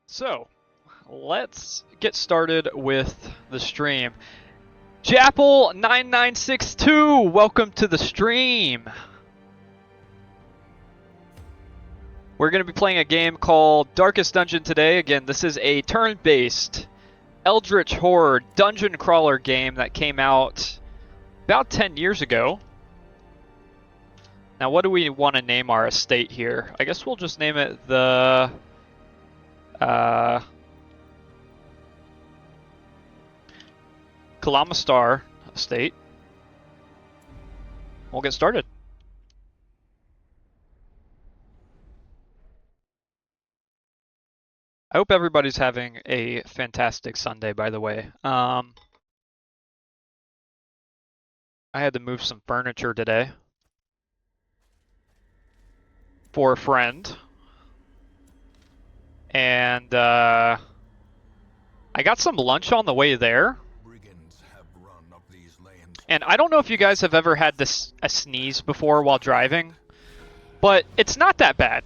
So, let's get started with the stream. Japple9962, welcome to the stream. We're going to be playing a game called Darkest Dungeon today. Again, this is a turn-based Eldritch Horror dungeon crawler game that came out about 10 years ago. Now, what do we want to name our estate here? I guess we'll just name it the... Kalama Estate. We'll get started. I hope everybody's having a fantastic Sunday, by the way. I had to move some furniture today for a friend. And I got some lunch on the way there. And I don't know if you guys have ever had a sneeze before while driving, but it's not that bad.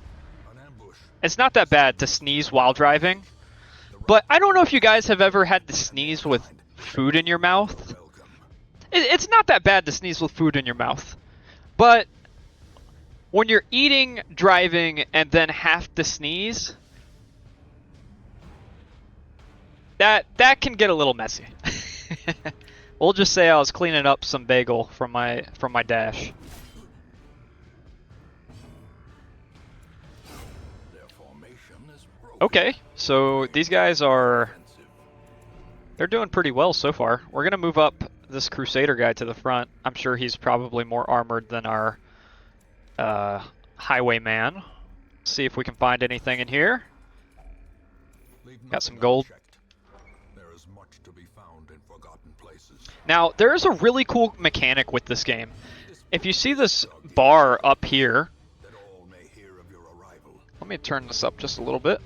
It's not that bad to sneeze while driving, but I don't know if you guys have ever had to sneeze with food in your mouth. It's not that bad to sneeze with food in your mouth, but when you're eating, driving, and then have to sneeze, that can get a little messy. We'll just say I was cleaning up some bagel from my dash. Okay, so these guys they're doing pretty well so far. We're gonna move up this Crusader guy to the front. I'm sure he's probably more armored than our highwayman. See if we can find anything in here. Got some gold. Now, there is a really cool mechanic with this game. If you see this bar up here, let me turn this up just a little bit.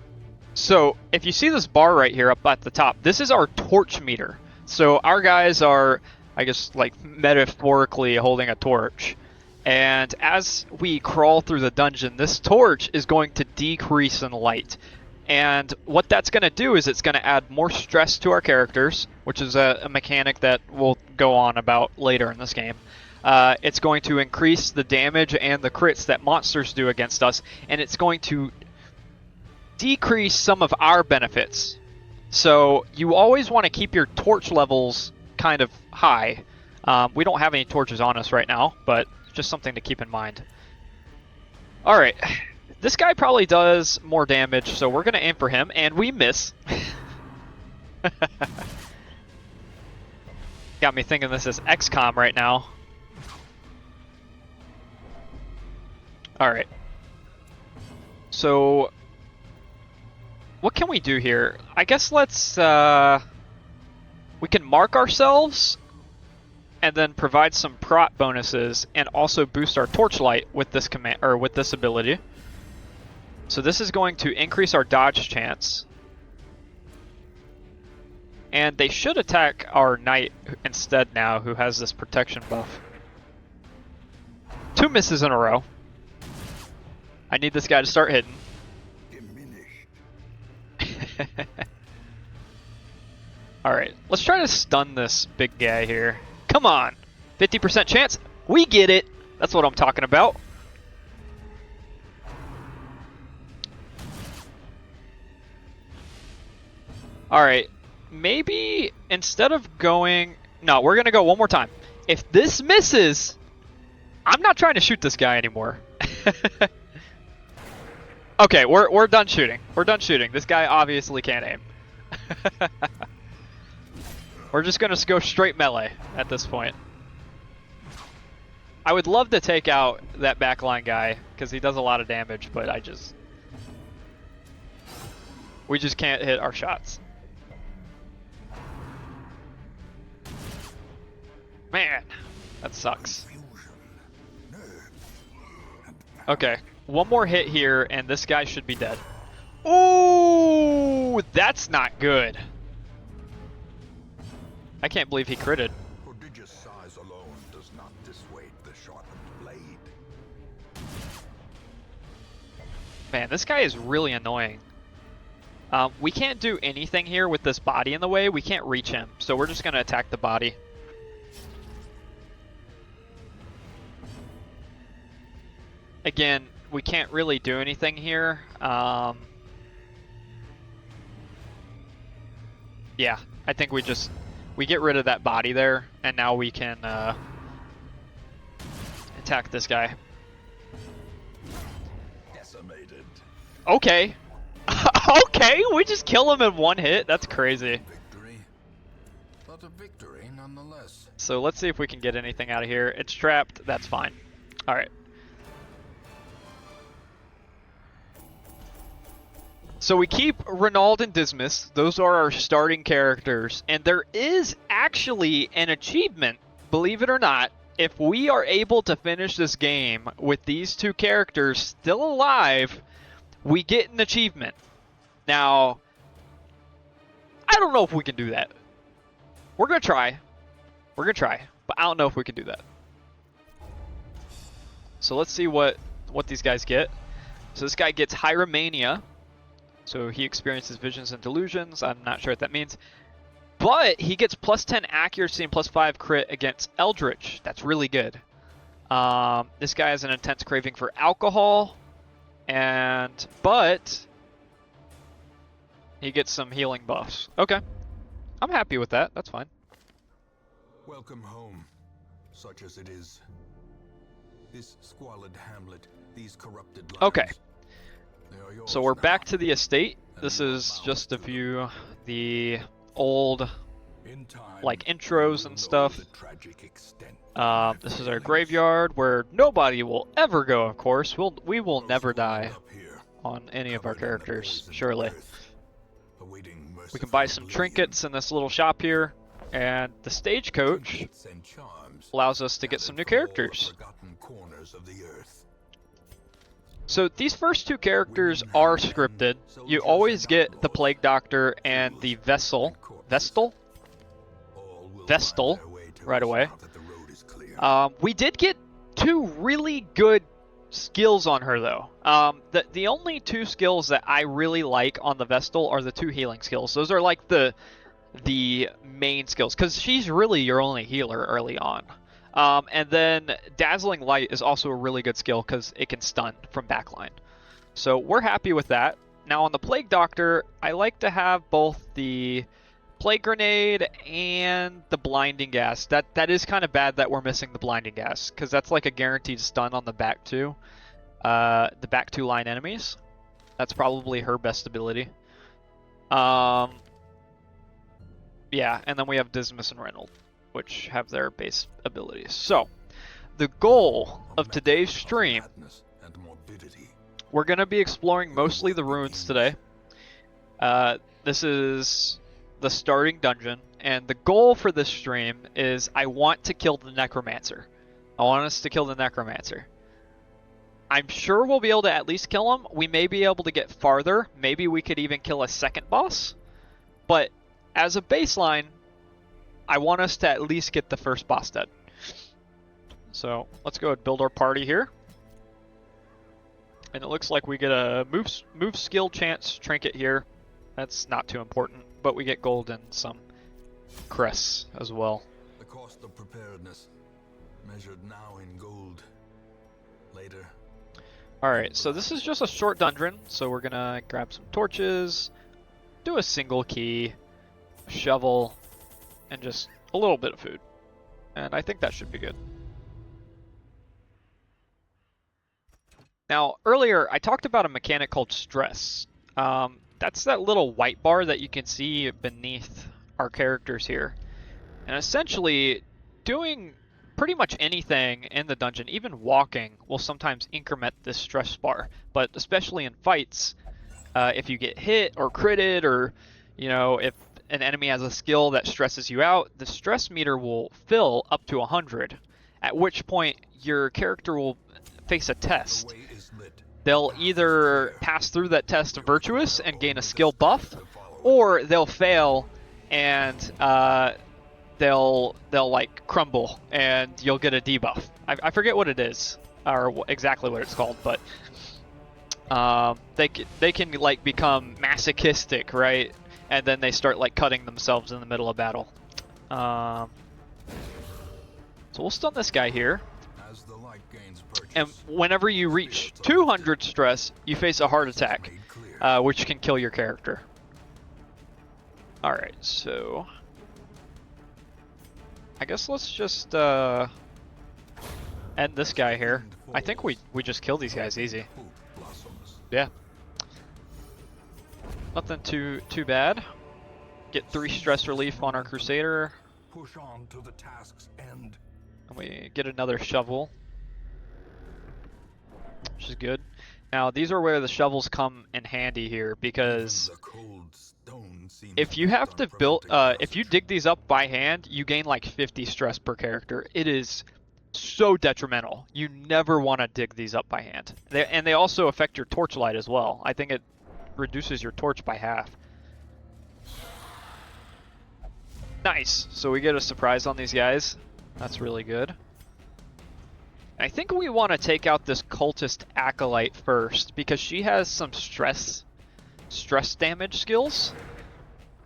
So, if you see this bar right here up at the top, this is our torch meter. So, our guys are, I guess, like metaphorically holding a torch. And as we crawl through the dungeon, this torch is going to decrease in light. And what that's going to do is it's going to add more stress to our characters, which is a mechanic that we'll go on about later in this game. It's going to increase the damage and the crits that monsters do against us, and it's going to decrease some of our benefits. So you always want to keep your torch levels kind of high. We don't have any torches on us right now, but just something to keep in mind. Alright. This guy probably does more damage, so we're going to aim for him, and we miss. Got me thinking this is XCOM right now. Alright. So, what can we do here? I guess let's, we can mark ourselves, and then provide some prot bonuses, and also boost our torchlight with this command, or with this ability. So this is going to increase our dodge chance. And they should attack our knight instead now, who has this protection buff. 2 misses in a row. I need this guy to start hitting. Alright, let's try to stun this big guy here. Come on! 50% chance. We get it! That's what I'm talking about. Alright, maybe instead of going... No, we're going to go one more time. If this misses, I'm not trying to shoot this guy anymore. Okay, we're done shooting. We're done shooting. This guy obviously can't aim. We're just going to go straight melee at this point. I would love to take out that backline guy, because he does a lot of damage, but we just can't hit our shots. Man, that sucks. Okay, one more hit here, and this guy should be dead. Ooh, that's not good. I can't believe he critted. Prodigious size alone does not dissuade the sharpened blade. Man, this guy is really annoying. We can't do anything here with this body in the way. We can't reach him, so we're just going to attack the body. Again, we can't really do anything here. Yeah, I think we get rid of that body there, and now we can attack this guy. Decimated. Okay. Okay, we just kill him in one hit. That's crazy. Victory, but a victory nonetheless. So let's see if we can get anything out of here. It's trapped. That's fine. All right. So we keep Renaud and Dismas. Those are our starting characters. And there is actually an achievement, believe it or not. If we are able to finish this game with these two characters still alive, we get an achievement. Now, I don't know if we can do that. We're going to try. We're going to try. But I don't know if we can do that. So let's see what these guys get. So this guy gets Hieromania. So he experiences visions and delusions. I'm not sure what that means. But he gets plus 10 accuracy and plus 5 crit against Eldritch. That's really good. This guy has an intense craving for alcohol. But he gets some healing buffs. Okay. I'm happy with that. That's fine. Welcome home, such as it is. This squalid hamlet, these corrupted lands. Okay. They are yours So we're now. back to the estate. This is just to view the old In time, like you intros will and know stuff. the tragic extent of This my is our feelings. graveyard where nobody will ever go, of course. We will Those never who die end up here, on any of our covered in the characters, poisoned surely. earth, awaiting We can merciful buy some oblivion. trinkets in this little shop here, and the stagecoach Trinkets and charms allows us to get some new gathered from all the characters. forgotten corners of the earth. So these first two characters are scripted. You always get the Plague Doctor and the Vestal All will Vestal, find their way to right us away. now that the road is clear. We did get two really good skills on her though. The only two skills that I really like on the Vestal are the two healing skills. Those are like the main skills because she's really your only healer early on. And then Dazzling Light is also a really good skill because it can stun from backline. So we're happy with that. Now on the Plague Doctor, I like to have both the Plague Grenade and the Blinding Gas. That is kind of bad that we're missing the Blinding Gas because that's like a guaranteed stun on the back two line enemies. That's probably her best ability. Yeah, and then we have Dismas and Reynolds, which have their base abilities. So, the goal of today's stream, Madness and morbidity. we're going to be exploring mostly the ruins today. This is the starting dungeon, and the goal for this stream is I want to kill the Necromancer. I want us to kill the Necromancer. I'm sure we'll be able to at least kill him. We may be able to get farther. Maybe we could even kill a second boss. But as a baseline, I want us to at least get the first boss dead. So let's go and build our party here. And it looks like we get a move skill chance trinket here. That's not too important, but we get gold and some crests as well. The cost of preparedness, measured now in gold. Later. Alright, so this is just a short dungeon, so we're gonna grab some torches, do a single key, shovel, and just a little bit of food. And I think that should be good. Now, earlier I talked about a mechanic called stress. That's that little white bar that you can see beneath our characters here. And essentially, doing pretty much anything in the dungeon, even walking, will sometimes increment this stress bar. But especially in fights, if you get hit or critted, or if an enemy has a skill that stresses you out, the stress meter will fill up to 100. At which point your character will face a test. The way is lit. They'll either pass through that test virtuous and gain a skill buff, or they'll fail and they'll like crumble and you'll get a debuff. I forget what it is or exactly what it's called, but They can like become masochistic, right? And then they start like cutting themselves in the middle of battle. So we'll stun this guy here. As the light gains purchase, And whenever you reach 200 stress, you face a heart attack, which can kill your character. Alright, so I guess let's just end this guy here. I think we just kill these guys easy. Yeah. Nothing too bad. Get 3 stress relief on our Crusader. Push on to the task's end. And we get another shovel, which is good. Now these are where the shovels come in handy here, because if you have to build, if you dig these up by hand, you gain like 50 stress per character. It is so detrimental. You never want to dig these up by hand. And they also affect your torchlight as well. I think it reduces your torch by half. Nice. So we get a surprise on these guys. That's really good. I think we want to take out this cultist acolyte first, because she has some stress damage skills.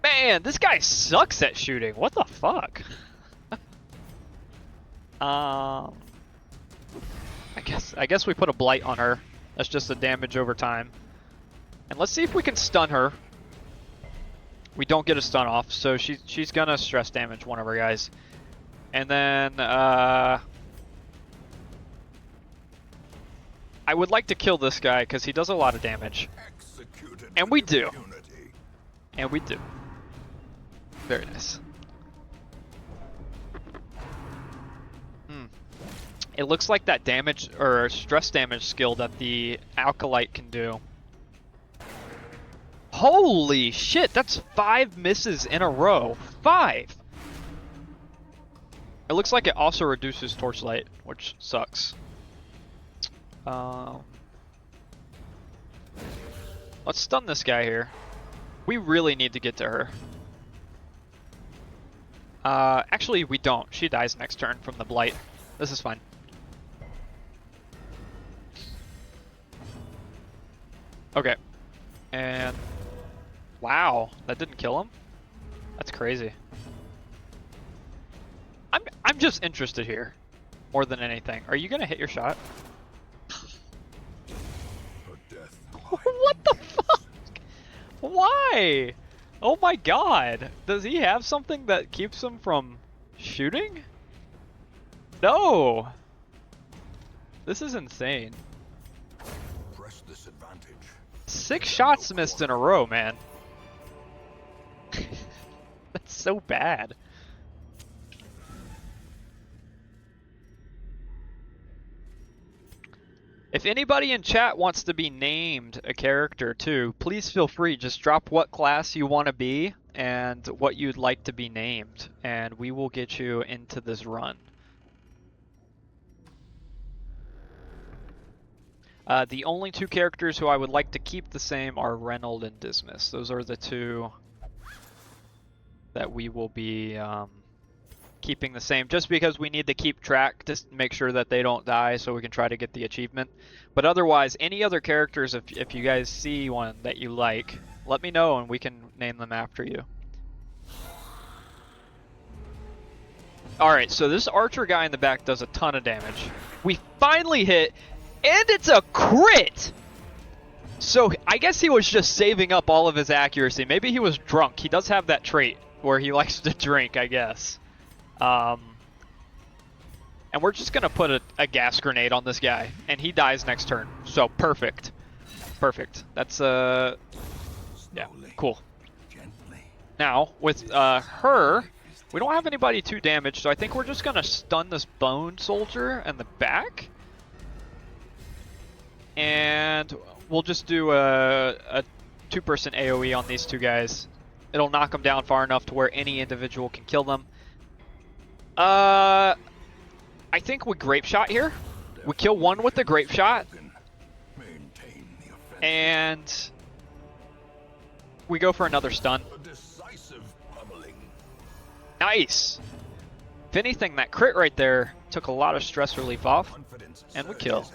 Man, this guy sucks at shooting. What the fuck? I guess we put a blight on her. That's just a damage over time. And let's see if we can stun her. We don't get a stun off, so she's gonna stress damage one of our guys. And then I would like to kill this guy because he does a lot of damage. And we do. And we do. Very nice. It looks like that damage or stress damage skill that the acolyte can do. Holy shit, that's 5 misses in a row. 5! It looks like it also reduces torchlight, which sucks. Let's stun this guy here. We really need to get to her. Actually, we don't. She dies next turn from the blight. This is fine. Okay. And wow, that didn't kill him? That's crazy. I'm just interested here more than anything. Are you gonna hit your shot? What the fuck? Why? Oh my god. Does he have something that keeps him from shooting? No. This is insane. Press this advantage. 6 shots missed in a row, man. That's so bad. If anybody in chat wants to be named a character too, please feel free. Just drop what class you want to be and what you'd like to be named, and we will get you into this run. The only 2 characters who I would like to keep the same are Reynold and Dismas. Those are the 2 that we will be keeping the same, just because we need to keep track to make sure that they don't die so we can try to get the achievement. But otherwise, any other characters, if you guys see one that you like, let me know and we can name them after you. Alright, so this archer guy in the back does a ton of damage. We finally hit, and it's a crit! So I guess he was just saving up all of his accuracy. Maybe he was drunk. He does have that trait where he likes to drink, I guess. And we're just gonna put a gas grenade on this guy, and he dies next turn. So perfect, perfect. That's yeah, cool. Now with her, we don't have anybody too damaged, so I think we're just gonna stun this bone soldier in the back, and we'll just do a 2-person AOE on these 2 guys. It'll knock them down far enough to where any individual can kill them. I think we grape shot here. We kill one with the grape shot, and we go for another stun. Nice. If anything, that crit right there took a lot of stress relief off, and we kill.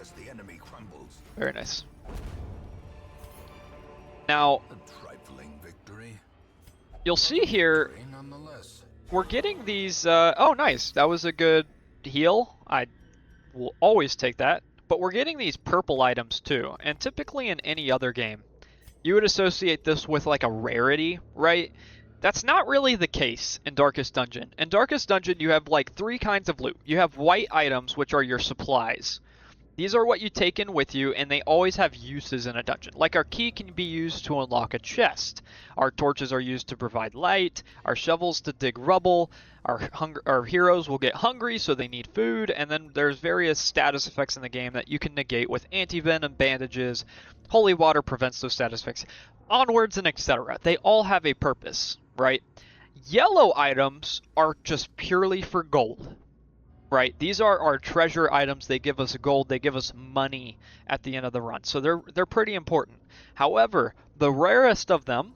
Very nice. Now, A trifling victory. you'll see here, Victory nonetheless. we're getting these, oh nice, that was a good heal. I will always take that. But we're getting these purple items too, and typically in any other game, you would associate this with like a rarity, right? That's not really the case in Darkest Dungeon. In Darkest Dungeon, you have like 3 kinds of loot. You have white items, which are your supplies. These are what you take in with you, and they always have uses in a dungeon. Like our key can be used to unlock a chest. Our torches are used to provide light. Our shovels to dig rubble. Our heroes will get hungry, so they need food. And then there's various status effects in the game that you can negate with anti-venom, bandages. Holy water prevents those status effects. Onwards and etc. They all have a purpose, right? Yellow items are just purely for gold. Right, these are our treasure items. They give us gold. They give us money at the end of the run, so they're pretty important. However, the rarest of them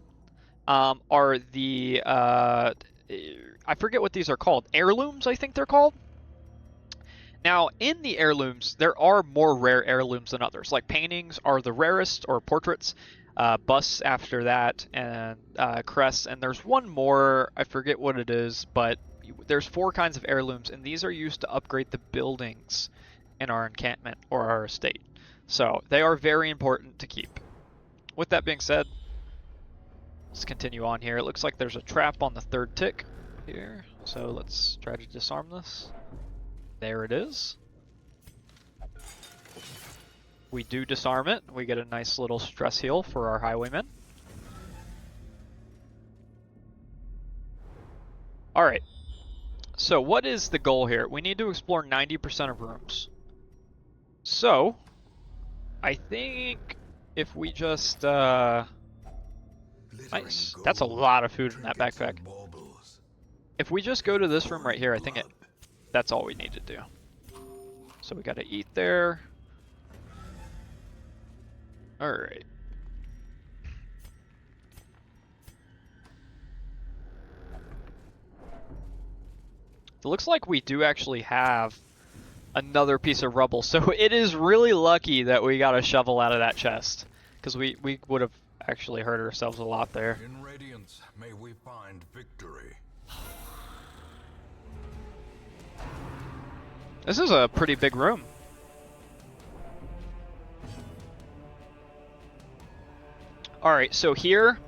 are the I forget what these are called. Heirlooms, I think they're called. Now, in the heirlooms, there are more rare heirlooms than others. Like paintings are the rarest, or portraits. Busts after that, and crests. And there's one more. I forget what it is, but there's 4 kinds of heirlooms, and these are used to upgrade the buildings in our encampment or our estate. So they are very important to keep. With that being said, let's continue on here. It looks like there's a trap on the 3rd tick here, so let's try to disarm this. There it is. We do disarm it. We get a nice little stress heal for our highwaymen. Alright. So what is the goal here? We need to explore 90% of rooms. So, I think if we just, nice. That's a lot of food in that backpack. If we just go to this room right here, I think that's all we need to do. So we gotta eat there. Alright. It looks like we do actually have another piece of rubble, so it is really lucky that we got a shovel out of that chest, because we would have actually hurt ourselves a lot there. In Radiance, may we find victory. This is a pretty big room. Alright, so here,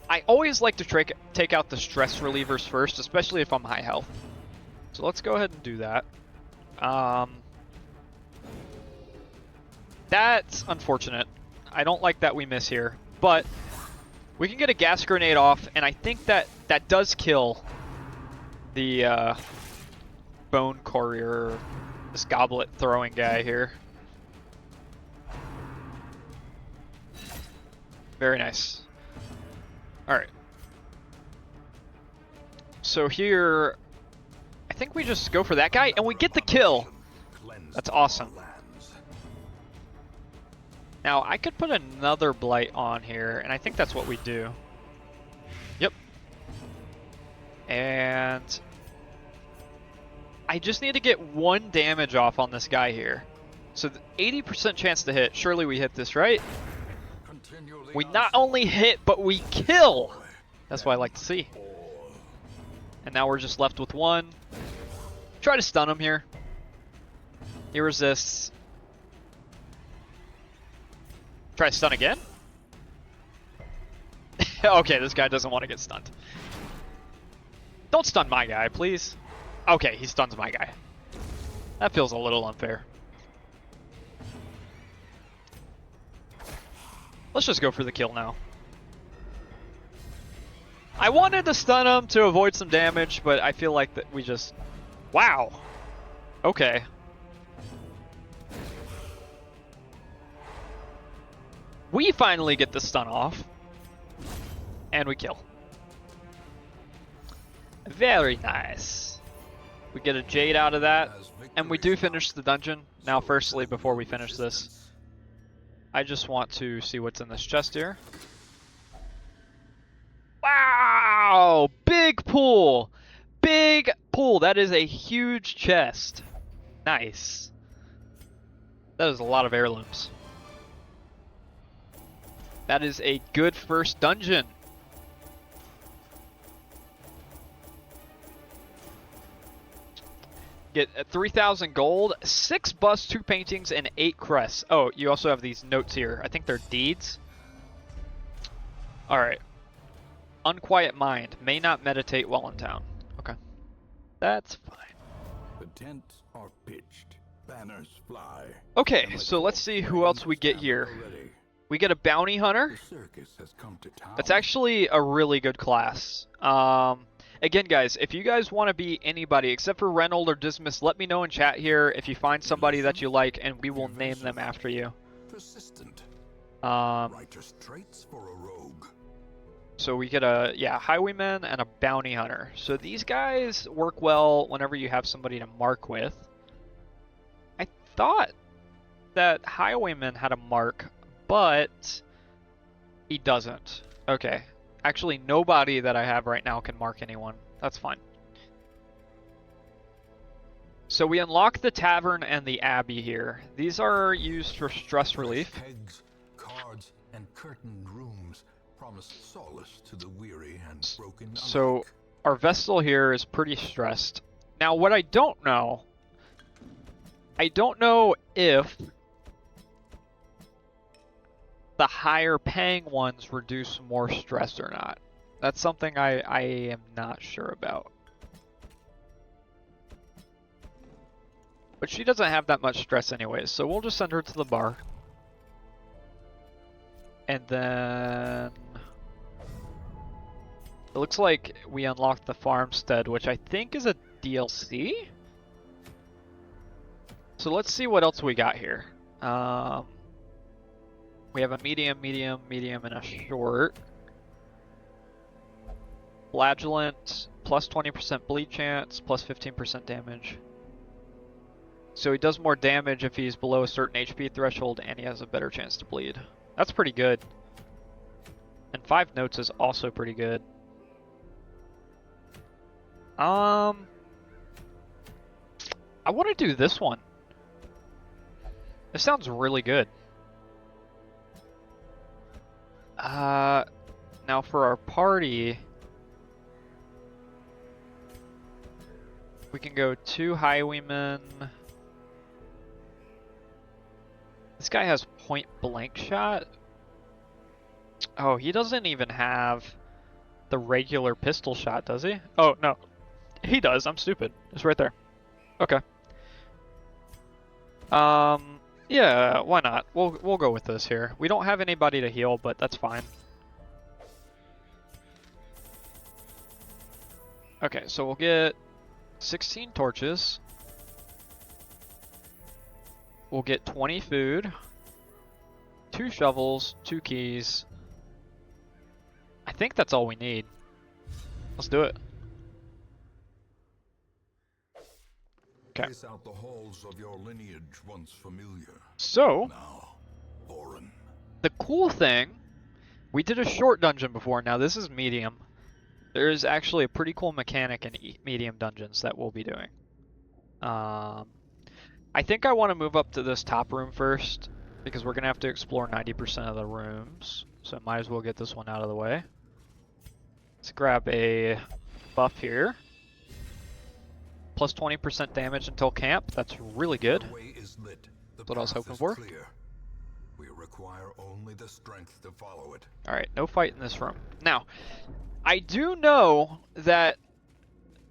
I always like to take out the stress relievers first, especially if I'm high health. So let's go ahead and do that. That's unfortunate. I don't like that we miss here, but we can get a gas grenade off, and I think that does kill the bone courier, this goblet throwing guy here. Very nice. Alright. So here, I think we just go for that guy, and we get the kill. That's awesome. Now, I could put another blight on here, and I think that's what we do. Yep. And I just need to get 1 damage off on this guy here. So 80% chance to hit. Surely we hit this, right? We not only hit, but we kill! That's what I like to see. And now we're just left with 1. Try to stun him here. He resists. Try to stun again? Okay, this guy doesn't want to get stunned. Don't stun my guy, please. Okay, he stuns my guy. That feels a little unfair. Let's just go for the kill now. I wanted to stun him to avoid some damage, but I feel like that we just... Wow! Okay. We finally get the stun off. And we kill. Very nice. We get a Jade out of that. And we do finish the dungeon. Now, firstly, before we finish this, I just want to see what's in this chest here. Wow! Big pool! Big pool! That is a huge chest. Nice. That is a lot of heirlooms. That is a good first dungeon. Get 3,000 gold, 6 busts, 2 paintings, and 8 crests. Oh, you also have these notes here. I think they're deeds. Alright. Unquiet mind. May not meditate while in town. Okay. That's fine. The tents are pitched. Banners fly. Okay, so let's see who else we get here. We get a bounty hunter. The circus has come to town. That's actually a really good class. Again, guys, if you guys want to be anybody except for Reynold or Dismas, let me know in chat here if you find somebody that you like, and we will name them after you. Persistent. Um, Righteous traits for a rogue. So we get a, highwayman and a bounty hunter. So these guys work well whenever you have somebody to mark with. I thought that highwayman had a mark, but he doesn't. Okay. Actually, nobody that I have right now can mark anyone. That's fine. So we unlock the tavern and the abbey here. These are used for stress relief. Kegs, cards, and curtained rooms promise solace to the weary and broken. So our Vestal here is pretty stressed. Now what I don't know if the higher paying ones reduce more stress or not. That's something I am not sure about. But she doesn't have that much stress anyways, so we'll just send her to the bar. And then it looks like we unlocked the farmstead, which I think is a DLC. So let's see what else we got here. We have a medium, medium, medium, and a short. Flagellant, plus 20% bleed chance, plus 15% damage. So he does more damage if he's below a certain HP threshold, and he has a better chance to bleed. That's pretty good. And 5 notes is also pretty good. I want to do this one. This sounds really good. Now for our party, we can go 2 highwaymen. This guy has point blank shot. Oh, he doesn't even have the regular pistol shot, does he? Oh, no. He does. I'm stupid. It's right there. Okay. Yeah, why not? We'll go with this here. We don't have anybody to heal, but that's fine. Okay, so we'll get 16 torches. We'll get 20 food, 2 shovels, 2 keys. I think that's all we need. Let's do it. Okay. Trace out the halls of your lineage once familiar. So, Now, foreign. the cool thing, we did a short dungeon before. Now this is medium. There is actually a pretty cool mechanic in medium dungeons that we'll be doing. I think I want to move up to this top room first, because we're going to have to explore 90% of the rooms. So might as well get this one out of the way. Let's grab a buff here. Plus 20% damage until camp. That's really good. The way is lit. The That's what I was path hoping is for. Clear. We require only the strength to follow it. Alright, no fight in this room. Now, I do know that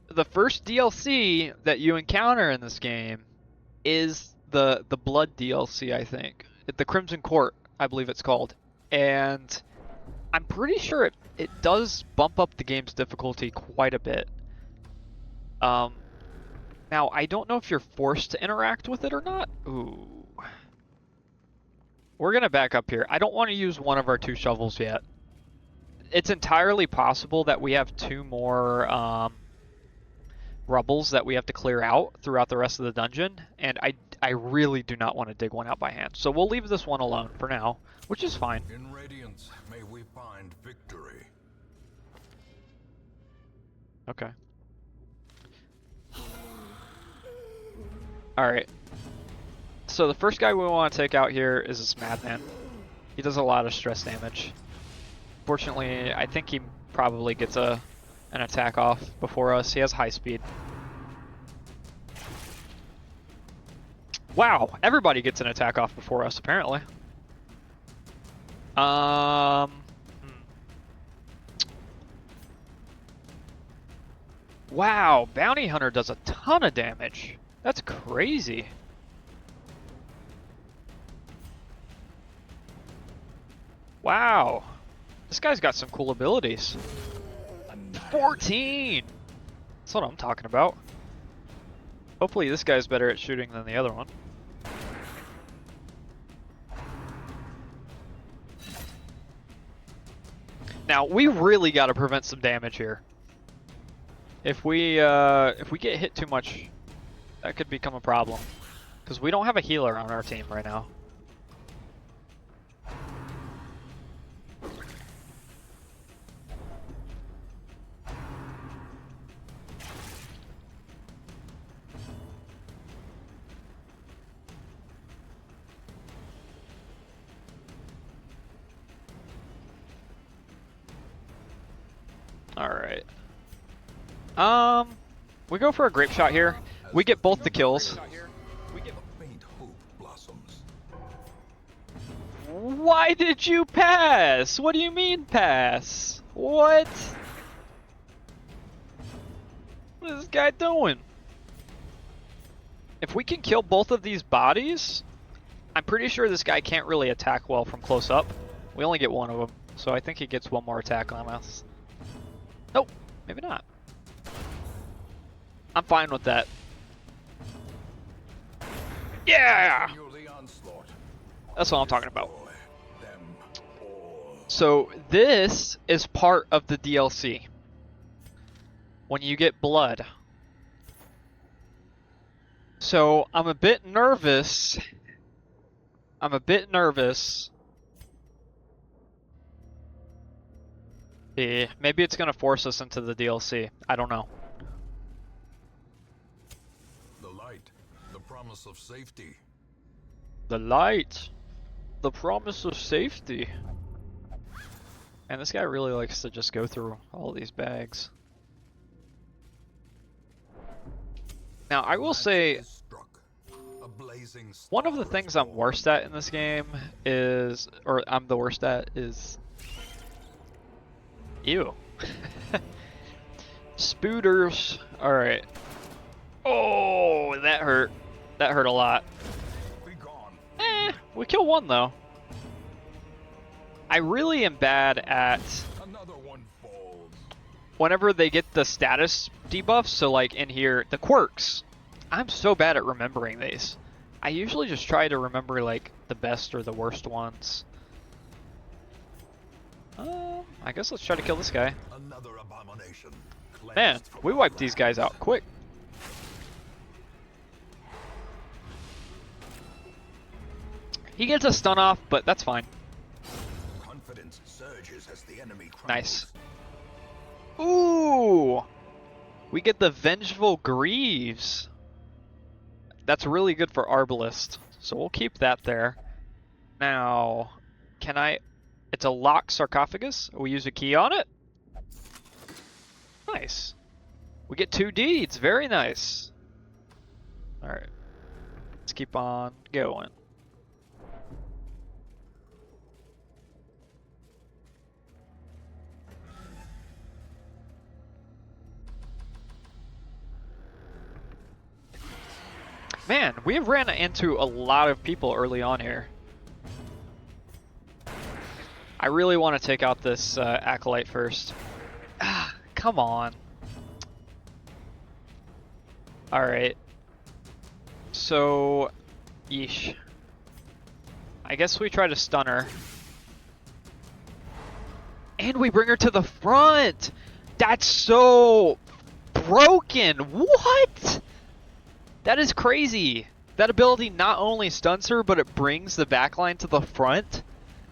the first DLC that you encounter in this game is the Blood DLC, I think. The Crimson Court, I believe it's called. And I'm pretty sure it does bump up the game's difficulty quite a bit. Now, I don't know if you're forced to interact with it or not. Ooh. We're going to back up here. I don't want to use one of our 2 shovels yet. It's entirely possible that we have 2 more rubbles that we have to clear out throughout the rest of the dungeon, and I really do not want to dig one out by hand. So we'll leave this one alone for now, which is fine. In Radiance, may we find victory. Okay. Alright. So the first guy we want to take out here is this madman. He does a lot of stress damage. Fortunately, I think he probably gets an attack off before us. He has high speed. Wow, everybody gets an attack off before us, apparently. Wow, Bounty Hunter does a ton of damage. That's crazy. Wow. This guy's got some cool abilities. 14! That's what I'm talking about. Hopefully this guy's better at shooting than the other one. Now, we really got to prevent some damage here. If we get hit too much, that could become a problem. Because we don't have a healer on our team right now. Alright. We go for a grape shot here. We get both the kills. Why did you pass? What do you mean pass? What? What is this guy doing? If we can kill both of these bodies, I'm pretty sure this guy can't really attack well from close up. We only get one of them, so I think he gets one more attack on us. Nope, maybe not. I'm fine with that. Yeah! That's what I'm talking about. So this is part of the DLC. When you get blood. So I'm a bit nervous. Yeah, maybe it's gonna force us into the DLC. I don't know. The light, the promise of safety. The light. The promise of safety. And this guy really likes to just go through all these bags. Now, I will say, one of the things I'm worst at in this game is, or I'm the worst at, is... Ew. Spooters. Alright. Oh, that hurt. That hurt a lot. We kill one though. I really am bad at whenever they get the status debuffs, so like in here, the quirks. I'm so bad at remembering these. I usually just try to remember like the best or the worst ones. I guess let's try to kill this guy. Man, we wiped these guys out quick. He gets a stun off, but that's fine. Confidence surges as the enemy crumbles. Nice. Ooh! We get the Vengeful Greaves. That's really good for Arbalist, so we'll keep that there. Now, can I... It's a locked sarcophagus. We use a key on it. Nice. We get 2 deeds. Very nice. Alright. Let's keep on going. Man, we have ran into a lot of people early on here. I really want to take out this Acolyte first. Ah, come on. Alright. So, yeesh. I guess we try to stun her. And we bring her to the front! That's so broken! What?! That is crazy! That ability not only stuns her, but it brings the backline to the front?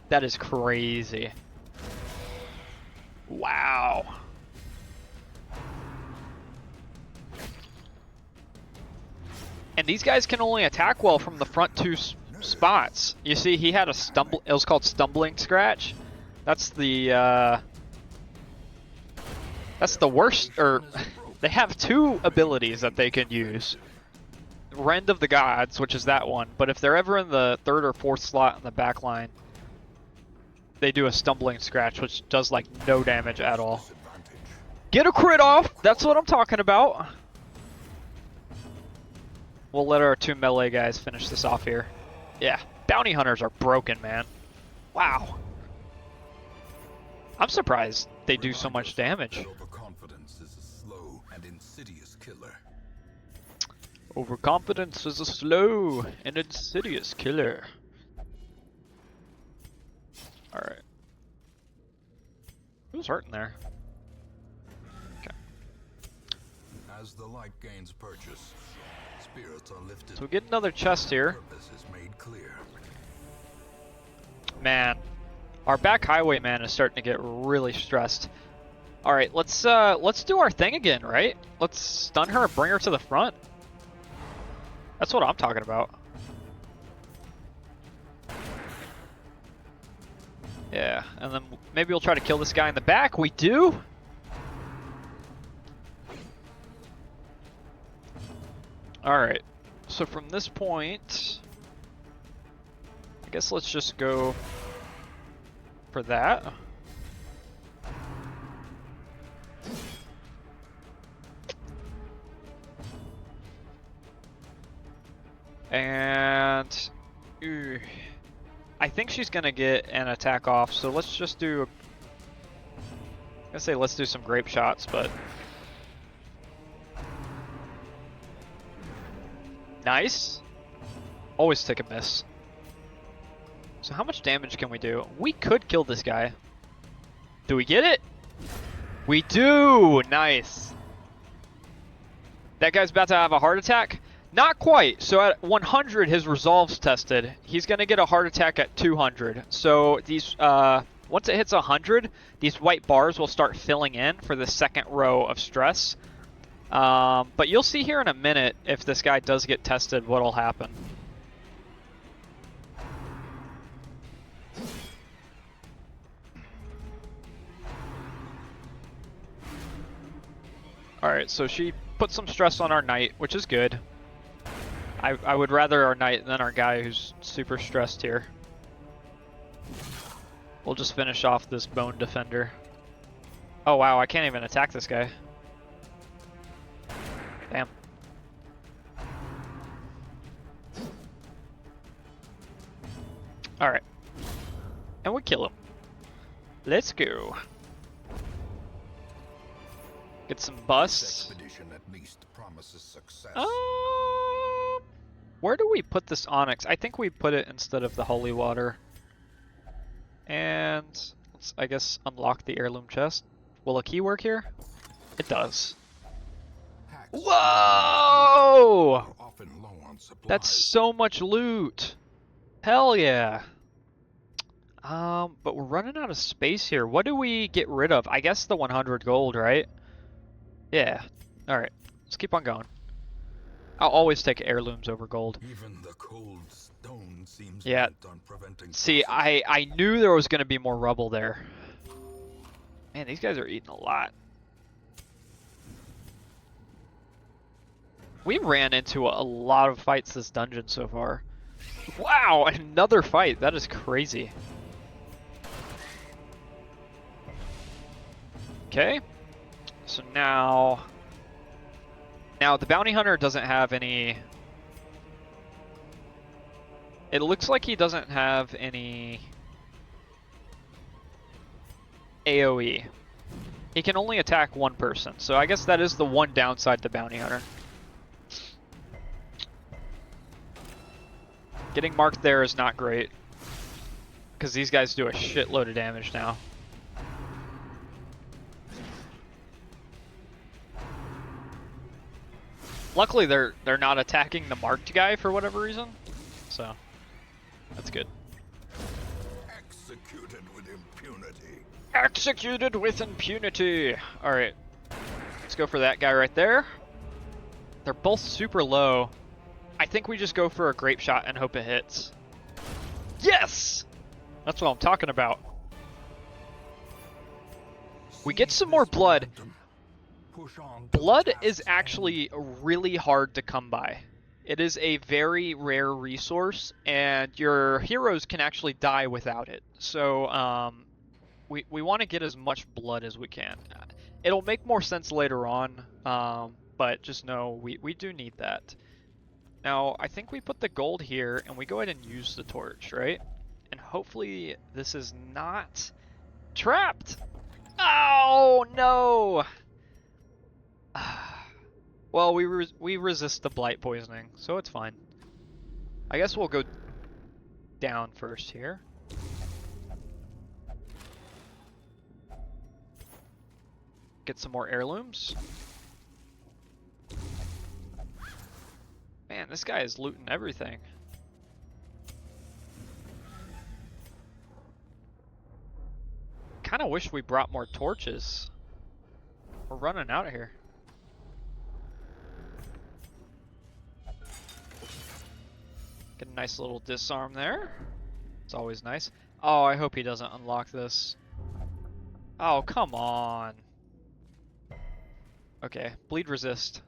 That is crazy. Wow. And these guys can only attack well from the front spots. You see, he had a stumble. It was called stumbling scratch. That's the worst. Or they have two abilities that they can use. Rend of the Gods, which is that one. But if they're ever in the 3rd or 4th slot in the back line, they do a stumbling scratch, which does like no damage at all. Get a crit off! That's what I'm talking about. We'll let our 2 melee guys finish this off here. Yeah, bounty hunters are broken, man. Wow. I'm surprised they do so much damage. Overconfidence is a slow and insidious killer. Overconfidence is a slow and insidious killer. Alright. Who's hurting there? Okay. As the light gains purchase, spirits are lifted. So we get another chest here. Purpose is made clear. Man, our back highwayman is starting to get really stressed. Alright, let's do our thing again, right? Let's stun her and bring her to the front. That's what I'm talking about. Yeah, and then maybe we'll try to kill this guy in the back. We do? Alright, so from this point, I guess let's just go for that. And I think she's gonna get an attack off, so let's just do. I'm gonna say let's do some grape shots, but nice. Always take a miss. So how much damage can we do? We could kill this guy. Do we get it? We do. Nice. That guy's about to have a heart attack. Not quite. So at 100, his resolve's tested. He's going to get a heart attack at 200. So these, once it hits 100, these white bars will start filling in for the second row of stress. But you'll see here in a minute, if this guy does get tested, what'll happen. Alright, so she put some stress on our knight, which is good. I would rather our knight than our guy who's super stressed here. We'll just finish off this bone defender. Oh wow, I can't even attack this guy. Damn. Alright. And we kill him. Let's go. Get some busts. Expedition at least promises success. Where do we put this onyx? I think we put it instead of the holy water. And let's, I guess, unlock the heirloom chest. Will a key work here? It does. Whoa! That's so much loot. Hell yeah. But we're running out of space here. What do we get rid of? I guess the 100 gold, right? Yeah. Alright. Let's keep on going. I'll always take heirlooms over gold. Even the cold stone seems yeah. bent on preventing See, I knew there was going to be more rubble there. Man, these guys are eating a lot. We ran into a lot of fights this dungeon so far. Wow, another fight. That is crazy. Okay. So now the bounty hunter doesn't have any. It looks like he doesn't have any AoE. He can only attack one person, so I guess that is the one downside to bounty hunter. Getting marked there is not great, because these guys do a shitload of damage now. Luckily, they're not attacking the marked guy for whatever reason, so that's good. executed with impunity. Executed with impunity. All right, let's go for that guy right there. They're both super low. I think we just go for a grape shot and hope it hits. Yes! That's what I'm talking about. We get some more blood. Blood is actually really hard to come by. It is a very rare resource, and your heroes can actually die without it. So, we want to get as much blood as we can. It'll make more sense later on, but just know we do need that. Now, I think we put the gold here, and we go ahead and use the torch, right? And hopefully this is not trapped! Oh, no! Well, we resist the blight poisoning, so it's fine. I guess we'll go down first here. Get some more heirlooms. Man, this guy is looting everything. Kinda wish we brought more torches. We're running out of here. Get a nice little disarm there. It's always nice. Oh, I hope he doesn't unlock this. Oh, come on. Okay, bleed resist.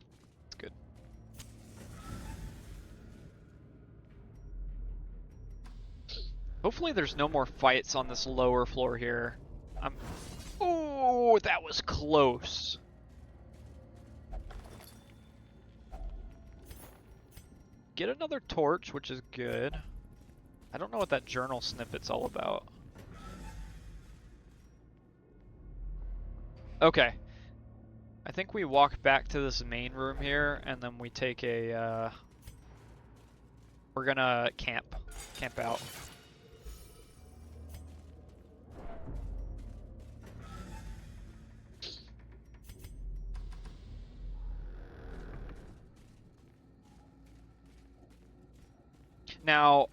That's good. Hopefully there's no more fights on this lower floor here. Oh, that was close. Get another torch, which is good. I don't know what that journal snippet's all about. Okay. I think we walk back to this main room here, and then we take a, we're gonna camp out. Now,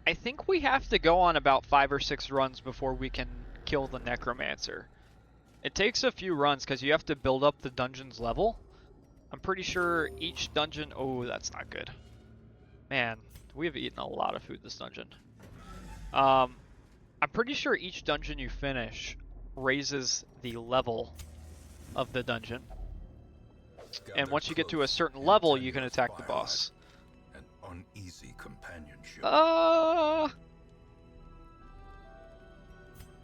I think we have to go on about 5 or 6 runs before we can kill the Necromancer. It takes a few runs because you have to build up the dungeon's level. I'm pretty sure each dungeon... Oh, that's not good. Man, we have eaten a lot of food this dungeon. I'm pretty sure each dungeon you finish raises the level of the dungeon. And once you get to a certain level, you can attack the boss. An uneasy companionship. I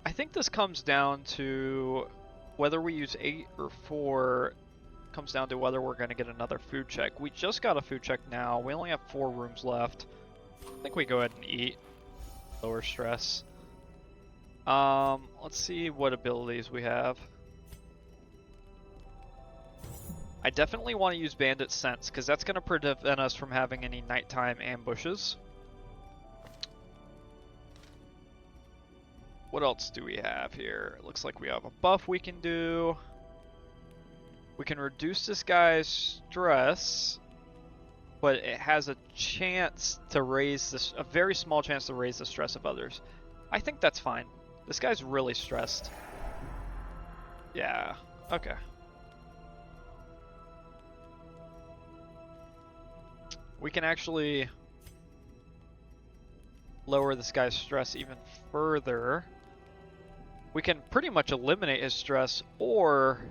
think this comes down to whether we use 8 or 4. Comes down to whether we're going to get another food check. We just got a food check now. We only have 4 rooms left. I think we go ahead and eat. Lower stress. Let's see what abilities we have. I definitely want to use Bandit Sense, because that's going to prevent us from having any nighttime ambushes. What else do we have here? It looks like we have a buff we can do. We can reduce this guy's stress, but it has a chance to raise this, a very small chance to raise the stress of others. I think that's fine. This guy's really stressed. Yeah, okay. We can actually lower this guy's stress even further. We can pretty much eliminate his stress, or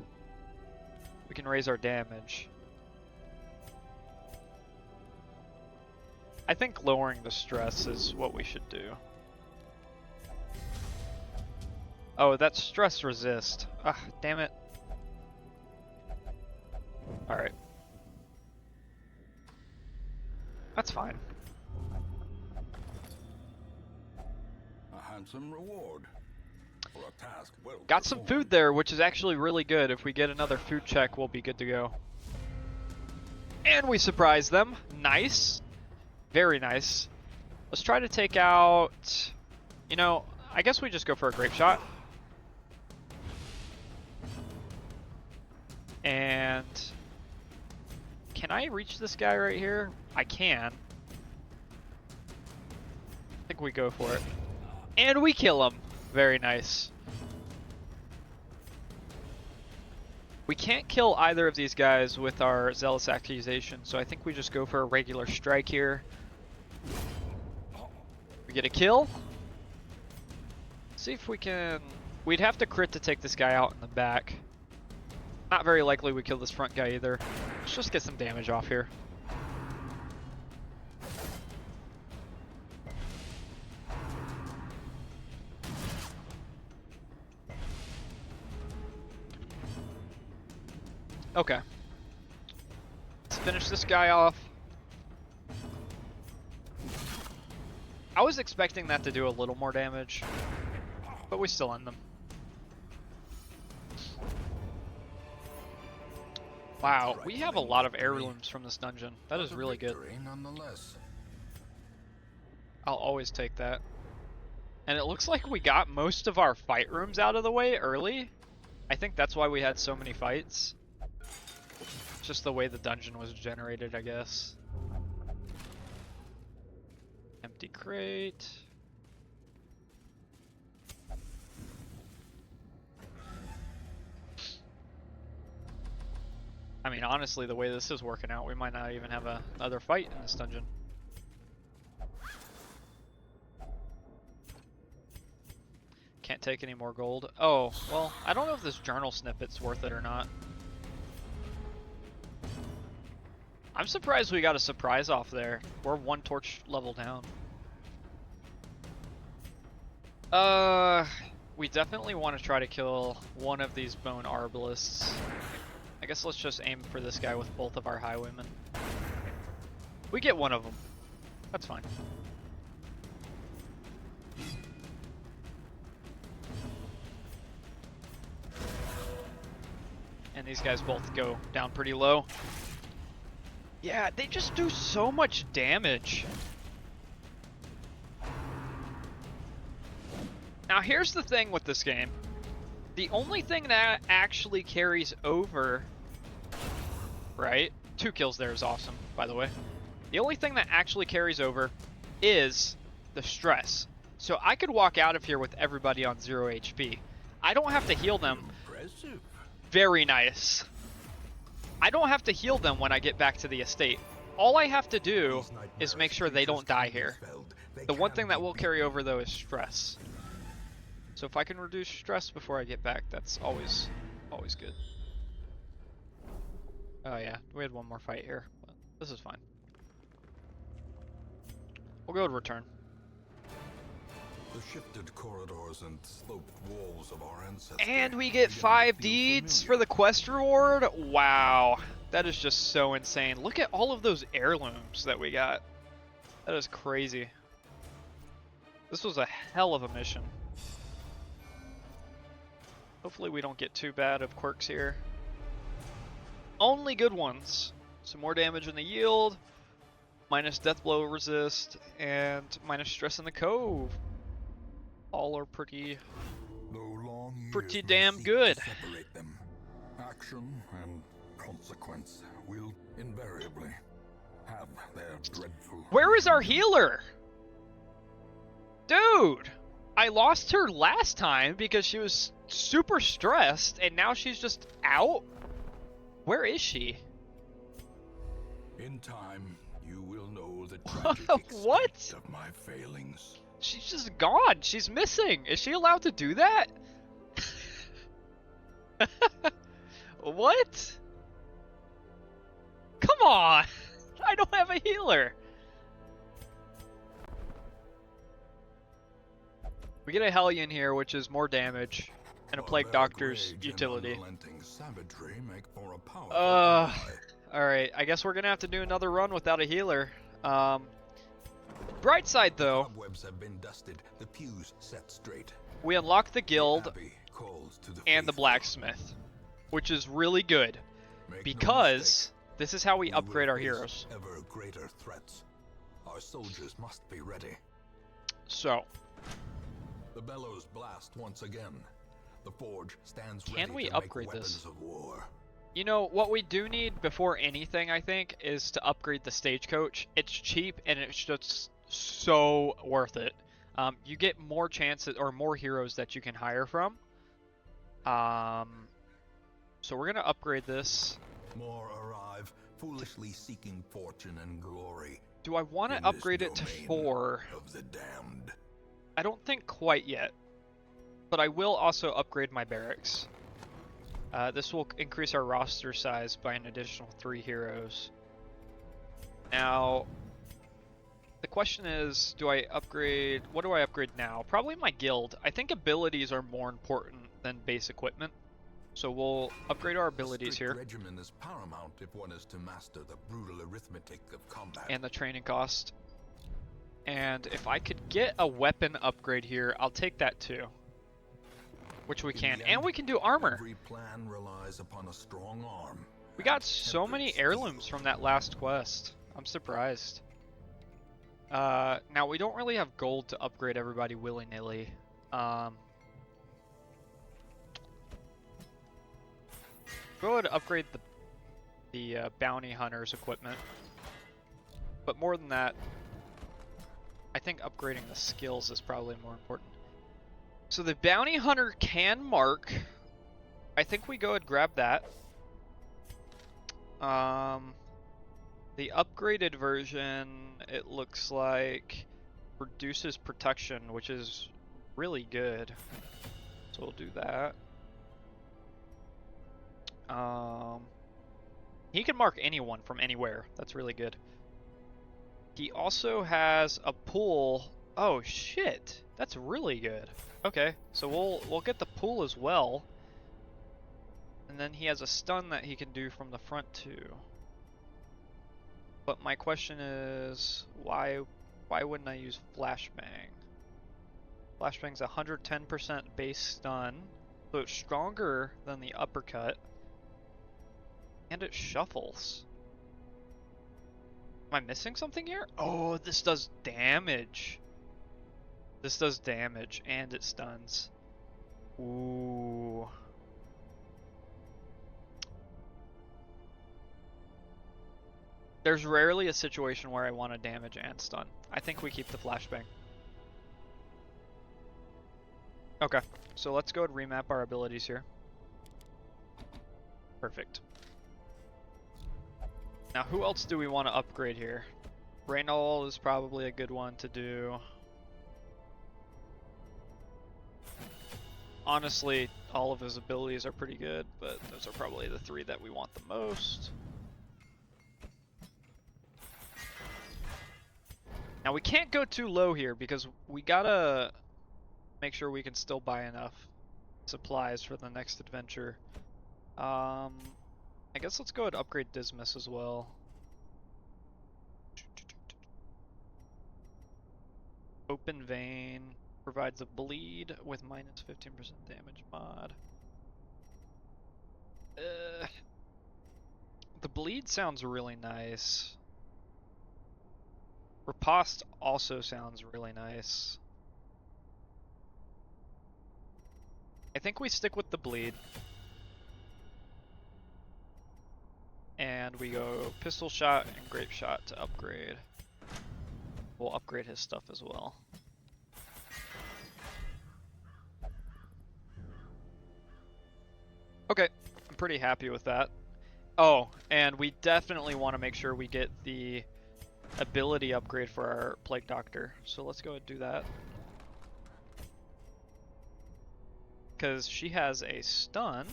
we can raise our damage. I think lowering the stress is what we should do. Oh, that's stress resist. Ah, damn it. Alright. That's fine. A handsome reward for a task well Got some food there, which is actually really good. If we get another food check, we'll be good to go. And we surprise them. Nice. Very nice. Let's try to take out... You know, I guess we just go for a grape shot. And... Can I reach this guy right here? I can. I think we go for it. And we kill him. Very nice. We can't kill either of these guys with our Zealous Accusation, so I think we just go for a regular strike here. We get a kill. See if we can... We'd have to crit to take this guy out in the back. Not very likely we kill this front guy either. Let's just get some damage off here. Okay. Let's finish this guy off. I was expecting that to do a little more damage, but we still end them. Wow, we have a lot of heirlooms from this dungeon. That is really good. I'll always take that. And it looks like we got most of our fight rooms out of the way early. I think that's why we had so many fights. Just the way the dungeon was generated, I guess. Empty crate. I mean, honestly, the way this is working out, we might not even have another fight in this dungeon. Can't take any more gold. Oh, well, I don't know if this journal snippet's worth it or not. I'm surprised we got a surprise off there. We're one torch level down. We definitely want to try to kill one of these bone arbalists. I guess let's just aim for this guy with both of our highwaymen. We get one of them. That's fine. And these guys both go down pretty low. Yeah, they just do so much damage. Now here's the thing with this game. The only thing that actually carries over, right? 2 kills there is awesome, by the way. The only thing that actually carries over is the stress. So I could walk out of here with everybody on 0 HP. I don't have to heal them. Impressive. Very nice. I don't have to heal them when I get back to the estate. All I have to do is make sure they don't die here. The one thing that will carry over though is stress. So if I can reduce stress before I get back, that's always good. Oh yeah, we had one more fight here, but this is fine. We'll go to return. The shifted corridors and sloped walls of our ancestors. And we get 5 deeds for the quest reward. Wow, that is just so insane. Look at all of those heirlooms that we got. That is crazy. This was a hell of a mission. Hopefully we don't get too bad of quirks here. Only good ones. Some more damage in the yield, minus death blow resist, and minus stress in the cove. All are pretty damn good. Separate them. Action and consequence will invariably have their dreadful. Where is our healer? Dude, I lost her last time because she was super stressed, and now she's just out? Where is she? In time, you will know the tragic What? extent of my failings. She's just gone. She's missing. Is she allowed to do that? What? Come on. I don't have a healer. We get a Hellion here, which is more damage, and a Plague Doctor's utility. Alright, I guess we're gonna have to do another run without a healer. Bright side though, Cobwebs have been dusted, the pews set straight. we unlock the guild Abbey calls to the and the faithful. blacksmith, which is really good Make no because mistake, this is how we we will upgrade our face heroes. Ever greater threats. Our soldiers must be ready. So, The bellows blast once again. The forge stands Can ready we to upgrade make weapons this? of war. you know, what we do need before anything, I think, is to upgrade the stagecoach. It's cheap and it's just so worth it. You get more chances or more heroes that you can hire from. So we're gonna upgrade this. More arrive, foolishly seeking fortune and glory. Do I want to in this upgrade it to domain 4? of the damned. I don't think quite yet. But I will also upgrade my barracks. This will increase our roster size by an additional 3 heroes. Now, the question is, do I upgrade... What do I upgrade now? Probably my guild. I think abilities are more important than base equipment. So we'll upgrade our abilities here. Regimen is paramount if one is to master the brutal arithmetic of combat. And the training cost. And if I could get a weapon upgrade here, I'll take that too. Which we can. And we can do armor. Every plan relies upon a strong arm. We got so many heirlooms from that last quest. I'm surprised. Now we don't really have gold to upgrade everybody willy-nilly. Go ahead and upgrade the bounty hunter's equipment. But more than that, I think upgrading the skills is probably more important. So the bounty hunter can mark. I think we go ahead and grab that. The upgraded version, it looks like, reduces protection, which is really good. So we'll do that. He can mark anyone from anywhere. That's really good. He also has a pool. Oh shit, that's really good. Okay, so we'll get the pool as well. And then he has a stun that he can do from the front too. But my question is, why wouldn't I use Flashbang? Flashbang's 110% base stun, so it's stronger than the uppercut. And it shuffles. Am I missing something here? Oh, this does damage. This does damage and it stuns. Ooh. There's rarely a situation where I want to damage and stun. I think we keep the flashbang. Okay, so let's go and remap our abilities here. Perfect. Now, who else do we want to upgrade here? Raynol is probably a good one to do. Honestly, all of his abilities are pretty good, but those are probably the 3 that we want the most. Now, we can't go too low here because we gotta make sure we can still buy enough supplies for the next adventure. I guess let's go ahead and upgrade Dismas as well. Open Vein provides a bleed with minus 15% damage mod. The bleed sounds really nice. Riposte also sounds really nice. I think we stick with the bleed. And we go pistol shot and grape shot to upgrade. We'll upgrade his stuff as well. Okay, I'm pretty happy with that. Oh, and we definitely want to make sure we get the ability upgrade for our Plague Doctor. So let's go ahead and do that. Because she has a stun.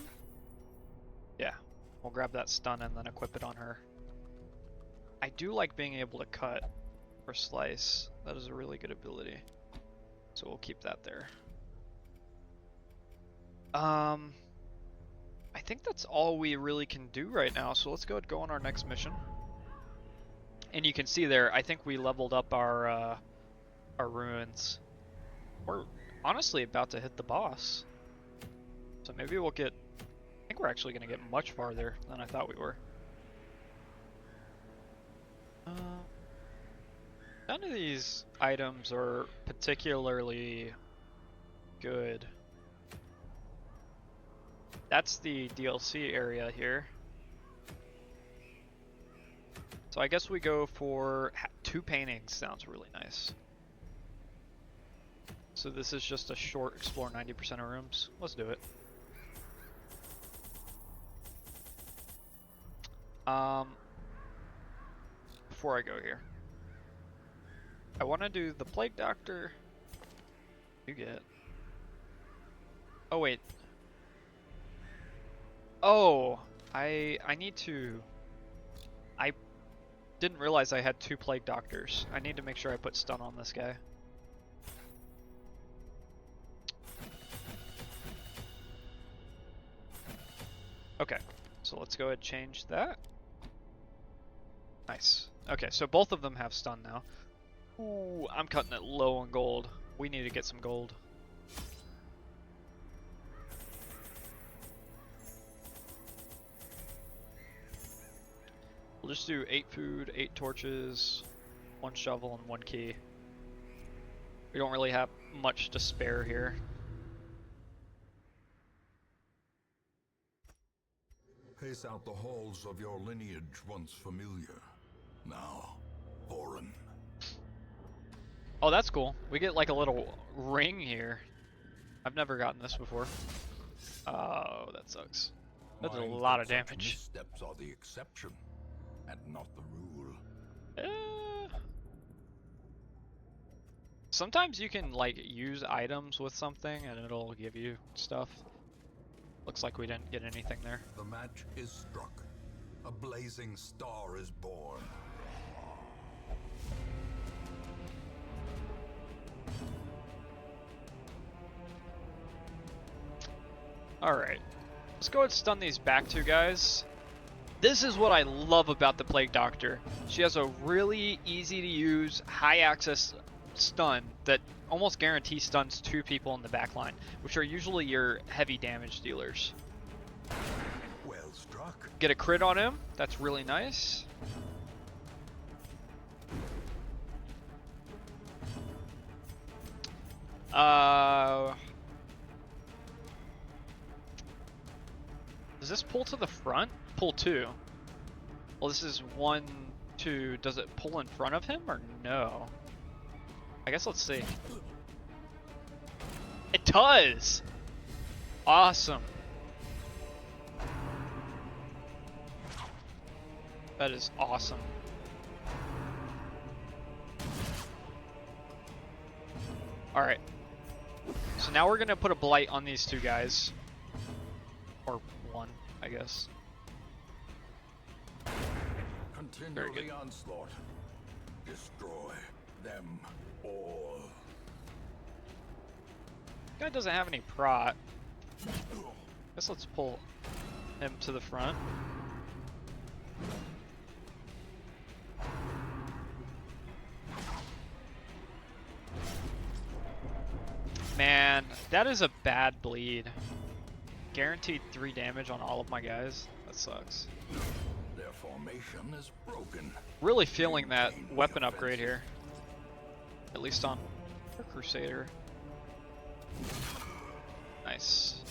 Yeah, we'll grab that stun and then equip it on her. I do like being able to cut or slice. That is a really good ability. So we'll keep that there. I think that's all we really can do right now, so let's go ahead and go on our next mission. And you can see there, I think we leveled up our ruins. We're honestly about to hit the boss. So maybe we'll get... I think we're actually going to get much farther than I thought we were. None of these items are particularly good. That's the DLC area here. So I guess we go for 2 paintings. Sounds really nice. So this is just a short explore 90% of rooms. Let's do it. Before I go here, I want to do the Plague Doctor. You get. Oh wait. Oh, I need to. I didn't realize I had 2 Plague Doctors. I need to make sure I put stun on this guy. Okay, so let's go ahead and change that. Nice. Okay, so both of them have stun now. Ooh, I'm cutting it low on gold. We need to get some gold. We'll just do 8 food, 8 torches, 1 shovel, and 1 key. We don't really have much to spare here. Pace out the halls of your lineage once familiar, now foreign. Oh, that's cool. We get like a little ring here. I've never gotten this before. Oh, that sucks. That did a lot of damage. Missteps are the exception, and not the rule. Sometimes you can like use items with something and it'll give you stuff. Looks like we didn't get anything there. The match is struck. A blazing star is born. Alright. Let's go ahead and stun these back 2 guys. This is what I love about the Plague Doctor. She has a really easy to use, high access stun that almost guarantees stuns 2 people in the back line, which are usually your heavy damage dealers. Well struck. Get a crit on him. That's really nice. Does this pull to the front? Pull 2. Well, this is 1, 2. Does it pull in front of him or no? I guess let's see. It does! Awesome. That is awesome. Alright. So now we're gonna put a blight on these 2 guys. Or 1, I guess. Continue the onslaught. Destroy them all. Guy doesn't have any prot. Guess let's pull him to the front. Man, that is a bad bleed. Guaranteed 3 damage on all of my guys. That sucks. Their formation is broken. Really feeling that weapon upgrade here. At least on our Crusader. Nice.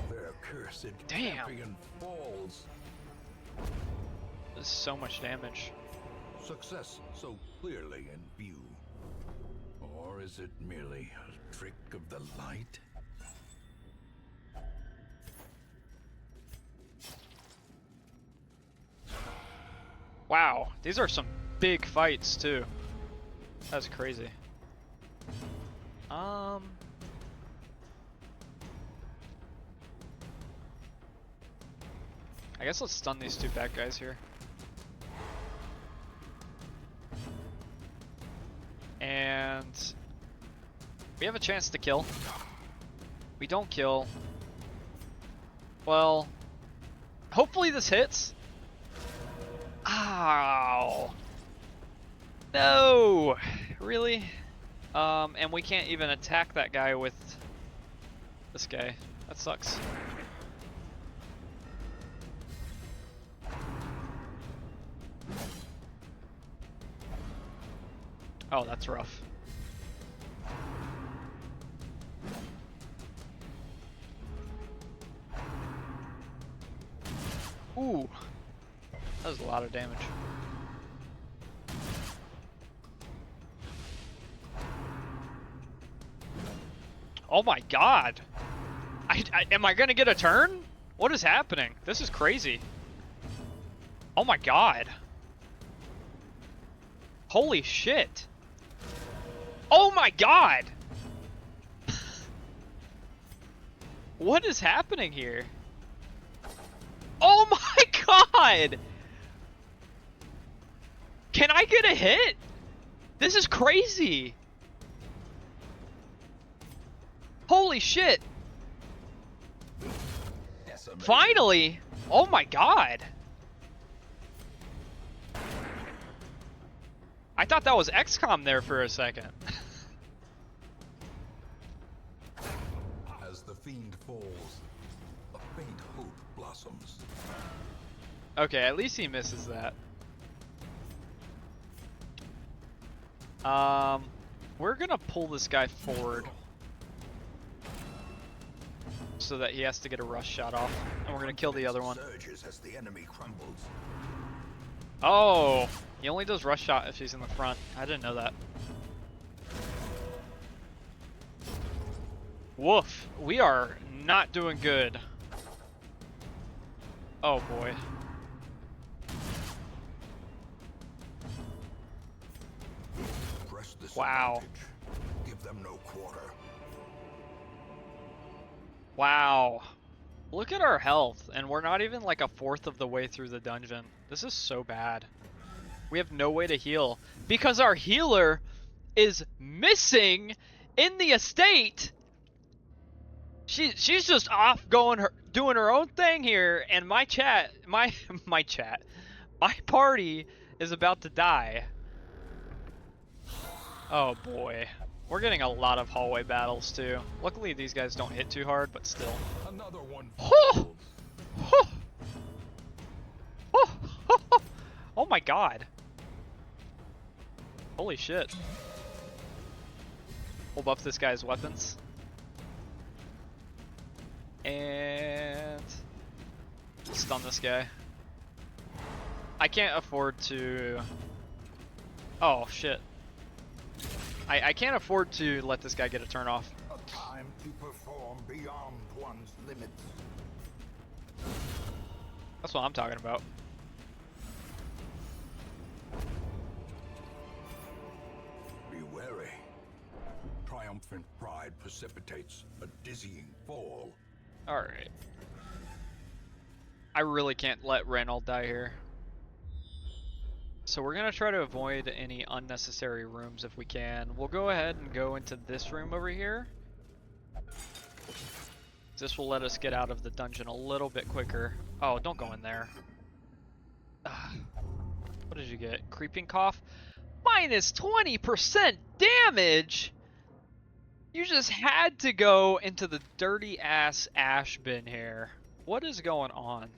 Their cursed Damn. champion falls. This is so much damage. Success so clearly in view. Or is it merely a trick of the light? Wow, these are some big fights too. That's crazy. I guess let's stun these 2 bad guys here. And we have a chance to kill. We don't kill. Well, hopefully this hits. Ow. No! Really? And we can't even attack that guy with this guy. That sucks. Oh, that's rough. Ooh. That was a lot of damage. Oh my god! Am I gonna get a turn? What is happening? This is crazy. Oh my god. Holy shit. Oh my god! What is happening here? Oh my god! Can I get a hit? This is crazy! Holy shit! Finally! Oh my god! I thought that was XCOM there for a second. As the fiend falls, a faint hope blossoms. Okay, at least he misses that. We're gonna pull this guy forward so that he has to get a rush shot off, and we're gonna kill the other one. Surges as the enemy crumbles. Oh, he only does rush shot if he's in the front. I didn't know that. Woof, we are not doing good. Oh boy. Press this Wow. advantage. Give them no quarter. Wow. Look at our health, and we're not even like a fourth of the way through the dungeon. This is so bad. We have no way to heal because our healer is missing in the estate. She's just off doing her own thing here, and my party is about to die. Oh boy. We're getting a lot of hallway battles too. Luckily these guys don't hit too hard, but still. Another one Oh! falls. Oh my god. Holy shit. We'll buff this guy's weapons. And stun this guy. I can't afford to... Oh shit. I can't afford to let this guy get a turn off. A time to perform beyond one's limits. That's what I'm talking about. Be wary. Triumphant pride precipitates a dizzying fall. Alright. I really can't let Reynold die here. So we're going to try to avoid any unnecessary rooms if we can. We'll go ahead and go into this room over here. This will let us get out of the dungeon a little bit quicker. Oh, don't go in there. Ugh. What did you get? Creeping cough? Minus 20% damage? You just had to go into the dirty ass ash bin here. What is going on?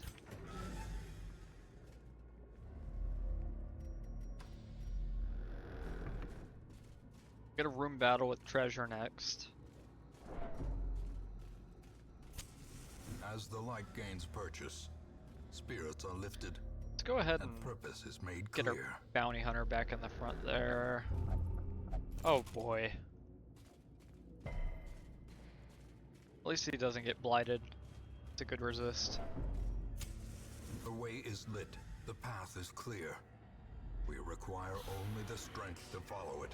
Get a room battle with treasure next. As the light gains purchase, spirits are lifted, Let's go ahead and and purpose is made get clear. a bounty hunter back in the front there. Oh boy. At least he doesn't get blighted. It's a good resist. The way is lit, the path is clear. We require only the strength to follow it.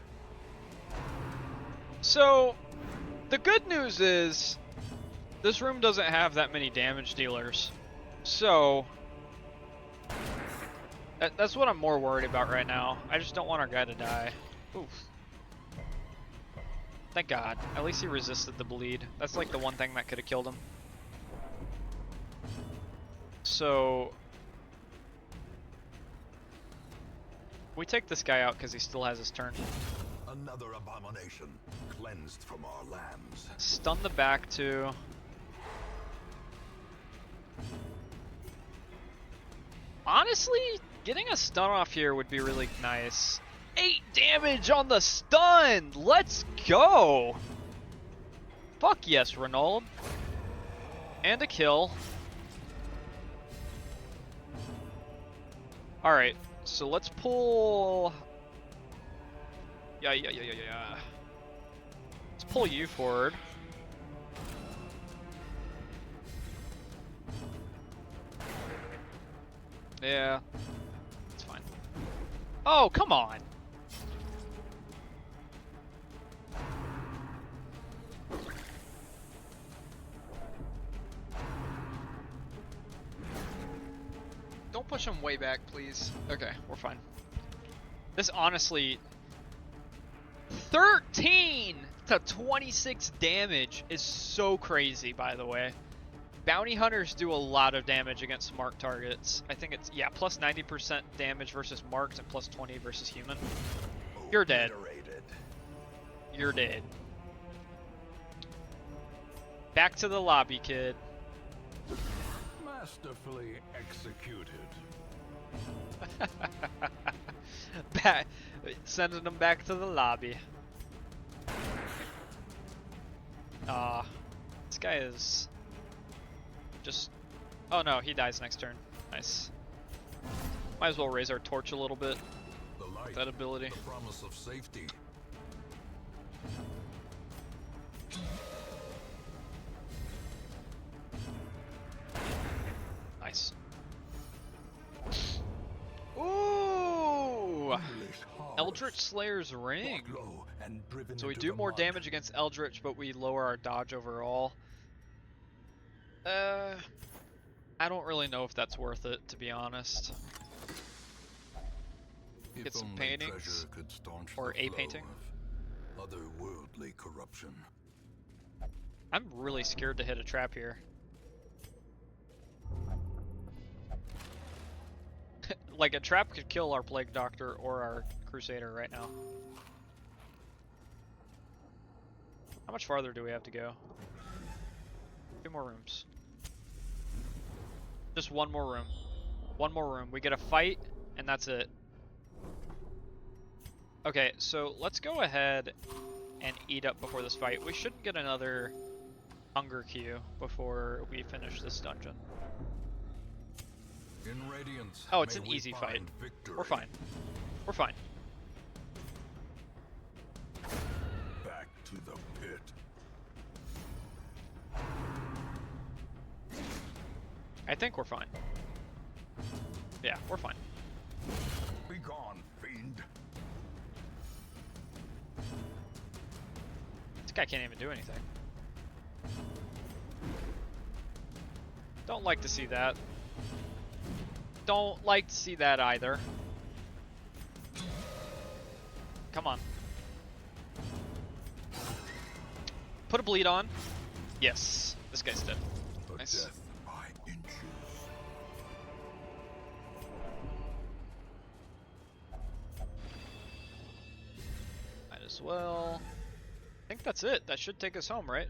So, the good news is, this room doesn't have that many damage dealers. So, that's what I'm more worried about right now. I just don't want our guy to die. Oof. Thank God. At least he resisted the bleed. That's like the one thing that could have killed him. So, we take this guy out because he still has his turn. Another abomination, cleansed from our lands. Stun the back too. Honestly, getting a stun off here would be really nice. 8 damage on the stun! Let's go! Fuck yes, Renault. And a kill. Alright, so let's pull... Yeah. Let's pull you forward. Yeah, it's fine. Oh, come on! Don't push him way back, please. Okay, we're fine. This honestly... 13 to 26 damage is so crazy, by the way. Bounty hunters do a lot of damage against marked targets. I think it's, yeah, plus 90% damage versus marked and plus 20 versus human. You're dead. You're dead. Back to the lobby, kid. Masterfully executed. Back, sending them back to the lobby. This guy is just... Oh no, he dies next turn. Nice. Might as well raise our torch a little bit. The light, with that ability. the promise of safety. Nice. Ooh! Eldritch Slayer's Ring. So we do more damage against Eldritch, but we lower our dodge overall. I don't really know if that's worth it, to be honest. Get some paintings, or a painting. Otherworldly corruption. I'm really scared to hit a trap here. Like, a trap could kill our Plague Doctor or our Crusader right now. How much farther do we have to go? 2 more rooms. Just 1 more room. 1 more room. We get a fight, and that's it. Okay, so let's go ahead and eat up before this fight. We shouldn't get another hunger queue before we finish this dungeon. In Radiance, oh, it's an easy fight. Victory. We're fine. We're fine. Back to the pit. I think we're fine. Yeah, we're fine. Be gone, fiend. This guy can't even do anything. Don't like to see that. Don't like to see that either. Come on. Put a bleed on. Yes. This guy's dead. Nice. Death by inches. Might as well. I think that's it. That should take us home, right?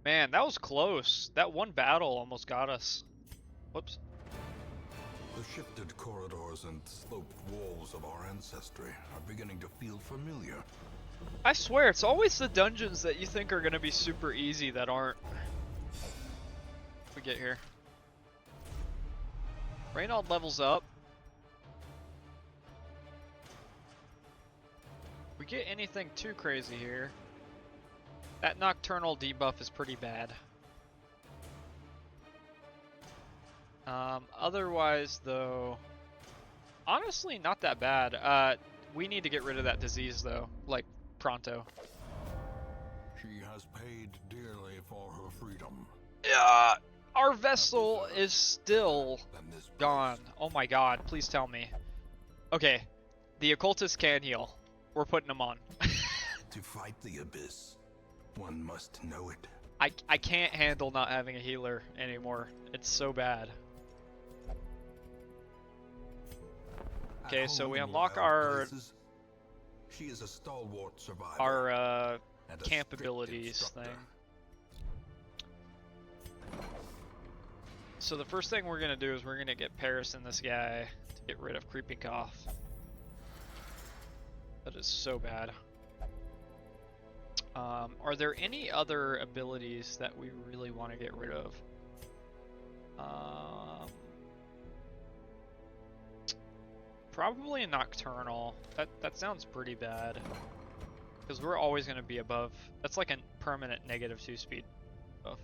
Man, that was close. That one battle almost got us. Whoops. The shifted corridors and sloped walls of our ancestry are beginning to feel familiar. I swear, it's always the dungeons that you think are going to be super easy that aren't. We get here. Reynald levels up. We get anything too crazy here. That nocturnal debuff is pretty bad. Otherwise, though, honestly, not that bad. We need to get rid of that disease, though, like, pronto. She has paid dearly for her freedom. Our vessel is still gone. Oh my god, please tell me. Okay, the occultist can heal. We're putting him on. To fight the abyss, one must know it. I can't handle not having a healer anymore. It's so bad. Okay, so we unlock our she is a stalwart survivor. Our camp abilities thing. So the first thing we're gonna do is we're gonna get Paris in this guy to get rid of Creeping Cough. That is so bad. Are there any other abilities that we really want to get rid of? Probably a Nocturnal. That sounds pretty bad. Because we're always going to be above. That's like a permanent -2 speed buff.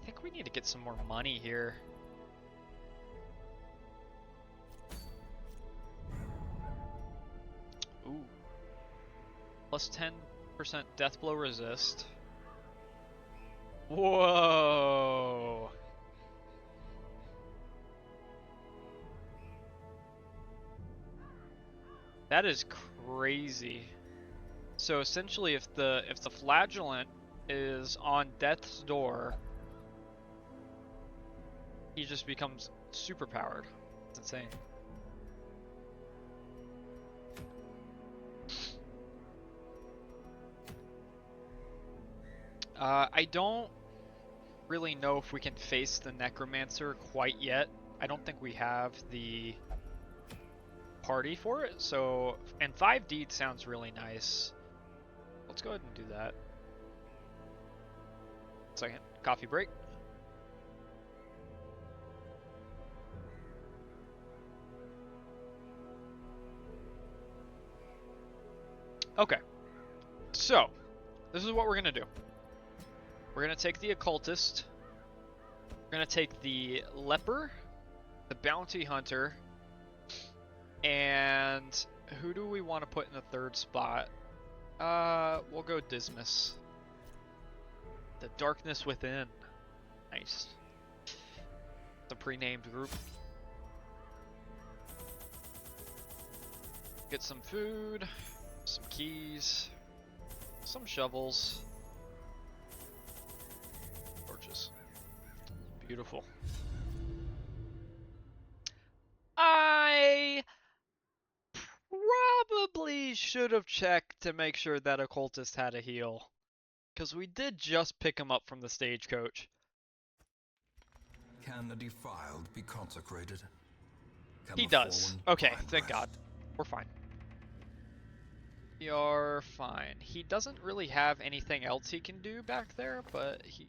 think we need to get some more money here. Ooh. Plus 10% death blow resist. Whoa. That is crazy. So essentially if the flagellant is on death's door, he just becomes super powered. It's insane. I don't really know if we can face the Necromancer quite yet. I don't think we have the party for it, so, and 5D sounds really nice. Let's go ahead and do that. Second, coffee break. Okay, so this is what we're gonna do. We're gonna take the occultist. We're gonna take the leper, the bounty hunter, and who do we want to put in the third spot? We'll go Dismas. The darkness within. Nice. It's a pre-named group. Get some food, some keys, some shovels, torches. Beautiful. I probably should have checked to make sure that occultist had a heal, because we did just pick him up from the stagecoach. Can the defiled be consecrated? Can He the does. fallen Okay, find thank rest? God. We're fine. You're fine. He doesn't really have anything else he can do back there, but he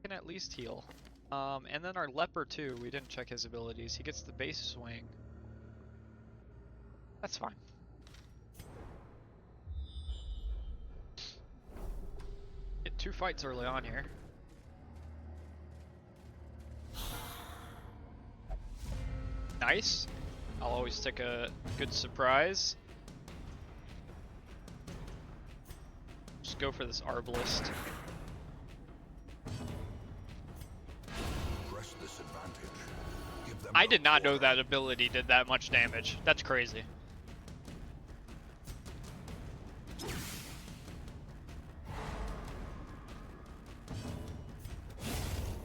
can at least heal. And then our leper too, we didn't check his abilities. He gets the base swing. That's fine. Get 2 fights early on here. Nice. I'll always take a good surprise. Just go for this Arbalist. Press this advantage. Give them I no did not know quarter. that ability did that much damage. That's crazy.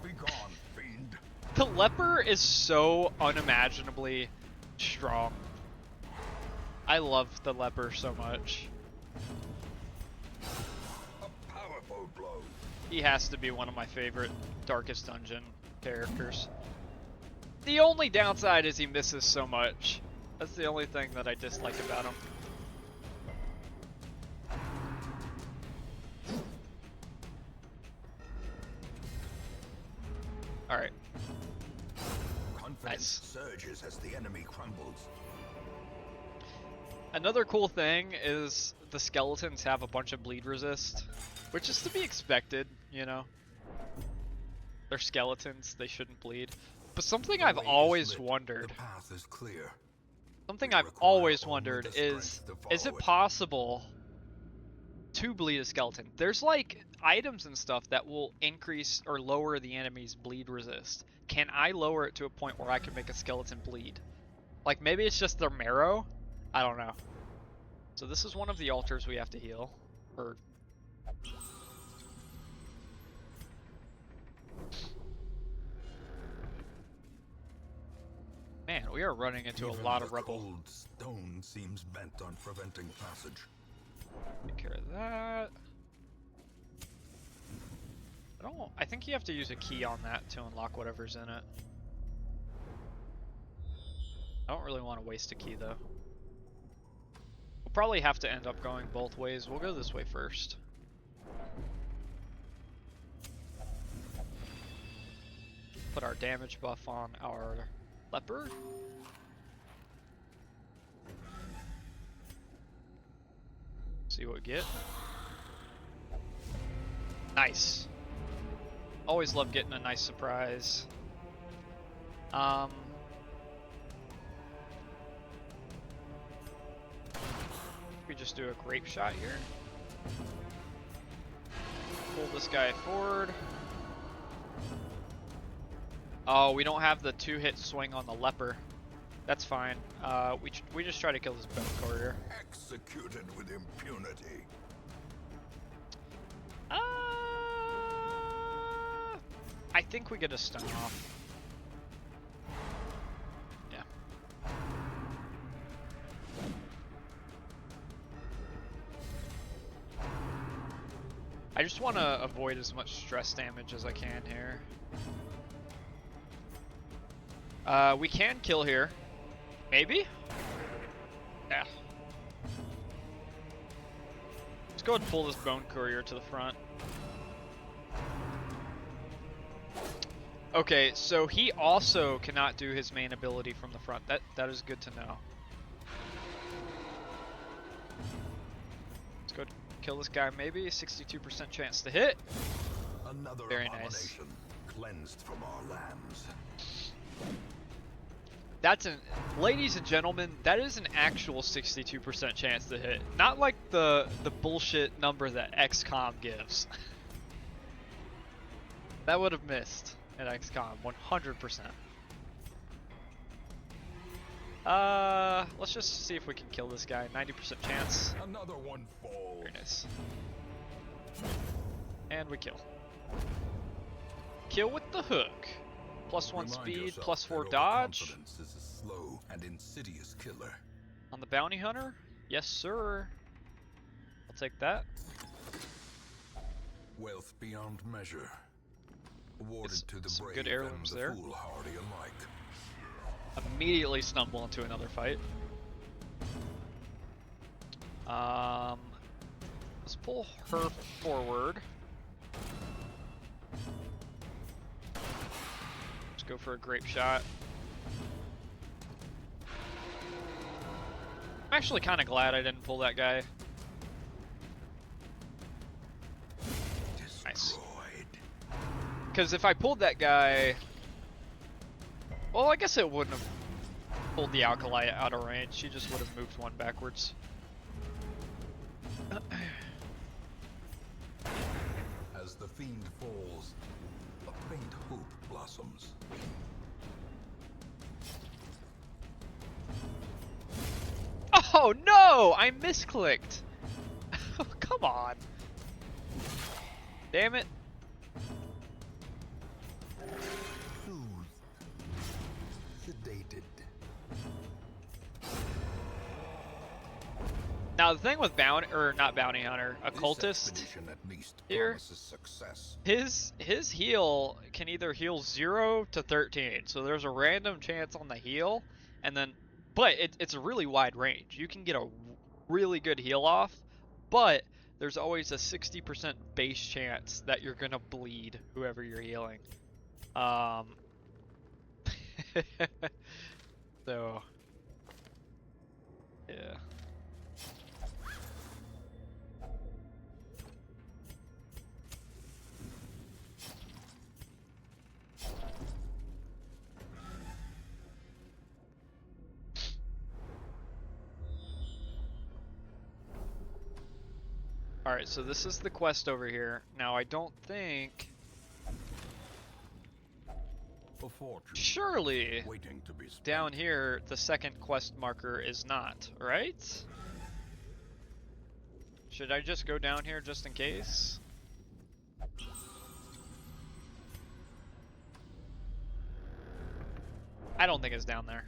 Be gone, fiend. The leper is so unimaginably strong. I love the leper so much. A powerful blow. He has to be one of my favorite Darkest Dungeon characters. The only downside is he misses so much. That's the only thing that I dislike about him. Alright. Confidence Nice. surges as the enemy crumbles. Another cool thing is the skeletons have a bunch of bleed resist, which is to be expected, you know. They're skeletons, they shouldn't bleed. But something I've The way is always lit, wondered, The path is clear. something We I've require always only wondered the is strength to it follow it. possible to bleed a skeleton? There's like items and stuff that will increase or lower the enemy's bleed resist. Can I lower it to a point where I can make a skeleton bleed? Like maybe it's just their marrow? I don't know. So this is one of the altars we have to heal. Or man, we are running into a Even lot the of rebel. cold stone seems bent on preventing passage. Take care of that. I think you have to use a key on that to unlock whatever's in it. I don't really want to waste a key though. We'll probably have to end up going both ways. We'll go this way first. Put our damage buff on our leper. See what we get. Nice. Always love getting a nice surprise. We just do a grape shot here. Pull this guy forward. Oh, we don't have the 2-hit swing on the leper. That's fine. We just try to kill this bone courier. Executed with impunity. I think we get a stun off. Yeah. I just want to avoid as much stress damage as I can here. We can kill here. Maybe? Yeah. Let's go ahead and pull this bone courier to the front. Okay, so he also cannot do his main ability from the front. That is good to know. Let's go kill this guy. Maybe 62% chance to hit. Another Very nice. Cleansed from our lands. That's ladies and gentlemen, that is an actual 62% chance to hit. Not like the bullshit number that XCOM gives. That would have missed at XCOM 100%. Let's just see if we can kill this guy. 90% chance. Another one falls. Very nice. And we kill. Kill with the hook. +1 speed, +4 dodge. Confidence is a slow and insidious killer. On the bounty hunter? Yes, sir. I'll take that. Wealth beyond measure. Awarded to the some brave good heirlooms and there. the foolhardy alike. Immediately stumble into another fight. Let's pull her forward. Let's go for a grape shot. I'm actually kind of glad I didn't pull that guy. Nice. Because if I pulled that guy... Well, I guess it wouldn't have pulled the Alkali out of range. She just would have moved one backwards. As the fiend falls, a faint hope blossoms. Oh no! I misclicked! Come on! Damn it! Soothed. Sedated. Now the thing with not bounty hunter, This occultist expedition at least here, promises success. his heal can either heal 0 to 13, so there's a random chance on the heal, and then, but it's a really wide range. You can get a really good heal off, but there's always a 60% base chance that you're gonna bleed whoever you're healing. So, yeah. Alright, so this is the quest over here. Now, I don't think... A fortune Surely, waiting to be spent. down here, the second quest marker is not, right? Should I just go down here just in case? I don't think it's down there.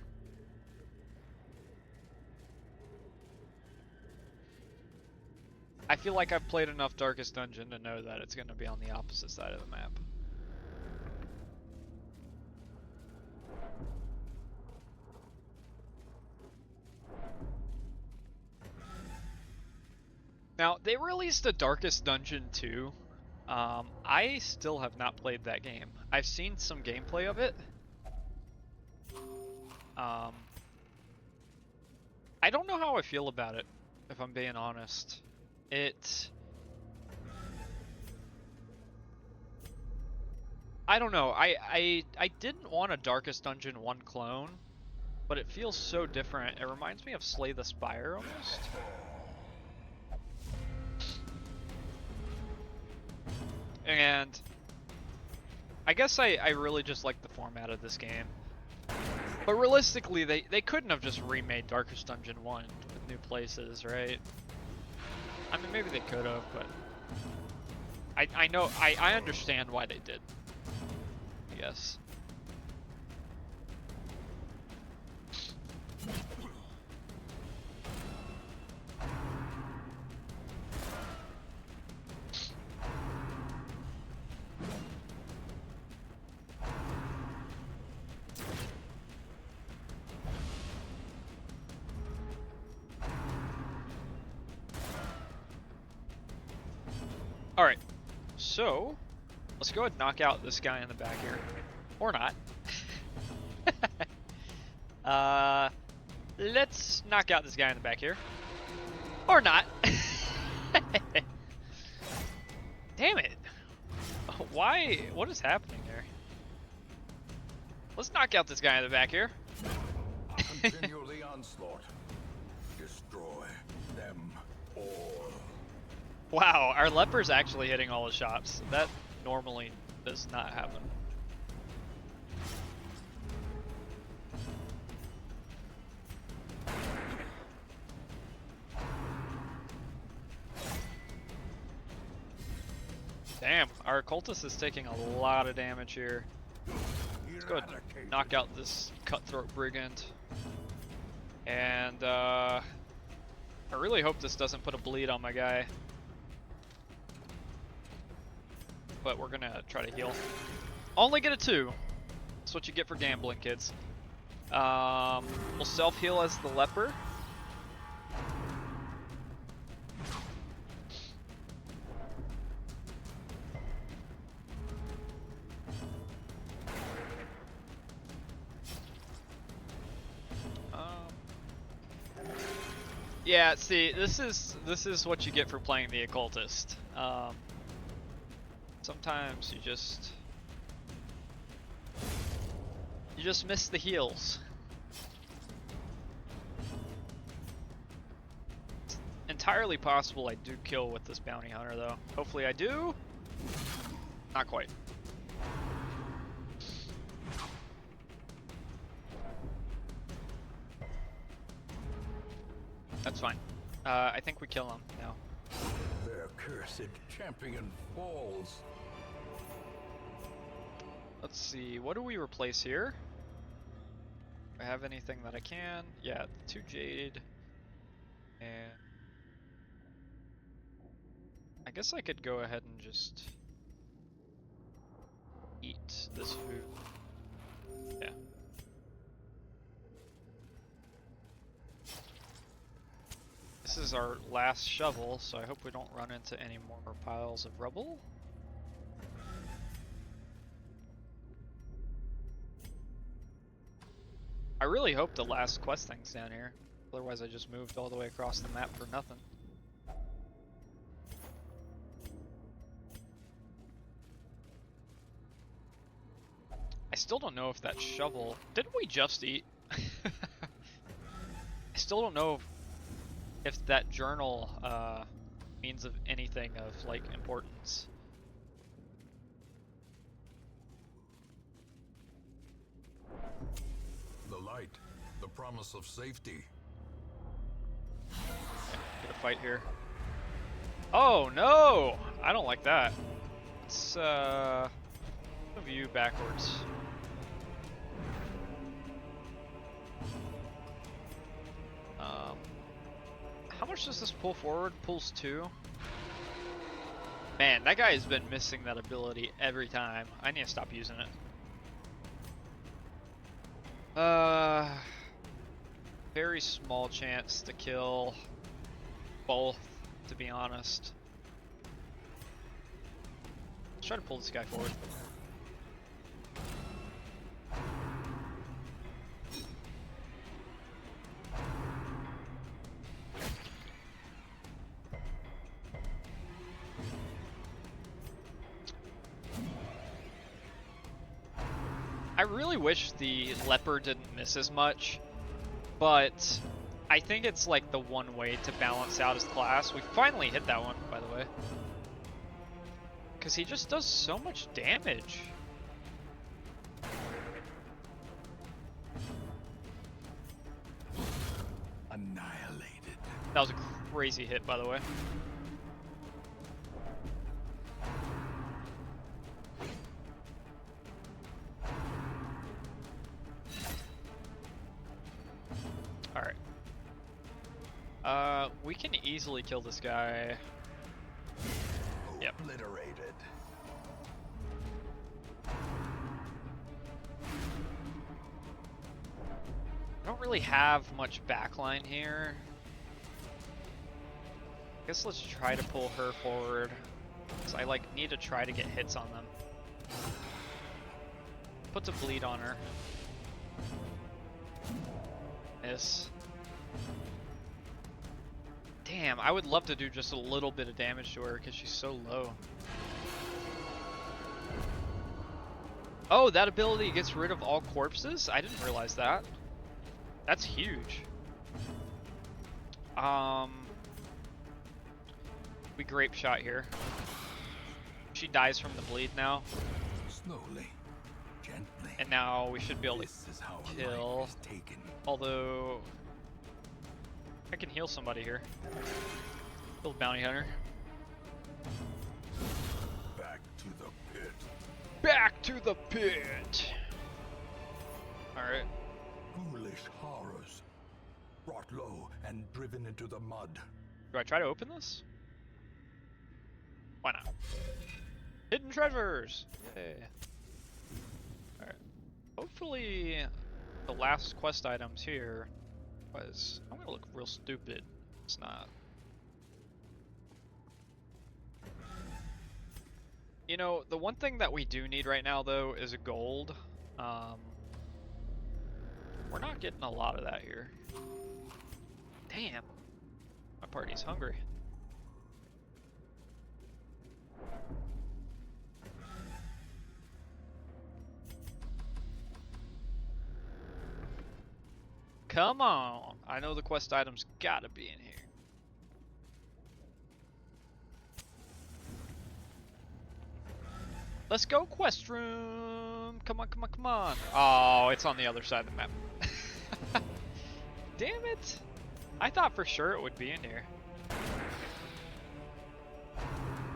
I feel like I've played enough Darkest Dungeon to know that it's going to be on the opposite side of the map. Now, they released the Darkest Dungeon 2. I still have not played that game. I've seen some gameplay of it. I don't know how I feel about it, if I'm being honest. I don't know. I didn't want a Darkest Dungeon 1 clone, but it feels so different. It reminds me of Slay the Spire almost. And I guess I really just like the format of this game. But realistically, they couldn't have just remade Darkest Dungeon 1 with new places, right? I mean, maybe they could have, but I know, I understand why they did, I guess. Alright, so let's go ahead and knock out this guy in the back here. Or not. Let's knock out this guy in the back here. Or not. Damn it. Why? What is happening here? Let's knock out this guy in the back here. Continue the onslaught. Destroy them all. Wow, our leper's actually hitting all the shots. That normally does not happen. Damn, our cultist is taking a lot of damage here. Let's go ahead and knock out this cutthroat brigand. And I really hope this doesn't put a bleed on my guy. But we're gonna try to heal. Only get a 2. That's what you get for gambling, kids. We'll self-heal as the leper. Yeah, see, this is what you get for playing the occultist. Sometimes you just miss the heals. It's entirely possible I do kill with this bounty hunter though. Hopefully I do. Not quite. That's fine. I think we kill him now. Their cursed champion falls. Let's see, what do we replace here? Do I have anything that I can? Yeah, 2 jade. And I guess I could go ahead and just eat this food. Yeah. This is our last shovel, so I hope we don't run into any more piles of rubble. I really hope the last quest thing's down here. Otherwise I just moved all the way across the map for nothing. I still don't know if that shovel... Didn't we just eat? I still don't know if that journal means of anything of like importance. The light, the promise of safety. Get a fight here. Oh no! I don't like that. Let's move you backwards. How much does this pull forward? Pulls 2. Man, that guy has been missing that ability every time. I need to stop using it. Very small chance to kill both, to be honest. Let's try to pull this guy forward. I really wish the leper didn't miss as much, but I think it's like the one way to balance out his class. We finally hit that one, by the way. Because he just does so much damage. Annihilated. That was a crazy hit, by the way. Alright. We can easily kill this guy. Yep. Obliterated. I don't really have much backline here. I guess let's try to pull her forward. Because I like need to try to get hits on them. Put the bleed on her. Miss. Damn, I would love to do just a little bit of damage to her because she's so low. Oh, that ability gets rid of all corpses? I didn't realize that. That's huge. We grape shot here. She dies from the bleed now. Slowly, gently. And now we should be able This is how a kill. life is taken. Although I can heal somebody here. Kill the bounty hunter. Back to the pit. Back to the pit. Alright. Foolish horrors. Brought low and driven into the mud. Do I try to open this? Why not? Hidden treasures! Yay. Alright. Hopefully the last quest items here was... I'm gonna look real stupid. It's not. You know, the one thing that we do need right now though is a gold. We're not getting a lot of that here. Damn. My party's hungry. Come on! I know the quest items gotta be in here. Let's go, quest room! Come on, come on, come on! Oh, it's on the other side of the map. Damn it! I thought for sure it would be in here.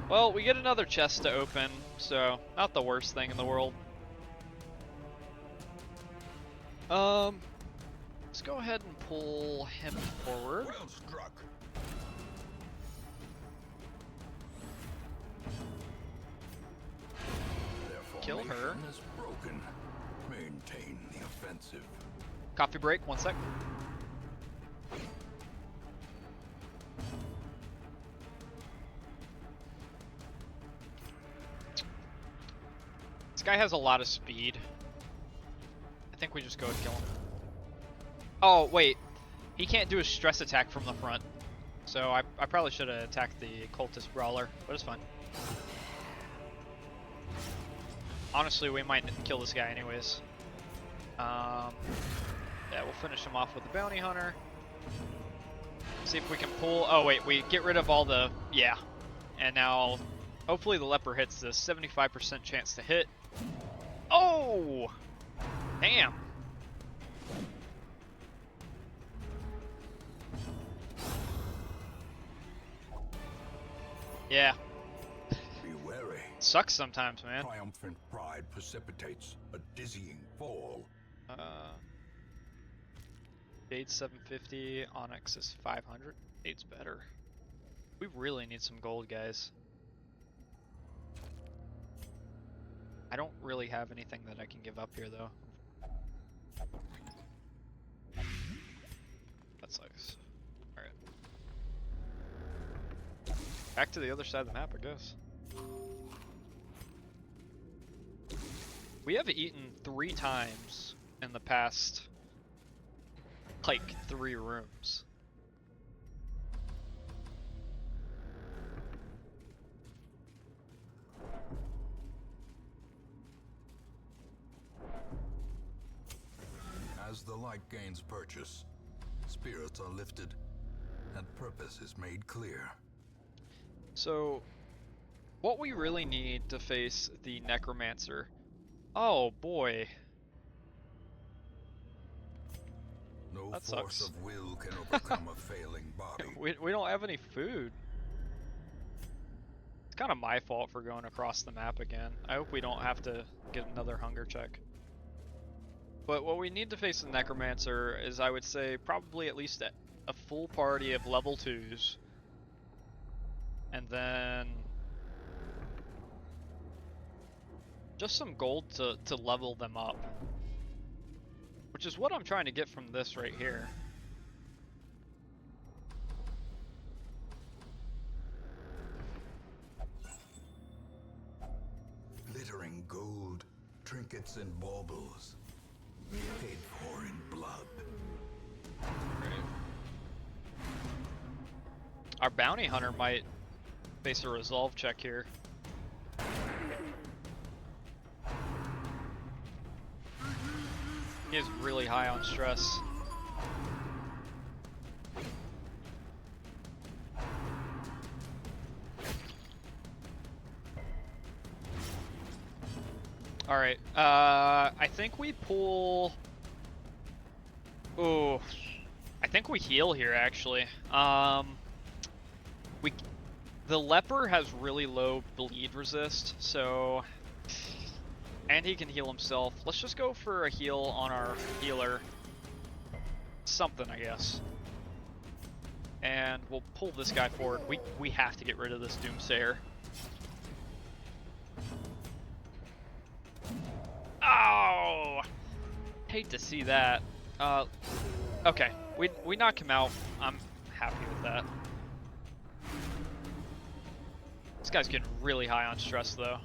Well, we get another chest to open, so not the worst thing in the world. Let's go ahead and pull him forward. Well struck. Their Kill her. formation is broken. Maintain the offensive. Coffee break, 1 sec. This guy has a lot of speed. I think we just go and kill him. Oh, wait. He can't do a stress attack from the front. So I probably should have attacked the cultist brawler, but it's fine. Honestly, we might kill this guy anyways. Yeah, we'll finish him off with the bounty hunter. See if we can pull... Oh, wait, we get rid of all the... Yeah. And now, hopefully the leper hits this. 75% chance to hit. Oh! Damn. Yeah. Be wary. Sucks sometimes, man. Triumphant pride precipitates a dizzying fall. Jade's 750, Onyx is 500. Jade's better. We really need some gold, guys. I don't really have anything that I can give up here, though. That sucks. Alright. Back to the other side of the map, I guess. We have eaten 3 times in the past, like, 3 rooms. the light gains purchase, spirits are lifted, and purpose is made clear. So, what we really need to face the Necromancer... Oh boy. No That force sucks. of will can overcome a failing body. We don't have any food. It's kind of my fault for going across the map again. I hope we don't have to get another hunger check. But what we need to face the Necromancer is, I would say, probably at least a full party of level 2s. And then... just some gold to level them up. Which is what I'm trying to get from this right here. Glittering gold, trinkets and baubles, paid for in blood. Right. Our bounty hunter might face a resolve check here. He is really high on stress. Alright, I think we pull... Ooh, I think we heal here, actually. The leper has really low bleed resist, so... And he can heal himself. Let's just go for a heal on our healer. Something, I guess. And we'll pull this guy forward. We have to get rid of this Doomsayer. Oh! Hate to see that. Okay, we knock him out. I'm happy with that. This guy's getting really high on stress, though.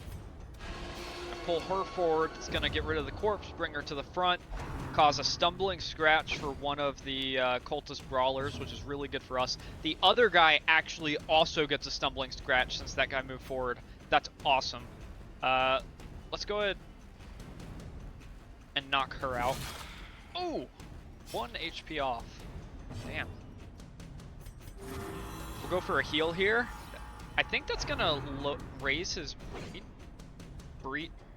Pull her forward. It's going to get rid of the corpse, bring her to the front, cause a stumbling scratch for one of the cultist brawlers, which is really good for us. The other guy actually also gets a stumbling scratch since that guy moved forward. That's awesome. Let's go ahead and knock her out. Oh! 1 HP off. Damn. We'll go for a heal here. I think that's going to raise his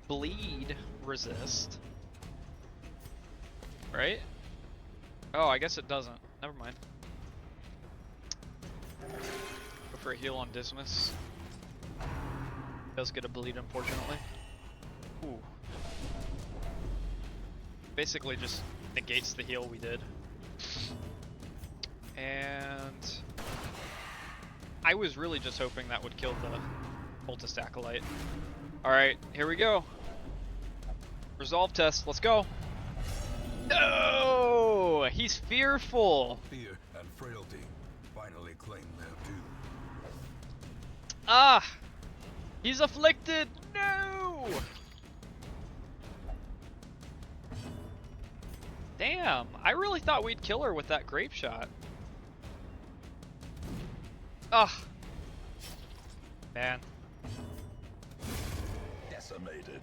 bleed resist. Right? Oh, I guess it doesn't. Never mind. Go for a heal on Dismas. Does get a bleed, unfortunately. Ooh. Basically just negates the heal we did. And I was really just hoping that would kill the cultist acolyte. Alright, here we go. Resolve test, let's go. No! He's fearful! Fear and frailty finally claim their due. Ah! He's afflicted! No! Damn, I really thought we'd kill her with that grape shot. Ah! Man. Decimated.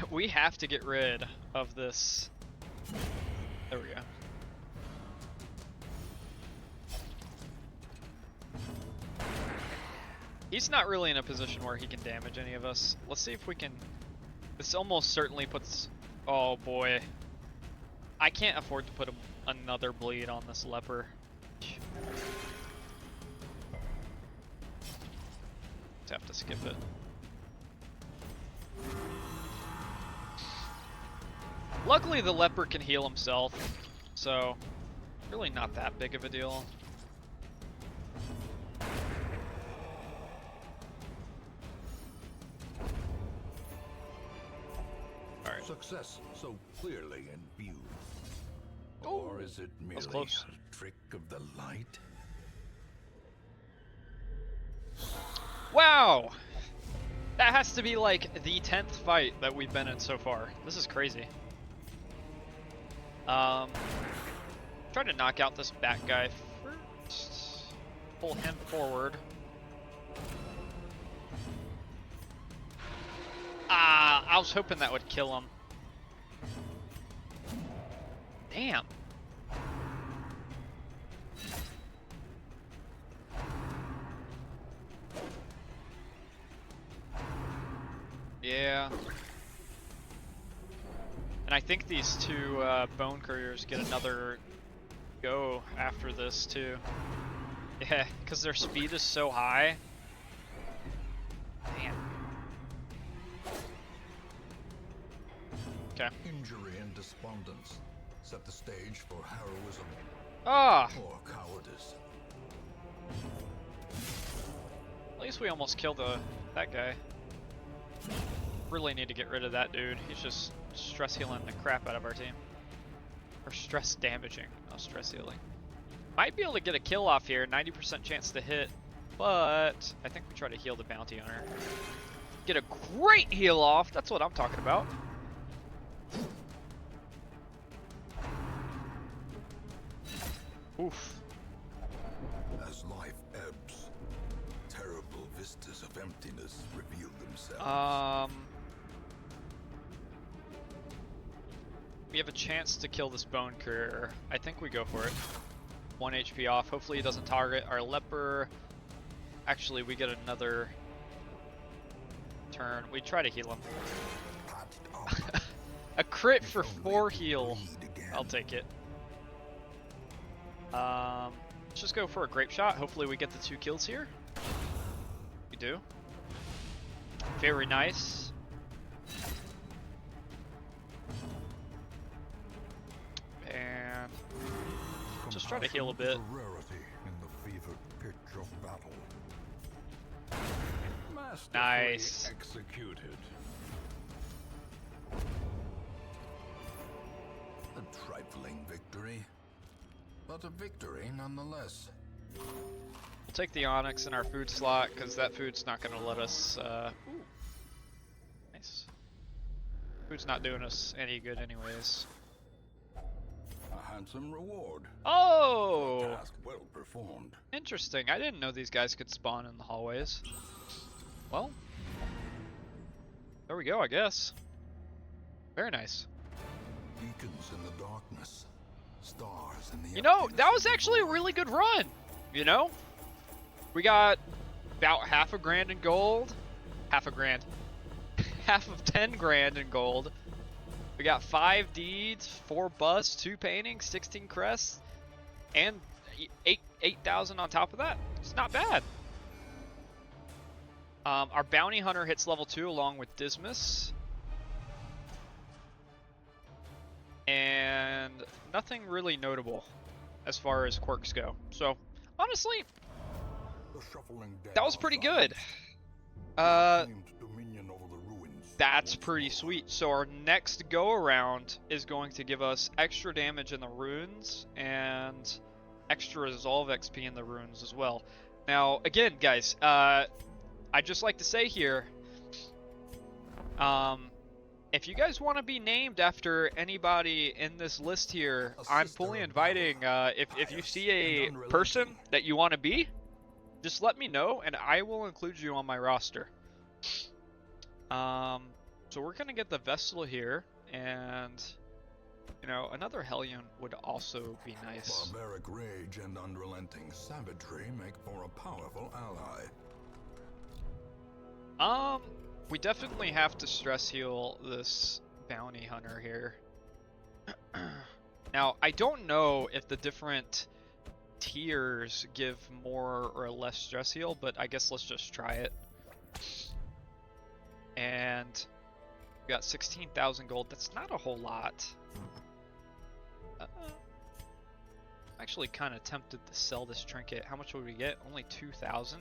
We have to get rid of this. There we go. He's not really in a position where he can damage any of us. Let's see if we can... This almost certainly puts... Oh boy. I can't afford to put another bleed on this leper. Just have to skip it. Luckily the leper can heal himself, so really not that big of a deal. Alright. Success so clearly in view. Ooh, Or is it merely close. a trick of the light? Wow! That has to be like the 10th fight that we've been in so far. This is crazy. Try to knock out this bat guy first. Pull him forward. Ah, I was hoping that would kill him. Damn. Yeah. And I think these two bone couriers get another go after this too. Yeah, because their speed is so high. Man. Okay. Injury and despondence set the stage for heroism Ah! or cowardice. At least we almost killed that guy. Really need to get rid of that dude. He's just stress healing the crap out of our team. Or stress damaging, not stress healing. Might be able to get a kill off here, 90% chance to hit, but I think we try to heal the bounty hunter. Get a great heal off, that's what I'm talking about. Oof. As life ebbs, terrible vistas of emptiness reveal themselves. We have a chance to kill this bone courier. I think we go for it. 1 HP off. Hopefully he doesn't target our leper. Actually, we get another turn. We try to heal him. A crit for 4 heal. I'll take it. Let's just go for a grape shot. Hopefully we get the 2 kills here. We do. Very nice. And just try to heal a bit. Nice. Executed. A trifling victory, but a victory nonetheless. We'll take the onyx in our food slot because that food's not going to let us. Ooh. Nice. Food's not doing us any good, anyways. A handsome reward. Oh! A task well performed. Interesting. I didn't know these guys could spawn in the hallways. Well, there we go, I guess. Very nice. Beacons in the darkness, stars in the You know, that was actually a really good run. You know, we got about half a grand in gold, half of 10 grand in gold. We got 5 deeds, 4 busts, 2 paintings, 16 crests, and 8,000 on top of that. It's not bad. Our bounty hunter hits level 2 along with Dismas. And nothing really notable as far as quirks go. So, honestly, that was pretty good. That's pretty sweet. So our next go around is going to give us extra damage in the runes and extra resolve XP in the runes as well. Now, again, guys, I'd just like to say here, if you guys want to be named after anybody in this list here, I'm fully inviting. If you see a person that you want to be, just let me know and I will include you on my roster. So we're gonna get the Vestal here, and you know, another Hellion would also be nice. Barbaric rage and unrelenting savagery make for a powerful ally. We definitely have to stress heal this bounty hunter here. Now, I don't know if the different tiers give more or less stress heal, but I guess let's just try it. And we got 16,000 gold. That's not a whole lot. I'm actually kind of tempted to sell this trinket. How much would we get? Only 2,000?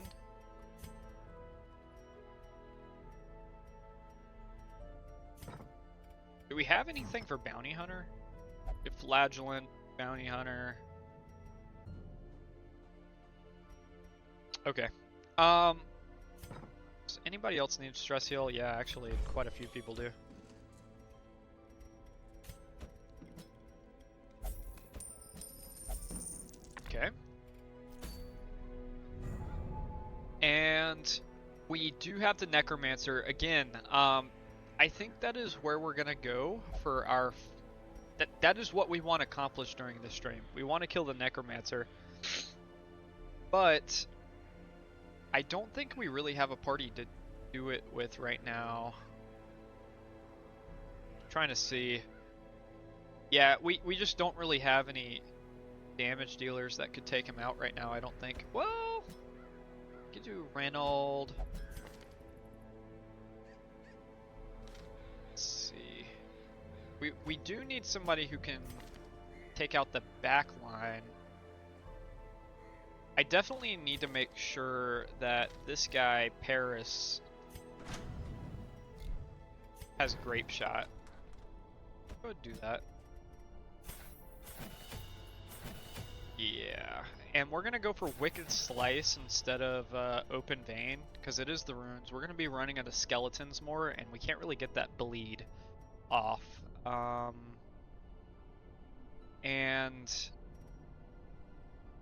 Do we have anything for Bounty Hunter? If Flagellant, Bounty Hunter. Okay. Does anybody else need stress heal? Yeah, actually, quite a few people do. Okay. And we do have the Necromancer. Again, I think that is where we're gonna go for our that is what we want accomplished during the stream. We want to kill the Necromancer, but I don't think we really have a party to do it with right now. I'm trying to see. Yeah, we just don't really have any damage dealers that could take him out right now, I don't think. Well, we could do Reynold. Let's see. We do need somebody who can take out the back line. I definitely need to make sure that this guy, Paris, has Grape Shot. Go ahead and do that. Yeah, and we're gonna go for Wicked Slice instead of Open Vein, because it is the runes. We're gonna be running into skeletons more, and we can't really get that bleed off. And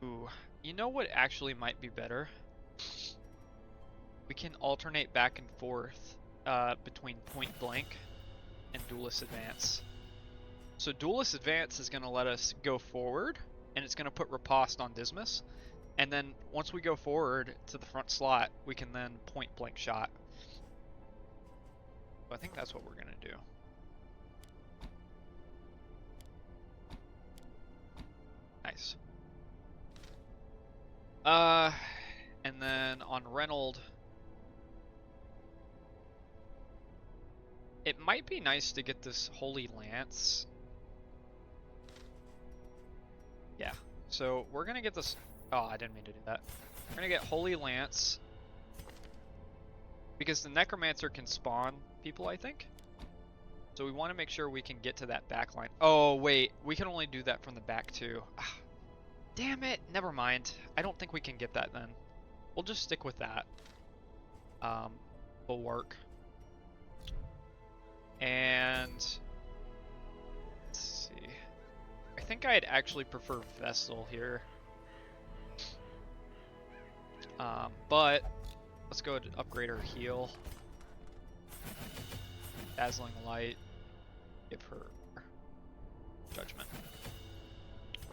ooh, you know what actually might be better? We can alternate back and forth between Point Blank and Duelist Advance. So Duelist Advance is gonna let us go forward, and it's going to put Riposte on Dismas, and then once we go forward to the front slot, we can then Point Blank shot. So I think that's what we're going to do. Nice. And then on Reynold, it might be nice to get this Holy Lance. Yeah, so we're gonna get this. Oh, I didn't mean to do that. We're gonna get Holy Lance because the Necromancer can spawn people, I think. So we want to make sure we can get to that back line. Oh wait, we can only do that from the back too. Ah, damn it! Never mind. I don't think we can get that then. We'll just stick with that. Will work. And let's see. I think I'd actually prefer Vestal here. But let's go ahead and upgrade her heal. Dazzling Light. Give her Judgment.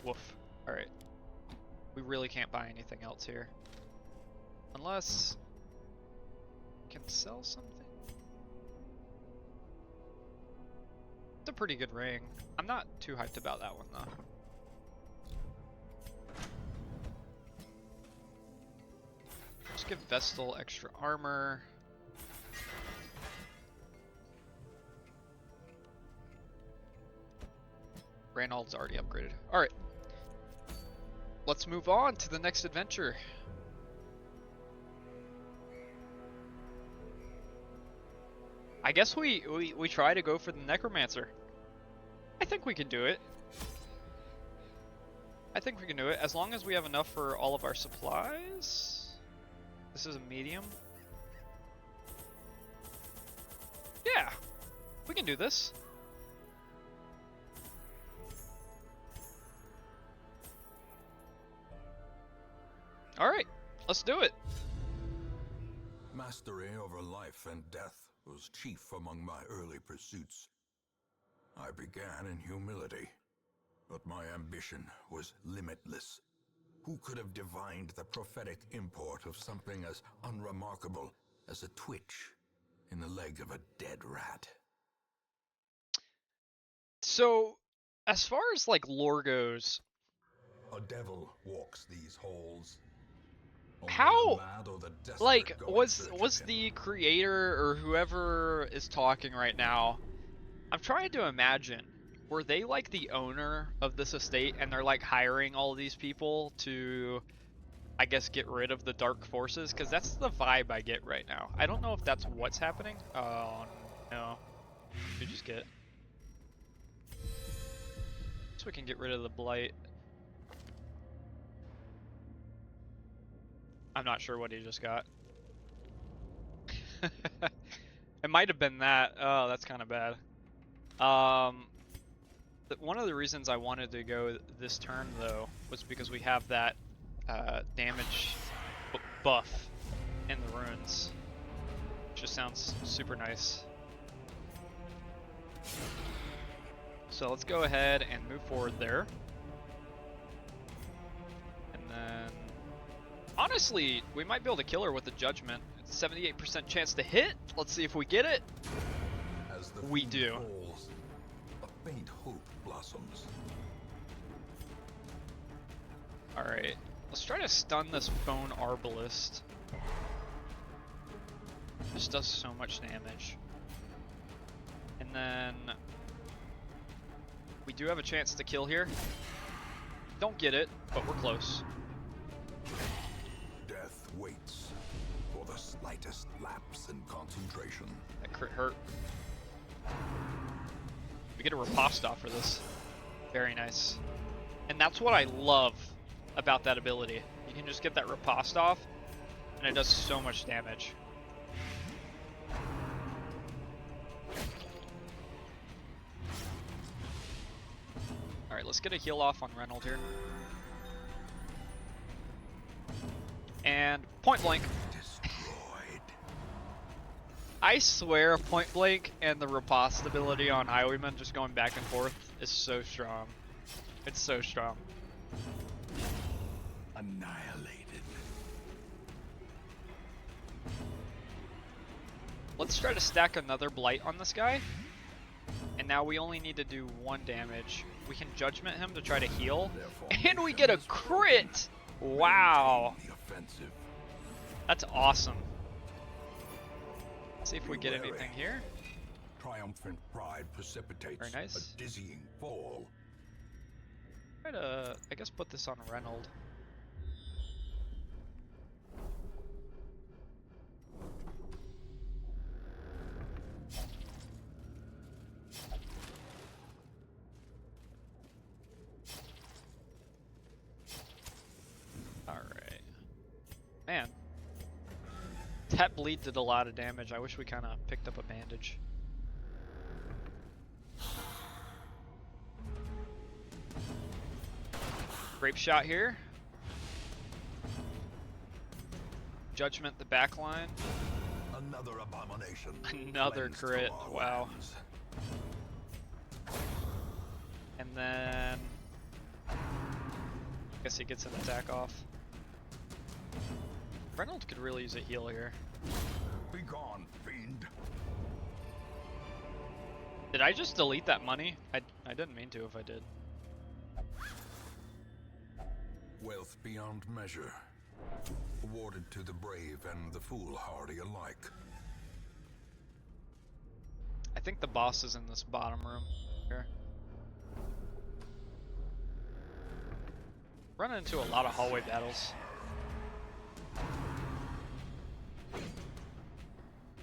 Woof. Alright. We really can't buy anything else here. Unless we can sell something. It's a pretty good ring. I'm not too hyped about that one though. Just give Vestal extra armor. Reynold's already upgraded. Alright. Let's move on to the next adventure. I guess we try to go for the Necromancer. I think we can do it. I think we can do it as long as we have enough for all of our supplies. This is a medium. Yeah, we can do this. All right, let's do it. Mastery over life and death was chief among my early pursuits. I began in humility, but my ambition was limitless. Who could have divined the prophetic import of something as unremarkable as a twitch in the leg of a dead rat? So, as far as like lore goes, a devil walks these halls. How, like, was the creator or whoever is talking right now, I'm trying to imagine, were they like the owner of this estate and they're like hiring all of these people to, I guess, get rid of the dark forces? Because that's the vibe I get right now. I don't know if that's what's happening. Oh, no. We just get... So we can get rid of the blight. I'm not sure what he just got. It might have been that. Oh, that's kind of bad. One of the reasons I wanted to go this turn, though, was because we have that damage buff in the runes. Just sounds super nice. So let's go ahead and move forward there. And then, honestly, we might be able to kill her with the Judgment. It's 78% chance to hit. Let's see if we get it. As the We food do. falls, a faint hope blossoms. Alright, let's try to stun this Bone Arbalist. This does so much damage. And then we do have a chance to kill here. Don't get it, but we're close. Death waits for the slightest lapse in concentration. That crit hurt. We get a riposte off for this. Very nice. And that's what I love about that ability. You can just get that riposte off, and it does so much damage. Alright, let's get a heal off on Reynold here. And point blank. Destroyed. I swear point blank and the riposte ability on Highwayman just going back and forth is so strong. It's so strong. Annihilated. Let's try to stack another blight on this guy. And now we only need to do 1 damage. We can judgment him to try to heal. And we get a crit! Wow. The offensive. That's awesome. Let's see if we get anything here. Triumphant pride precipitates Very nice. a dizzying fall. Try to, I guess, put this on Reynold. Alright. Man. That bleed did a lot of damage. I wish we kind of picked up a bandage. Grape shot here. Judgment the back line. Another abomination. Another cleansed crit. from our Wow. lands. And then I guess he gets an attack off. Reynold could really use a heal here. Be gone, fiend. Did I just delete that money? I didn't mean to if I did. Wealth beyond measure, awarded to the brave and the foolhardy alike. I think the boss is in this bottom room here. Running into a lot of hallway battles.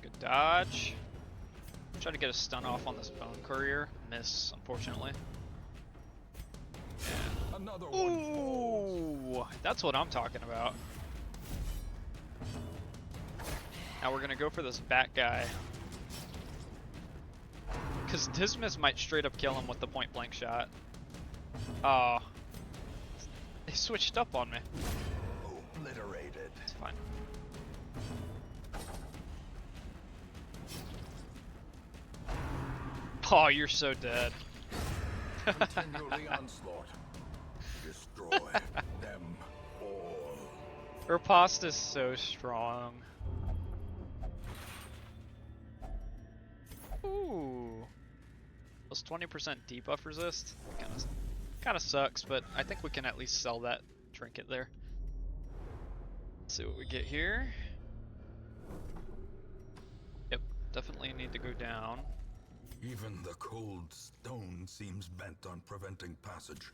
Good dodge. Try to get a stun off on this Bone Courier. Miss, unfortunately. Another one falls. Ooh, that's what I'm talking about. Now we're gonna go for this bat guy. Because Dismiss might straight up kill him with the point blank shot. Oh. They switched up on me. Obliterated. It's fine. Oh, you're so dead. Continue the onslaught. Destroy them all. Riposte is so strong. Ooh. Plus 20% debuff resist. Kind of sucks, but I think we can at least sell that trinket there. Let's see what we get here. Yep, definitely need to go down. Even the cold stone seems bent on preventing passage.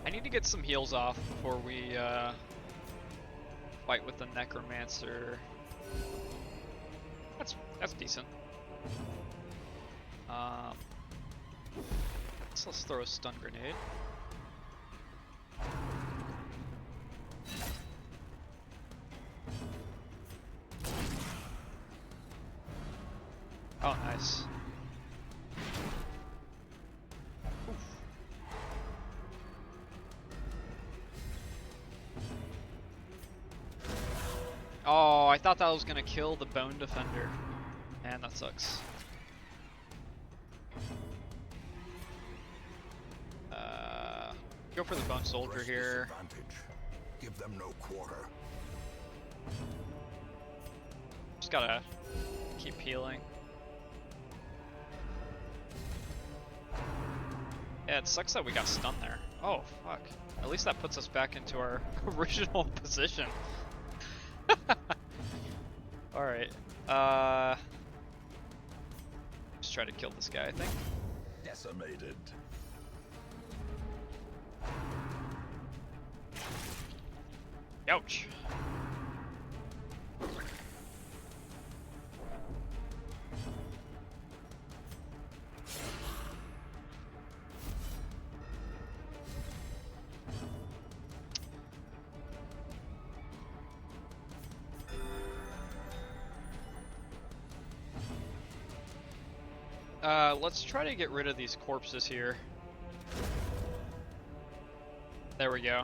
I need to get some heals off before we fight with the Necromancer. That's decent. So let's throw a stun grenade. Oh, nice. Oh, I thought that was gonna kill the Bone Defender. Man, that sucks. Go for the Bone Soldier here. Give them no quarter. Just gotta keep healing. Yeah, it sucks that we got stunned there. Oh, fuck. At least that puts us back into our original position. Alright. Just try to kill this guy, I think. Decimated. Ouch. Let's try to get rid of these corpses here. There we go.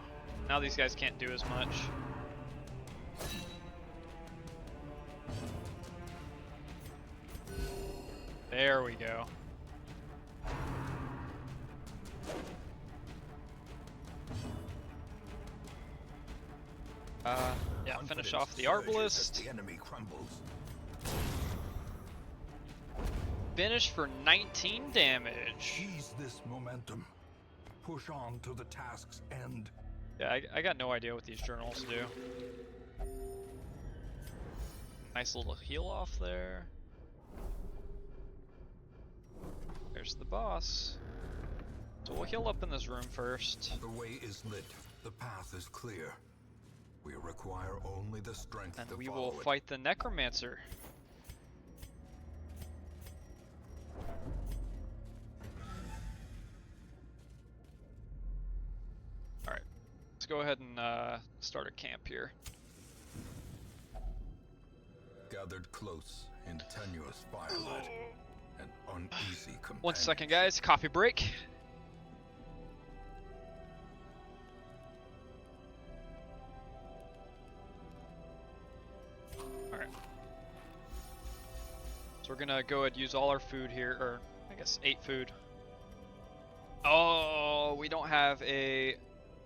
Now these guys can't do as much. There we go. Yeah, finish off the Arbalist. The enemy crumbles. Finish for 19 damage. Seize this momentum. Push on to the task's end. Yeah, I got no idea what these journals do. Nice little heal off there. There's the boss. So we'll heal up in this room first. The way is lit. The path is clear. We require only the strength And to we follow will it. fight the Necromancer. Alright. Let's go ahead and start a camp here. Gathered close in tenuous firelight. An uneasy companion. 1 second, guys. Coffee break. Alright. So we're gonna go ahead and use all our food here, or I guess 8 food. Oh, we don't have a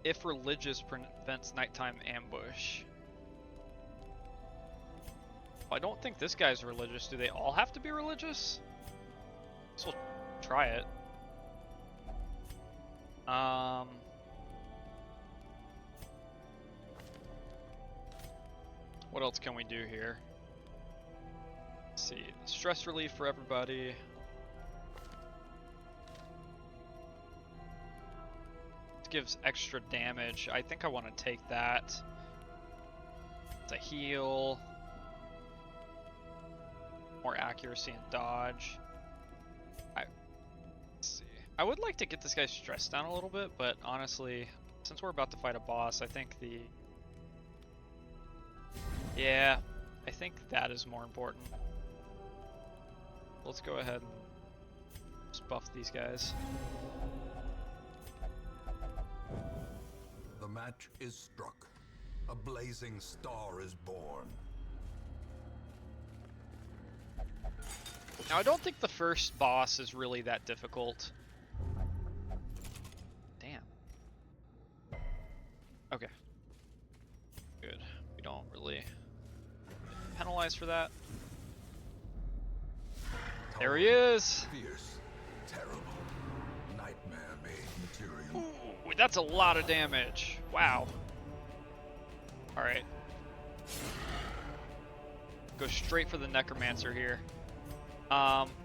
if religious prevents nighttime ambush. I don't think this guy's religious. Do they all have to be religious? So we'll try it. What else can we do here? Let's see, stress relief for everybody. It gives extra damage. I think I want to take that. It's a heal. More accuracy and dodge. Let's see. I would like to get this guy's stress down a little bit, but honestly, since we're about to fight a boss, I think yeah, I think that is more important. Let's go ahead and just buff these guys. The match is struck. A blazing star is born. Now, I don't think the first boss is really that difficult. Damn. Okay. Good. We don't really penalize for that. There he is! Fierce, terrible, nightmare-made material. Ooh, that's a lot of damage. Wow. Alright. Go straight for the Necromancer here.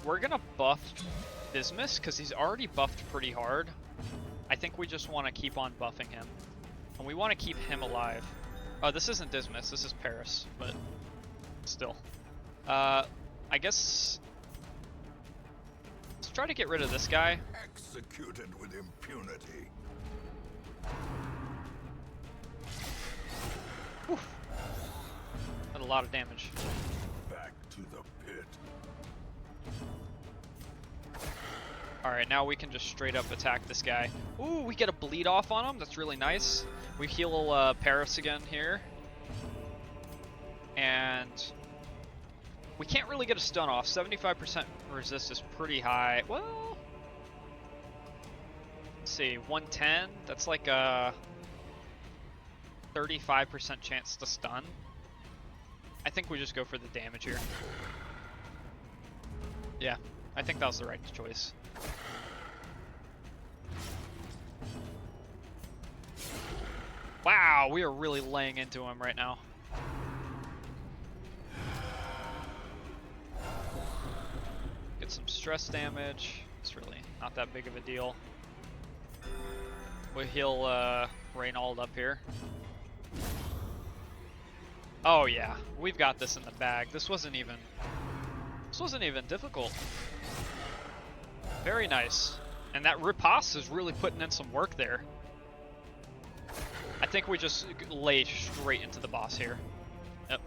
We're gonna buff Dismas because he's already buffed pretty hard. I think we just want to keep on buffing him. And we want to keep him alive. Oh, this isn't Dismas, this is Paris, but still. I guess... let's try to get rid of this guy. Executed with impunity. Whew. Did a lot of damage. Back to the pit. Alright, now we can just straight up attack this guy. Ooh, we get a bleed off on him. That's really nice. We heal Paris again here. And we can't really get a stun off. 75% resist is pretty high. Well, let's see, 110. That's like a 35% chance to stun. I think we just go for the damage here. Yeah, I think that was the right choice. Wow, we are really laying into him right now. Get some stress damage. It's really not that big of a deal. We'll heal Reynald up here. Oh yeah, we've got this in the bag. This wasn't even difficult. Very nice. And that riposte is really putting in some work there. I think we just lay straight into the boss here. Yep.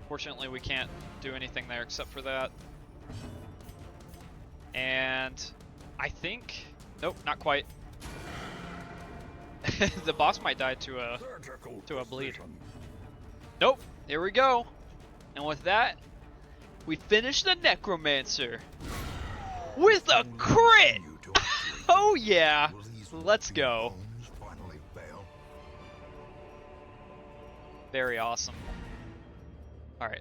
Fortunately, we can't do anything there except for that. And I think... Nope, not quite. The boss might die to a bleed. Nope, here we go. And with that, we finish the Necromancer with a crit! Oh yeah, let's go. Very awesome. Alright.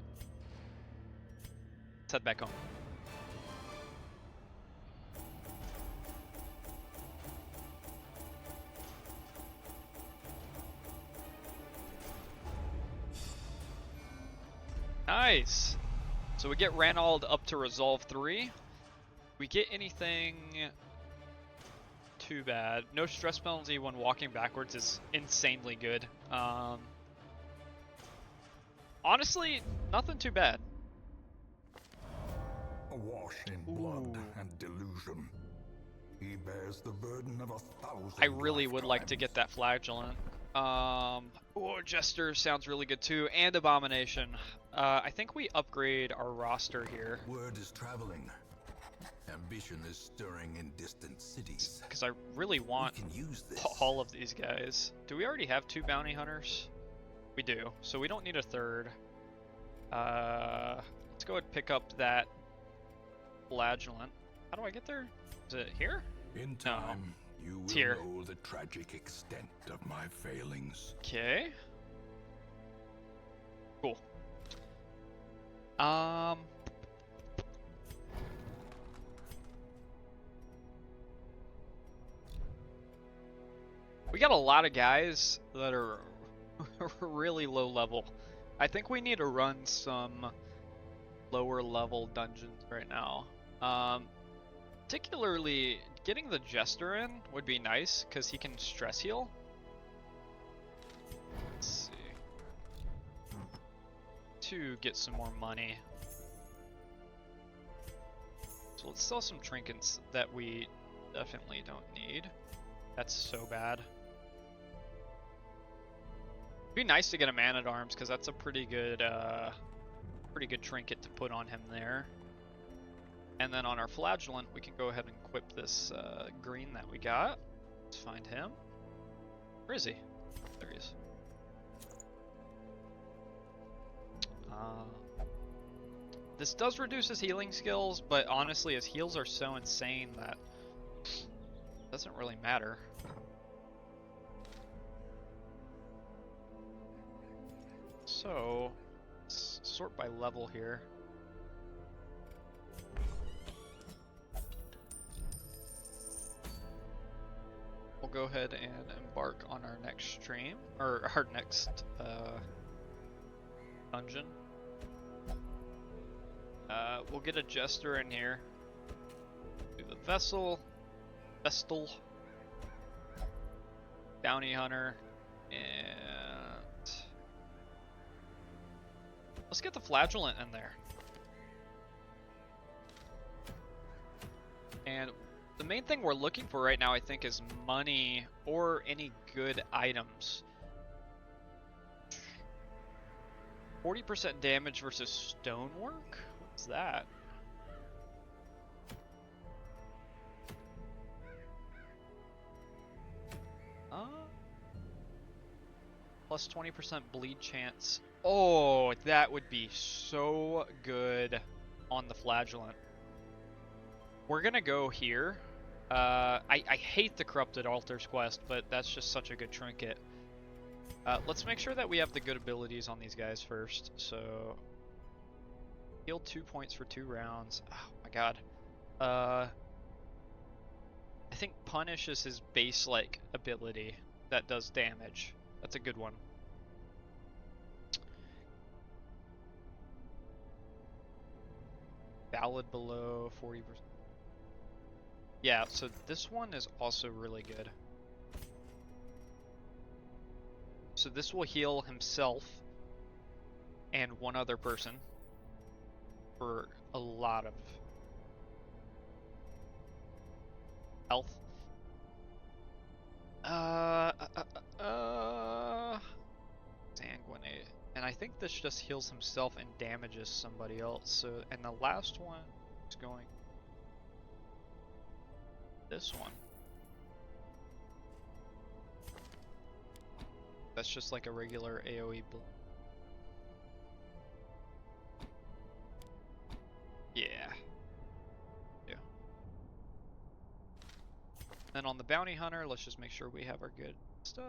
Let's head back home. Nice! So we get Reynald up to Resolve 3. We get anything too bad. No stress penalty when walking backwards is insanely good. Honestly, nothing too bad. Awash in blood and delusion, he bears the burden of 1,000. I really would like to get that flagellant. Oh, Jester sounds really good too, and Abomination. I think we upgrade our roster here. Word is traveling. Ambition is stirring in distant cities. Because I really want We can use this. all of these guys. Do we already have 2 bounty hunters? We do, so we don't need a third. Let's go ahead and pick up that flagellant. How do I get there? Is it here? In time, you will here. know the tragic extent of my failings. Okay. Cool. We got a lot of guys that are really low level. I think we need to run some lower level dungeons right now. Particularly getting the Jester in would be nice because he can stress heal. Let's see. To get some more money. So let's sell some trinkets that we definitely don't need. That's so bad. It'd be nice to get a Man-at-Arms because that's a pretty good trinket to put on him there. And then on our flagellant, we can go ahead and equip this green that we got. Let's find him. Where is he? There he is. This does reduce his healing skills, but honestly, his heals are so insane that it doesn't really matter. So, let's sort by level here. We'll go ahead and embark on our next stream, or our next dungeon. We'll get a Jester in here. Do the Vestal, Bounty Hunter, and let's get the Flagellant in there. And the main thing we're looking for right now, I think, is money or any good items. 40% damage versus stonework? What's that? Plus 20% bleed chance. Oh, that would be so good on the Flagellant. We're gonna go here. I hate the Corrupted Altars quest, but that's just such a good trinket. Let's make sure that we have the good abilities on these guys first. So, heal 2 points for 2 rounds. Oh my god. I think Punish is his base like ability that does damage. That's a good one. Ballad below 40%. Yeah, so this one is also really good. So this will heal himself and one other person for a lot of health. Sanguinate. And I think this just heals himself and damages somebody else. So, and the last one is going this one. That's just like a regular AoE blow. Yeah. Yeah. Then on the Bounty Hunter, let's just make sure we have our good stuff.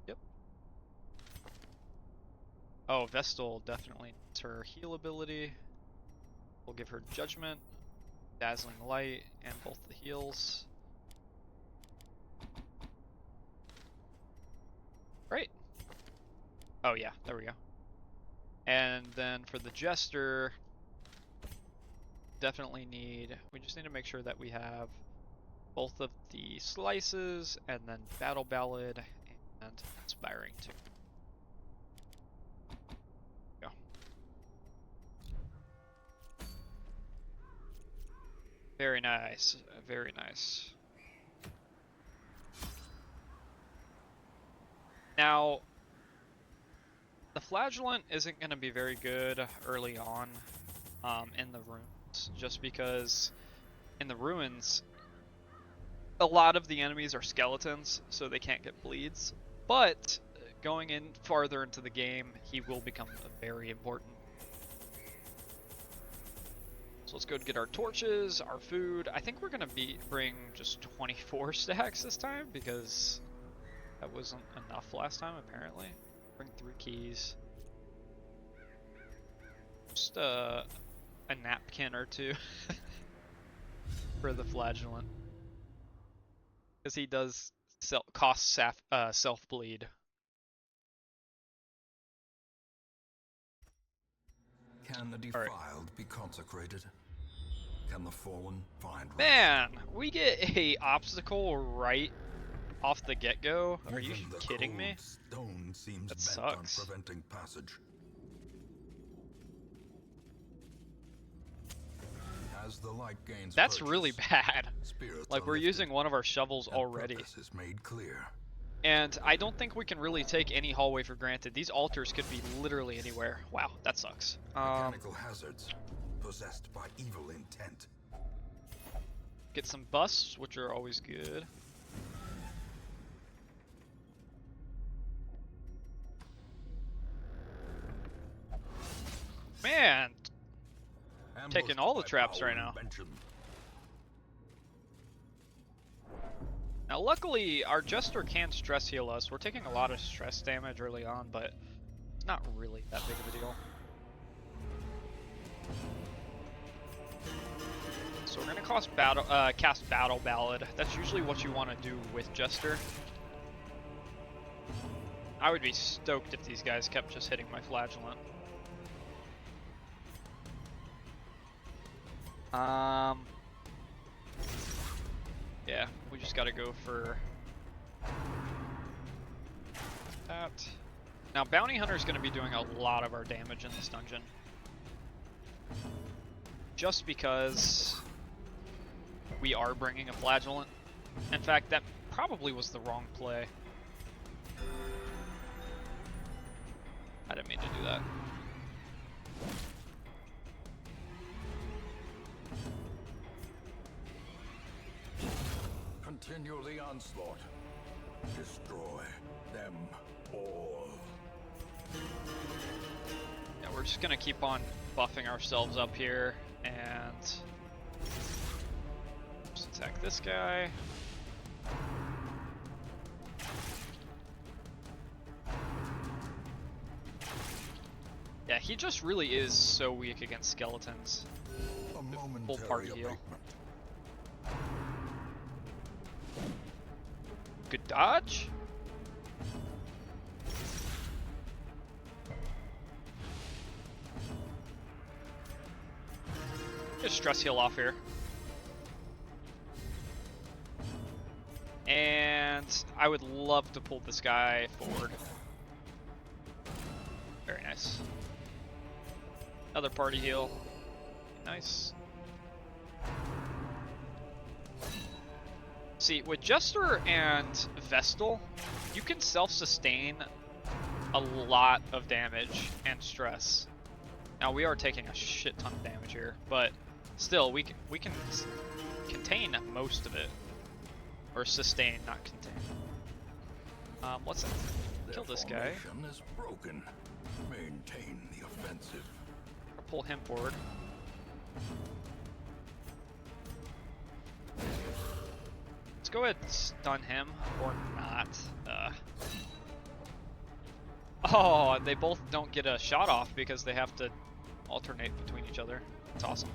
Yep. Oh, Vestal definitely needs her heal ability. We'll give her Judgment, Dazzling Light, and both the heals. Great. Oh yeah, there we go. And then for the Jester, definitely we just need to make sure that we have both of the slices, and then Battle Ballad, and Inspiring too. Go. Very nice, very nice. Now, the Flagellant isn't going to be very good early on in the ruins, just because in the ruins, a lot of the enemies are skeletons, so they can't get bleeds. But going in farther into the game, he will become very important. So let's go get our torches, our food. I think we're going to bring just 24 stacks this time, because that wasn't enough last time, apparently. Bring 3 keys. Just a napkin or 2 for the Flagellant. Because he does cost self-bleed. Can the defiled be consecrated? Can the fallen find rest? Man, we get a obstacle right off the get-go. Are you kidding me? Stone seems That bent sucks. on preventing passage. As the light gains That's purchase, really bad. Like, we're lifted, using one of our shovels already. Is made clear. And I don't think we can really take any hallway for granted. These altars could be literally anywhere. Wow, that sucks. Mechanical hazards possessed by evil intent. Get some busts, which are always good. Man, taking all the traps right now. Now luckily, our Jester can stress heal us. We're taking a lot of stress damage early on, but it's not really that big of a deal. So we're gonna cast Battle Ballad. That's usually what you want to do with Jester. I would be stoked if these guys kept just hitting my Flagellant. Yeah, we just gotta go for that. Now, Bounty Hunter's gonna be doing a lot of our damage in this dungeon. Just because we are bringing a Flagellant. In fact, that probably was the wrong play. I didn't mean to do that. Continue the onslaught. Destroy them all. we're just gonna keep on buffing ourselves up here, and just attack this guy. Yeah, he just really is so weak against skeletons. Full party heal. Good dodge. Just stress heal off here. And I would love to pull this guy forward. Very nice. Another party heal. Nice. See, with Jester and Vestal, you can self-sustain a lot of damage and stress. Now we are taking a shit ton of damage here, but still, we can contain most of it. Or sustain, not contain. Let's kill this guy. Is broken. Maintain the offensive. Or pull him forward. Let's go ahead and stun him, or not. Oh, they both don't get a shot off because they have to alternate between each other. It's awesome.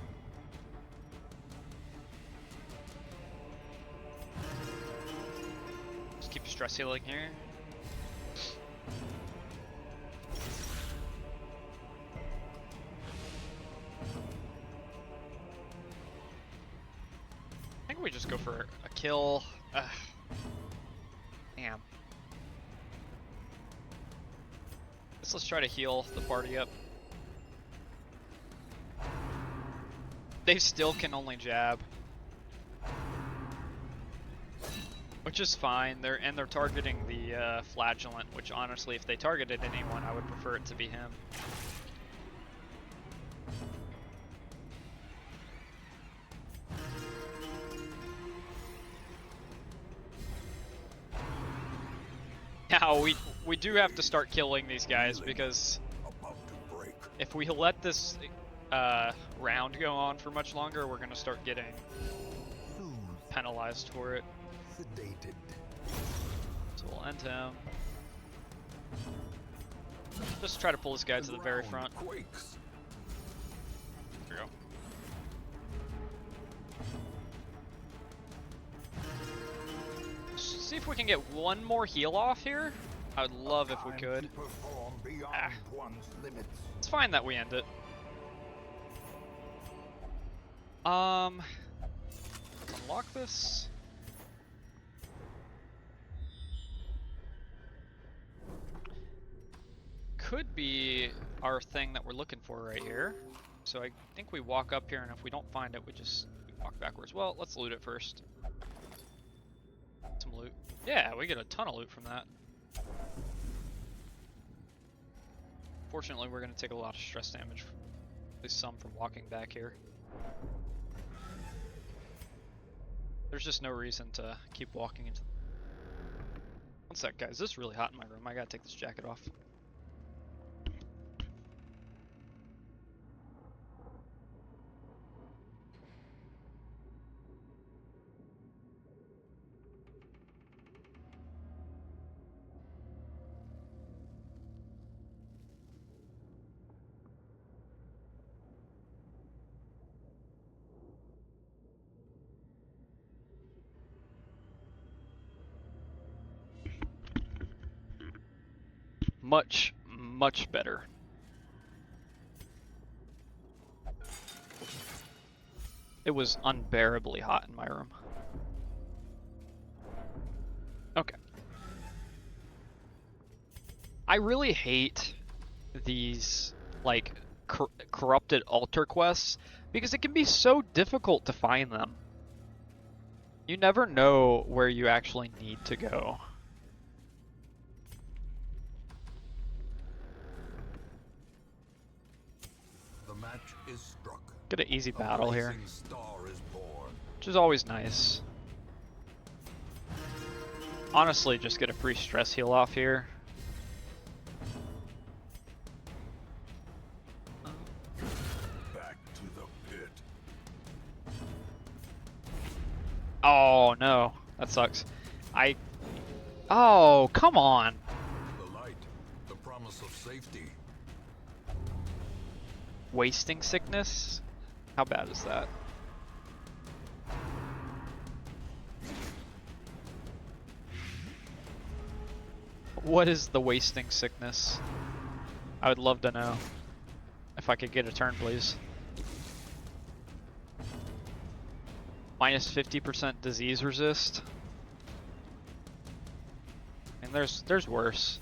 Just keep stress healing here. I think we just go for a kill. Damn. Let's try to heal the party up. They still can only jab, which is fine. They're targeting the flagellant, which honestly, if they targeted anyone, I would prefer it to be him. Now we do have to start killing these guys because if we let this round go on for much longer, we're gonna start getting penalized for it. Sedated. So we'll end him. Just try to pull this guy to the very front. Quakes. There we go. See if we can get one more heal off here. I would love if we could. It's fine that we end it. Unlock this. Could be our thing that we're looking for right here. So I think we walk up here, and if we don't find it, we walk backwards. Well, let's loot it first. Some loot. Yeah, we get a ton of loot from that. Fortunately, we're going to take a lot of stress damage, at least some from walking back here. There's just no reason to keep walking into... One sec, guys. This is really hot in my room. I gotta take this jacket off. Much, much better. It was unbearably hot in my room. Okay. I really hate these, like, corrupted altar quests because it can be so difficult to find them. You never know where you actually need to go. Is struck. Get an easy battle here, Star is born. which is always nice. Honestly, just get a free stress heal off here. Oh no, that sucks. Oh, come on. The light, the promise of safety. Wasting sickness? How bad is that? What is the wasting sickness? I would love to know. If I could get a turn, please. Minus 50% disease resist. And there's worse.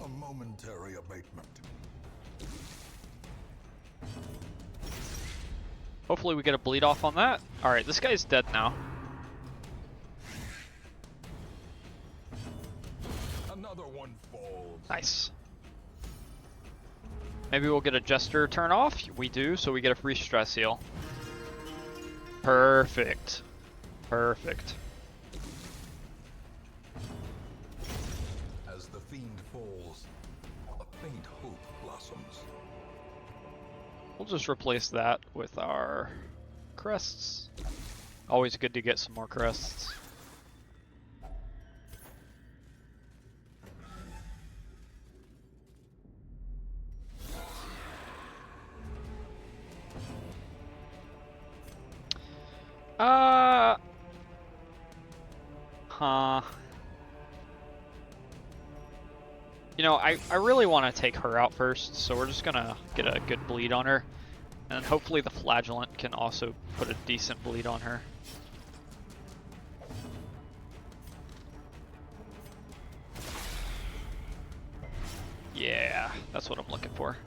A momentary abatement. Hopefully we get a bleed off on that. Alright, this guy's dead now. Another one falls. Nice. Maybe we'll get a Jester turn off. We do, so we get a free stress heal. Perfect. Perfect. As the fiend falls, a faint hope blossoms. We'll just replace that with our crests. Always good to get some more crests. You know, I really want to take her out first, so we're just gonna get a good bleed on her. And hopefully the flagellant can also put a decent bleed on her. Yeah, that's what I'm looking for.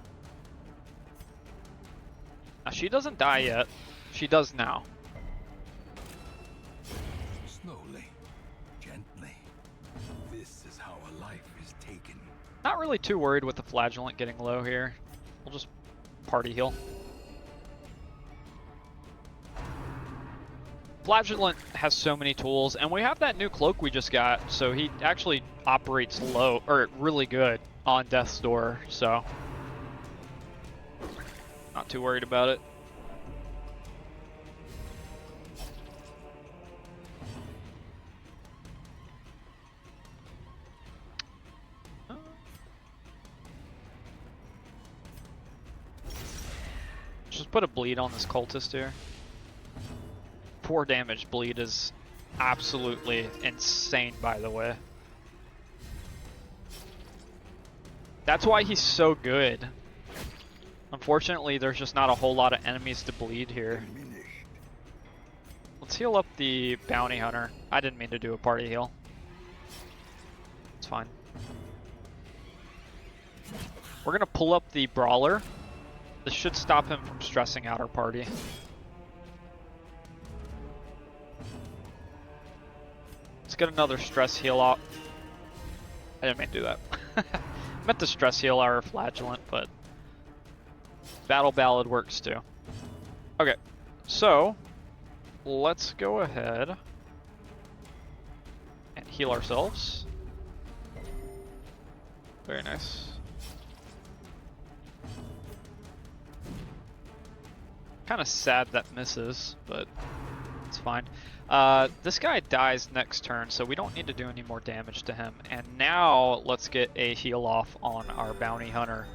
Now, she doesn't die yet. She does now. Slowly, gently. This is how a life is taken. Not really too worried with the flagellant getting low here. We'll just party heal. Flagellant has so many tools, and we have that new cloak we just got, so he actually operates low, or really good on Death's Door, so not too worried about it. Just put a bleed on this cultist here. 4 damage bleed is absolutely insane, by the way. That's why he's so good. Unfortunately, there's just not a whole lot of enemies to bleed here. Let's heal up the bounty hunter. I didn't mean to do a party heal. It's fine. We're gonna pull up the brawler. This should stop him from stressing out our party. Let's get another stress heal out. I didn't mean to do that. I meant to stress heal our flagellant, but Battle Ballad works too. Okay, so let's go ahead and heal ourselves. Very nice. Kind of sad that misses, but it's fine. This guy dies next turn, so we don't need to do any more damage to him. And now let's get a heal off on our bounty hunter.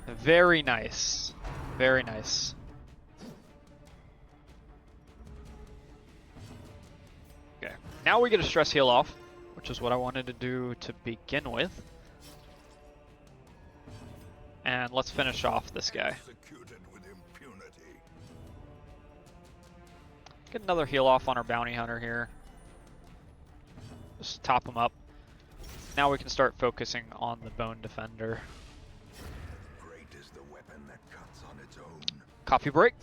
Very nice. Very nice. Okay, now we get a stress heal off, which is what I wanted to do to begin with. And let's finish off this guy. Get another heal off on our bounty hunter here. Just top him up. Now we can start focusing on the bone defender. Great is the weapon that cuts on its own. Coffee break.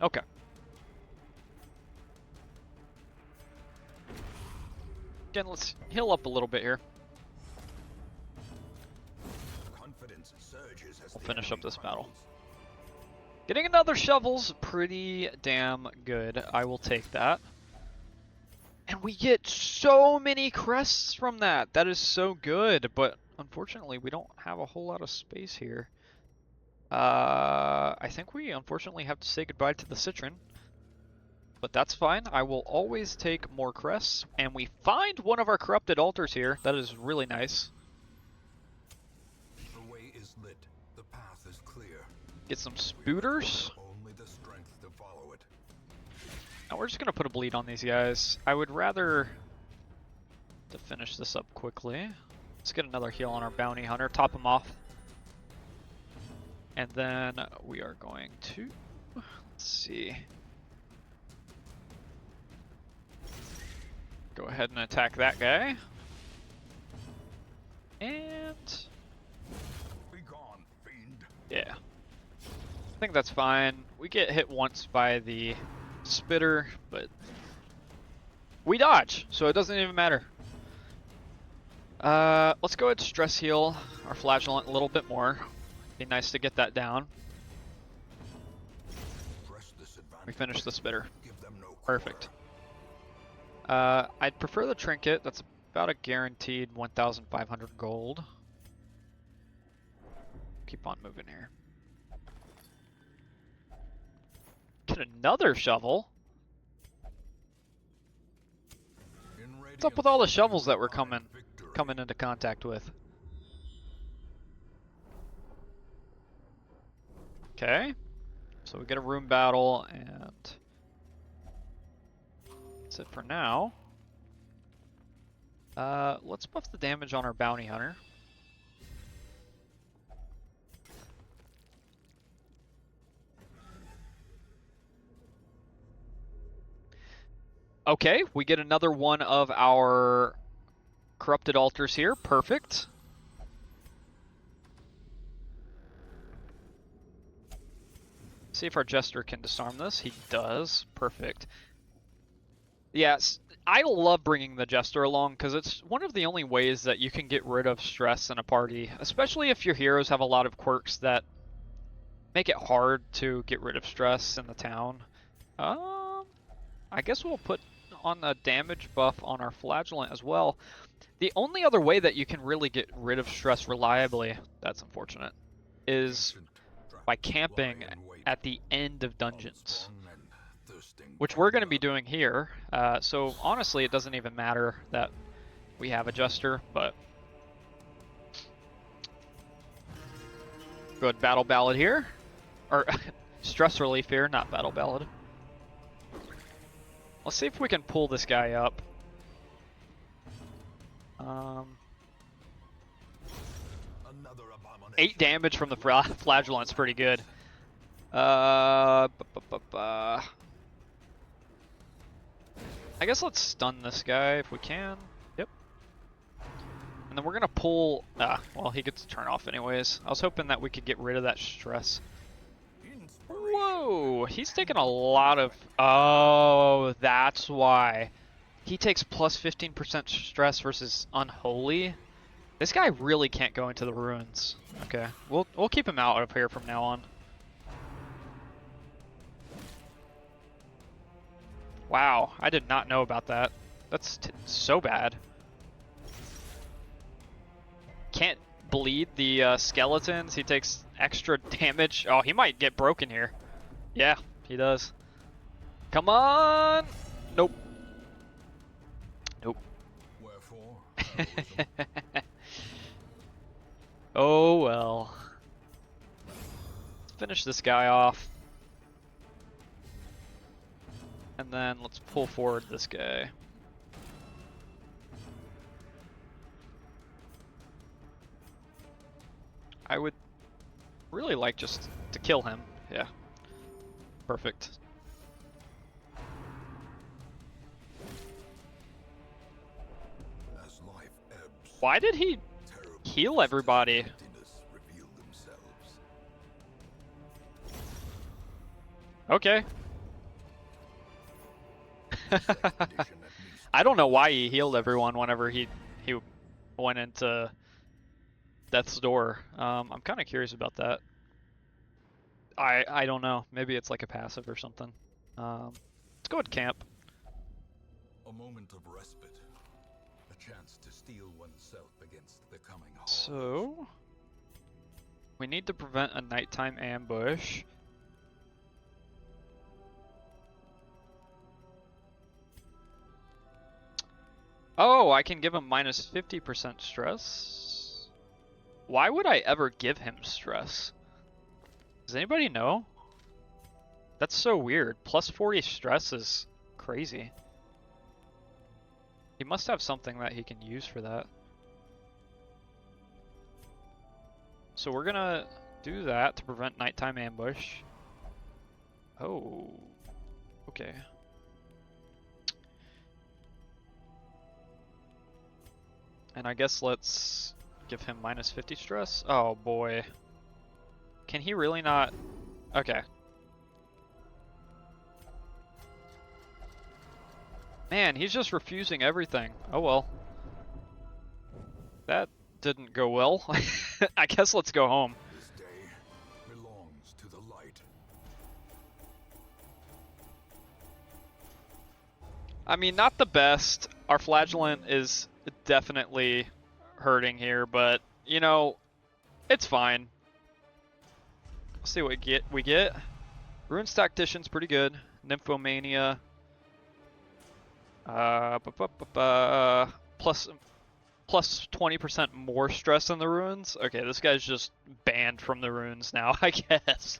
Okay. Again, let's heal up a little bit here. We'll finish up this battle. Getting another shovel's pretty damn good. I will take that. And we get so many crests from that. That is so good, but unfortunately, we don't have a whole lot of space here. I think we unfortunately have to say goodbye to the Citron. But that's fine. I will always take more crests. And we find one of our corrupted altars here. That is really nice. The way is lit. The path is clear. Get some spooters. Only the strength to follow it. Now we're just going to put a bleed on these guys. I would rather to finish this up quickly. Let's get another heal on our bounty hunter. Top him off. And then we are going to... Let's see... Go ahead and attack that guy. And... Be gone, fiend. Yeah. I think that's fine. We get hit once by the spitter, but... We dodge, so it doesn't even matter. Let's go ahead and stress heal our flagellant a little bit more. Be nice to get that down. We finish the spitter. Perfect. I'd prefer the trinket. That's about a guaranteed 1,500 gold. Keep on moving here. Get another shovel. What's up with all the shovels that we're coming into contact with? Okay. So we get a room battle and... That's it for now. Let's buff the damage on our bounty hunter. Okay, we get another one of our corrupted altars here. Perfect. See if our jester can disarm this. He does. Perfect. Yes, I love bringing the jester along because it's one of the only ways that you can get rid of stress in a party, especially if your heroes have a lot of quirks that make it hard to get rid of stress in the town. I guess we'll put on a damage buff on our flagellant as well. The only other way that you can really get rid of stress reliably, that's unfortunate, is by camping at the end of dungeons. Which we're going to be doing here, so honestly it doesn't even matter that we have a jester, but... Good battle ballad here. Or, stress relief here, not battle ballad. Let's see if we can pull this guy up. 8 damage from the flagellant's pretty good. I guess let's stun this guy if we can. Yep. And then we're gonna pull... well, he gets to turn off anyways. I was hoping that we could get rid of that stress. Whoa! He's taking a lot of... Oh, that's why. He takes plus 15% stress versus Unholy. This guy really can't go into the ruins. Okay, we'll keep him out of here from now on. Wow, I did not know about that. That's so bad. Can't bleed the skeletons. He takes extra damage. Oh, he might get broken here. Yeah, he does. Come on! Nope. Nope. Wherefore? Oh well. Let's finish this guy off. And then let's pull forward this guy. I would really like just to kill him. Yeah. Perfect. As life ebbs, Why did he heal everybody? Okay. I don't know why he healed everyone whenever he went into Death's Door. I'm kind of curious about that. I don't know. Maybe it's like a passive or something. Let's go and camp. A moment of respite. A chance to steel oneself against the coming horrors. So we need to prevent a nighttime ambush. Oh, I can give him minus 50% stress. Why would I ever give him stress? Does anybody know? That's so weird. Plus 40 stress is crazy. He must have something that he can use for that. So we're gonna do that to prevent nighttime ambush. Oh, okay. And I guess let's give him minus 50 stress. Oh boy. Can he really not? Okay. Man, he's just refusing everything. Oh well. That didn't go well. I guess let's go home. This day belongs to the light. I mean, not the best. Our flagellant is definitely hurting here, but you know, it's fine. Let's see what we get. Runes Tactician's pretty good. Nymphomania. Plus 20% more stress in the runes. Okay, this guy's just banned from the runes now, I guess.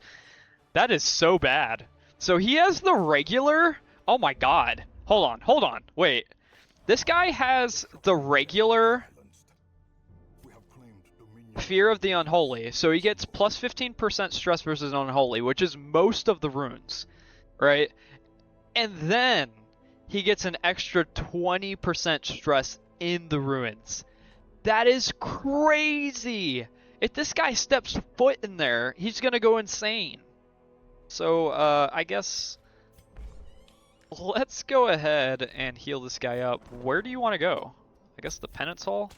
That is so bad. So he has the regular. Oh my god. Hold on. Wait. This guy has the regular Fear of the Unholy. So he gets plus 15% stress versus Unholy, which is most of the runes, right? And then he gets an extra 20% stress in the ruins. That is crazy! If this guy steps foot in there, he's gonna go insane. So, I guess let's go ahead and heal this guy up. Where do you want to go? I guess the Penance Hall?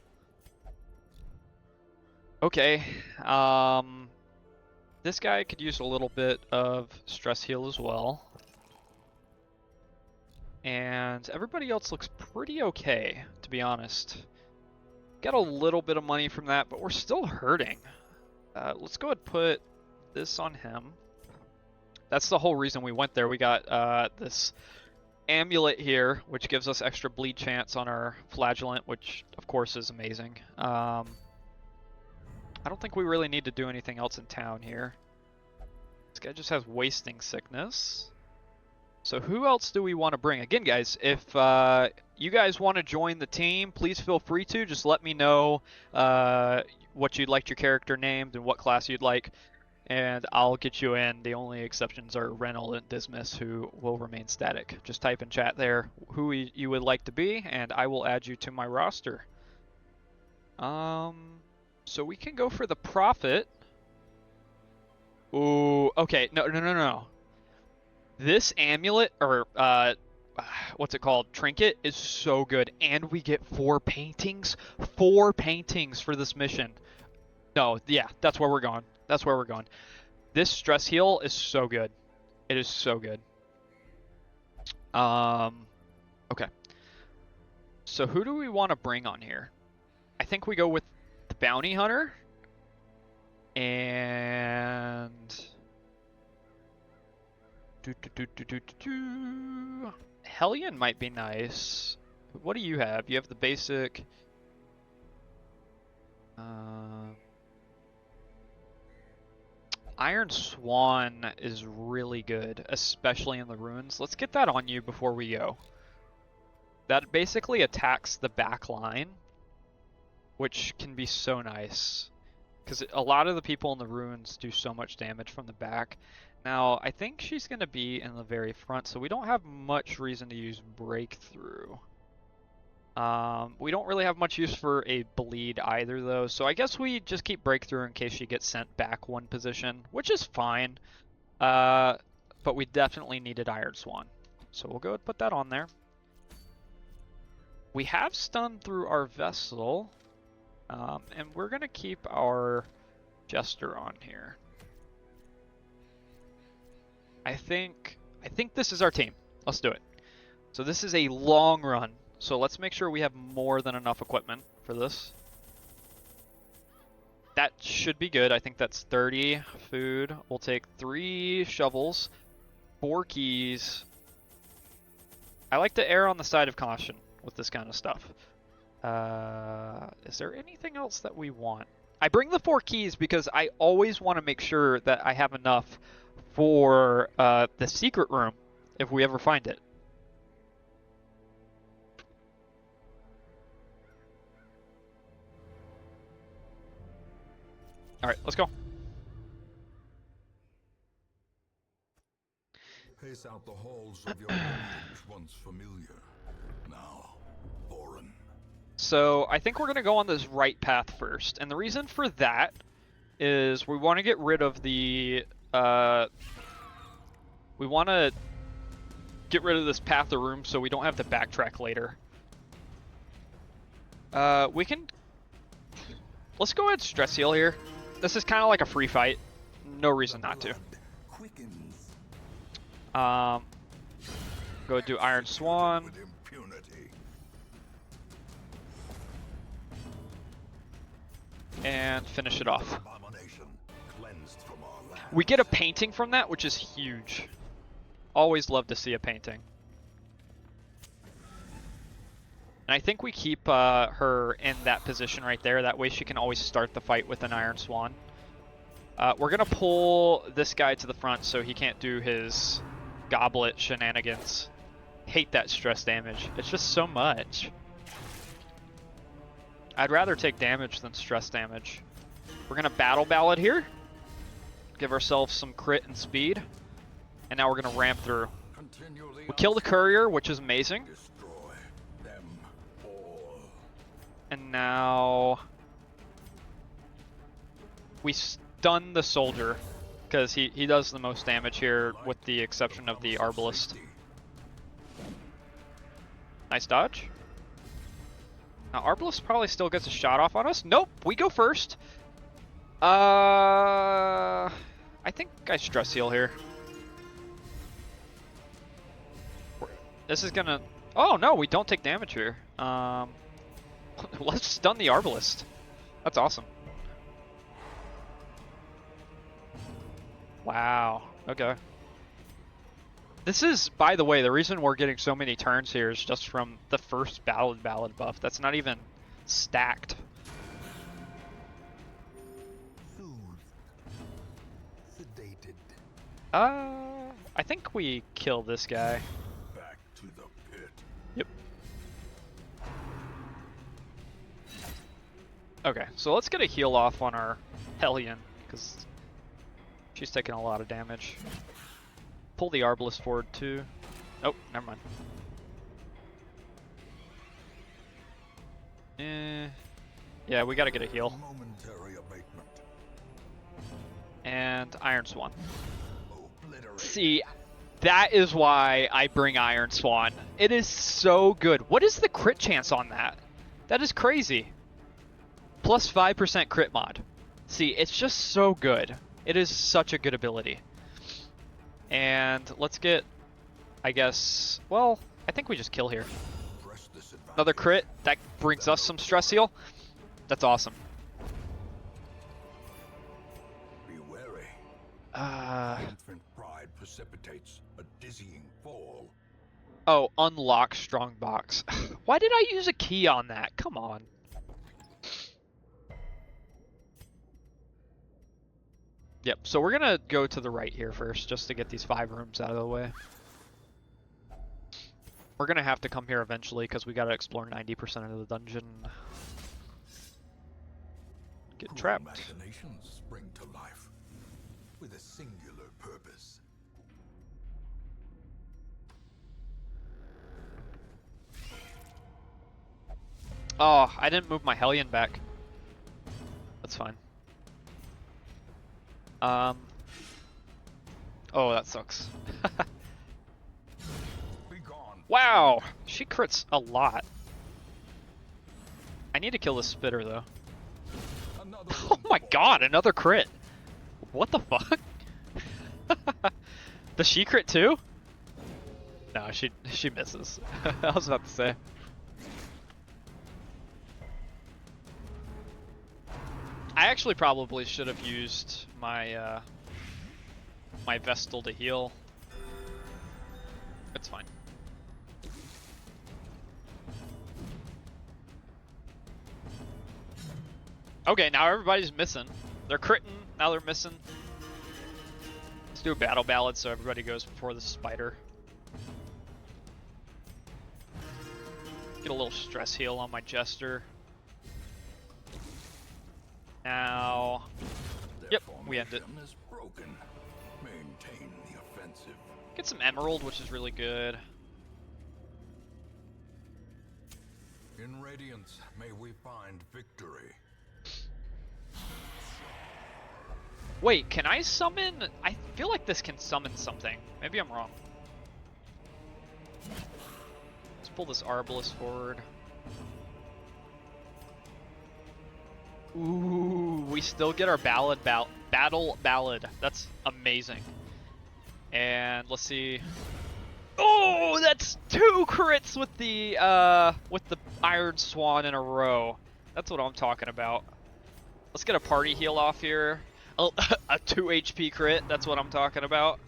Okay, this guy could use a little bit of stress heal as well. And everybody else looks pretty okay, to be honest. Got a little bit of money from that, but we're still hurting. Let's go ahead and put this on him. That's the whole reason we went there. We got this amulet here, which gives us extra bleed chance on our flagellant, which of course is amazing. I don't think we really need to do anything else in town here. This guy just has wasting sickness. So who else do we want to bring? Again, guys, if you guys want to join the team, please feel free to. Just let me know what you'd like your character named and what class you'd like, and I'll get you in. The only exceptions are Reynold and Dismas, who will remain static. Just type in chat there who you would like to be, and I will add you to my roster. So we can go for the Prophet. Ooh, okay, no. This amulet, or what's it called? Trinket is so good, and we get 4 paintings. 4 paintings for this mission. No, yeah, that's where we're going. That's where we're going. This stress heal is so good. It is so good. Okay. So who do we want to bring on here? I think we go with the Bounty Hunter. And Hellion might be nice. What do you have? You have the basic. Iron Swan is really good, especially in the ruins. Let's get that on you before we go. That basically attacks the back line, which can be so nice. Because a lot of the people in the ruins do so much damage from the back. Now, I think she's going to be in the very front, so we don't have much reason to use Breakthrough. We don't really have much use for a bleed either, though, so I guess we just keep Breakthrough in case she gets sent back 1 position, which is fine. But we definitely needed Iron Swan, so we'll go ahead and put that on there. We have stun through our vessel, and we're going to keep our Jester on here. I think this is our team. Let's do it. So this is a long run. So let's make sure we have more than enough equipment for this. That should be good. I think that's 30 food. We'll take 3 shovels, 4 keys. I like to err on the side of caution with this kind of stuff. Is there anything else that we want? I bring the 4 keys because I always want to make sure that I have enough for the secret room if we ever find it. Alright, let's go. Pace out the halls of your lineage, once familiar, now foreign. So I think we're going to go on this right path first. And the reason for that is we want to get rid of the... we want to get rid of this path of room so we don't have to backtrack later. We can... Let's go ahead and stress heal here. This is kind of like a free fight. No reason not to. Go do Iron Swan. And finish it off. We get a painting from that, which is huge. Always love to see a painting. And I think we keep her in that position right there. That way she can always start the fight with an Iron Swan. We're going to pull this guy to the front so he can't do his goblet shenanigans. Hate that stress damage. It's just so much. I'd rather take damage than stress damage. We're going to battle ballad here. Give ourselves some crit and speed. And now we're going to ramp through. We kill the courier, which is amazing. And now we stun the soldier because he does the most damage here with the exception of the arbalist. Nice dodge. Now arbalist probably still gets a shot off on us. Nope, we go first. I think I stress heal here. This is gonna... Oh no, we don't take damage here. Let's stun the arbalist. That's awesome. Wow. Okay. This is, by the way, the reason we're getting so many turns here is just from the first ballad buff. That's not even stacked. Sedated. I think we kill this guy. Back to the pit. Yep. Okay, so let's get a heal off on our Hellion, because she's taking a lot of damage. Pull the arbalist forward too. Oh, never mind. Yeah, we gotta get a heal. Momentary abatement. And Iron Swan. See, that is why I bring Iron Swan. It is so good. What is the crit chance on that? That is crazy. Plus 5% crit mod. See, it's just so good. It is such a good ability. And let's get, I guess, well, I think we just kill here. Another crit. That brings us some stress heal. That's awesome. Be wary. Infant pride precipitates a dizzying fall. Oh, unlock strong box. Why did I use a key on that? Come on. Yep, so we're gonna go to the right here first, just to get these 5 rooms out of the way. We're gonna have to come here eventually, because we gotta explore 90% of the dungeon. Get trapped. Imaginations spring to life with a singular purpose. Oh, I didn't move my Hellion back. That's fine. Oh, that sucks. Wow, she crits a lot. I need to kill this spitter though. Oh my god, another crit. What the fuck? Does she crit too? No, she misses. I was about to say. I actually probably should have used my my Vestal to heal. It's fine. Okay, now everybody's missing. They're critting, now they're missing. Let's do a battle ballad so everybody goes before the spider. Get a little stress heal on my Jester. Now, yep, we end it. Is broken. Maintain the offensive. Get some Emerald, which is really good. In Radiance, may we find victory. Wait, can I summon? I feel like this can summon something. Maybe I'm wrong. Let's pull this Arbalest forward. Ooh, we still get our battle ballad. That's amazing. And let's see. Oh, that's 2 crits with the Iron Swan in a row. That's what I'm talking about. Let's get a party heal off here. A 2 HP crit. That's what I'm talking about.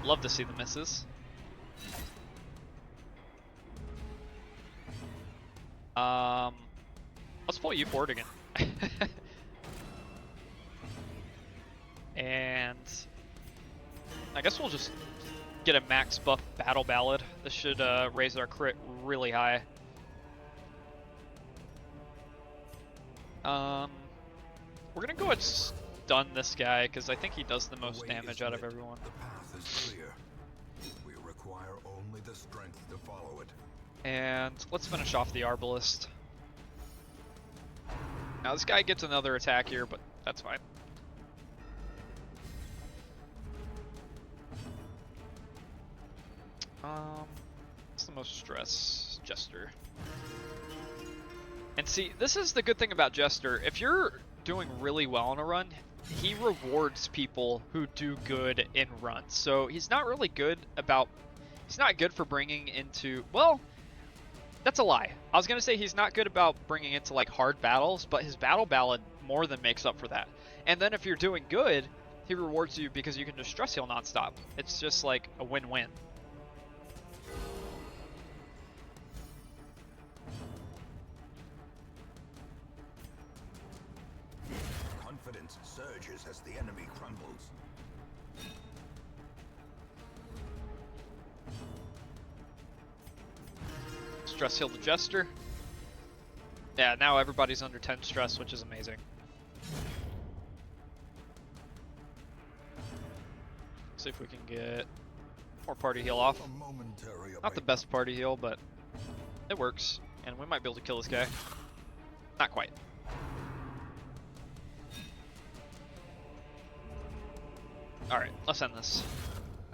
Love to see the misses. Let's pull you forward again. And I guess we'll just get a max buff battle ballad. This should raise our crit really high. We're gonna go ahead and stun this guy because I think he does the most damage out of everyone. The path is clear. We require only the strength to follow it. And let's finish off the Arbalest. Now this guy gets another attack here, but that's fine. What's the most stress? Jester. And see, this is the good thing about Jester. If you're doing really well in a run, he rewards people who do good in runs. So he's not really good about... He's not good for bringing into... Well, that's a lie. I was going to say he's not good about bringing into like hard battles, but his battle ballad more than makes up for that. And then if you're doing good, he rewards you because you can just stress heal nonstop. It's just like a win-win. Confidence surges as the enemy crumbles. Stress heal the Jester. Yeah, now everybody's under 10 stress, which is amazing. See if we can get more party heal off. Not the best party heal, but it works. And we might be able to kill this guy. Not quite. Alright, let's end this.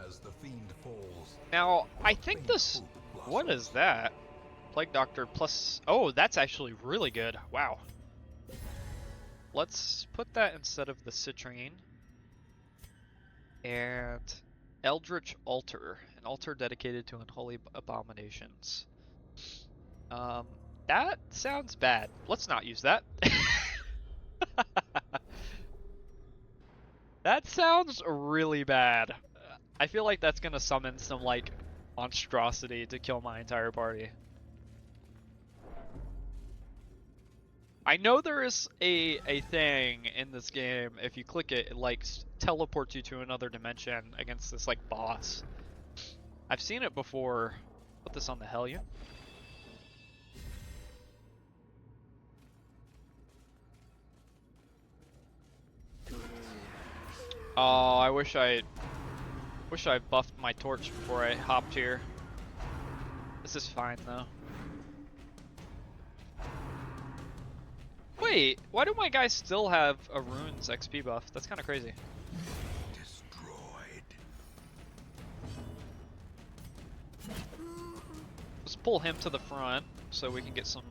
As the fiend falls. Now, I think this... What is that? Plague Doctor plus... Oh, that's actually really good. Wow. Let's put that instead of the Citrine. And Eldritch Altar. An altar dedicated to unholy abominations. That sounds bad. Let's not use that. That sounds really bad. I feel like that's gonna summon some, like, monstrosity to kill my entire party. I know there is a thing in this game, if you click it, it like teleports you to another dimension against this like boss. I've seen it before. Put this on the Hellion. Oh, I wish I buffed my torch before I hopped here. This is fine though. Wait, why do my guys still have a runes XP buff? That's kind of crazy. Destroyed. Let's pull him to the front so we can get some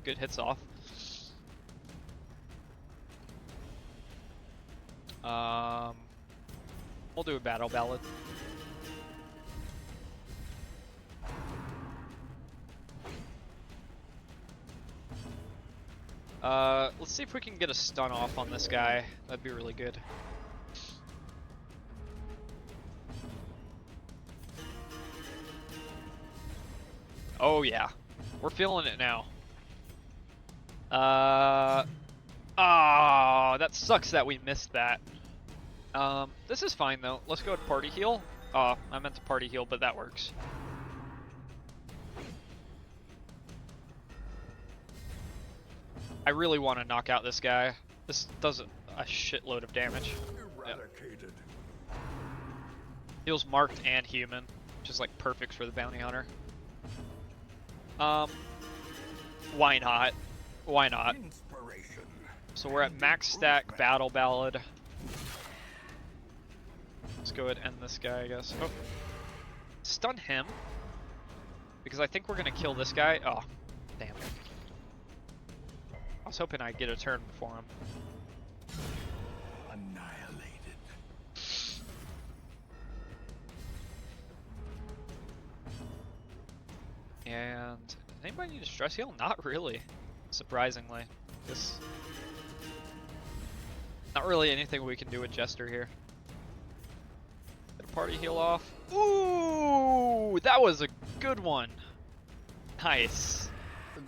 good hits off. We'll do a battle ballad. Let's see if we can get a stun off on this guy. That'd be really good. Oh yeah, we're feeling it now. Ah, that sucks that we missed that. This is fine though. Let's go with party heal. I meant to party heal, but that works. I really want to knock out this guy. This does a shitload of damage. Eradicated. Yep. Heals marked and human, which is like perfect for the bounty hunter. Why not? Why not? Inspiration. So we're at max stack battle ballad. Let's go ahead and end this guy, I guess. Oh. Stun him. Because I think we're gonna kill this guy. Oh, damn. I was hoping I'd get a turn before him. Annihilated. And does anybody need a stress heal? Not really, surprisingly. This not really anything we can do with Jester here. Get a party heal off. Ooh, that was a good one. Nice.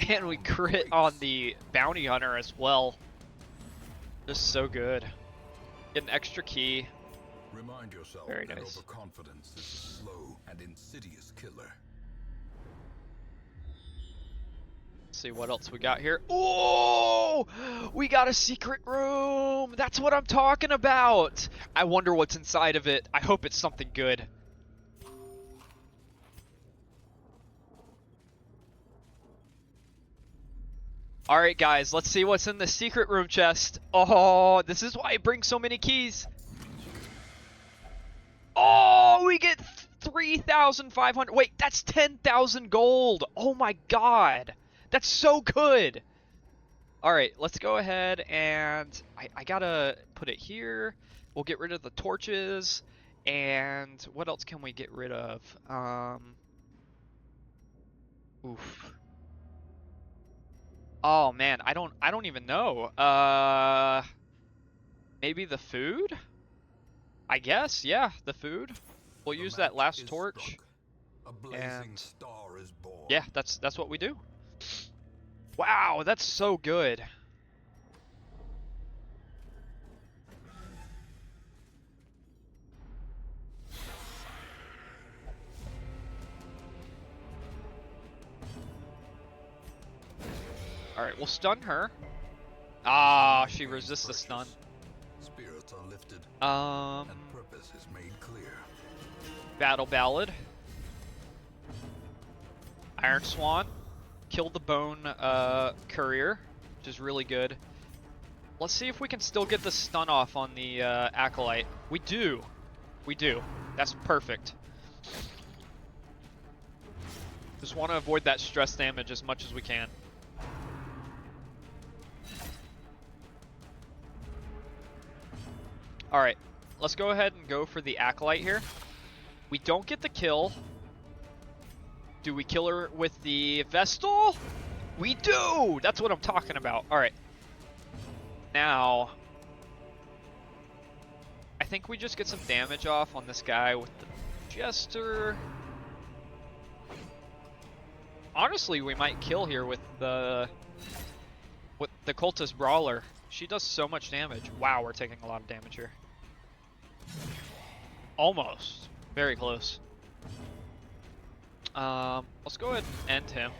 And we crit on the bounty hunter as well. Just so good. Get an extra key. Remind yourself Very that nice. overconfidence is a slow and insidious killer. Let's see what else we got here. Oh, we got a secret room. That's what I'm talking about. I wonder what's inside of it. I hope it's something good. Alright guys, let's see what's in the secret room chest. Oh, this is why I bring so many keys. Oh, we get 3,500. Wait, that's 10,000 gold. Oh my god. That's so good. Alright, let's go ahead and I gotta put it here. We'll get rid of the torches. And what else can we get rid of? Oof. Oh man, I don't even know. Maybe the food? I guess, yeah, the food. We'll use that last torch. A blazing star is born. Yeah, that's what we do. Wow, that's so good. Alright, we'll stun her. Ah, she resists the stun. Spirits are lifted. And Purpose is made clear. Battle Ballad. Iron Swan. Killed the Bone Courier, which is really good. Let's see if we can still get the stun off on the Acolyte. We do. We do. That's perfect. Just want to avoid that stress damage as much as we can. Alright, let's go ahead and go for the Acolyte here. We don't get the kill. Do we kill her with the Vestal? We do! That's what I'm talking about. Alright. Now, I think we just get some damage off on this guy with the Jester. Honestly, we might kill here with the Cultist Brawler. She does so much damage. Wow, we're taking a lot of damage here. Almost. Very close. Let's go ahead and end him.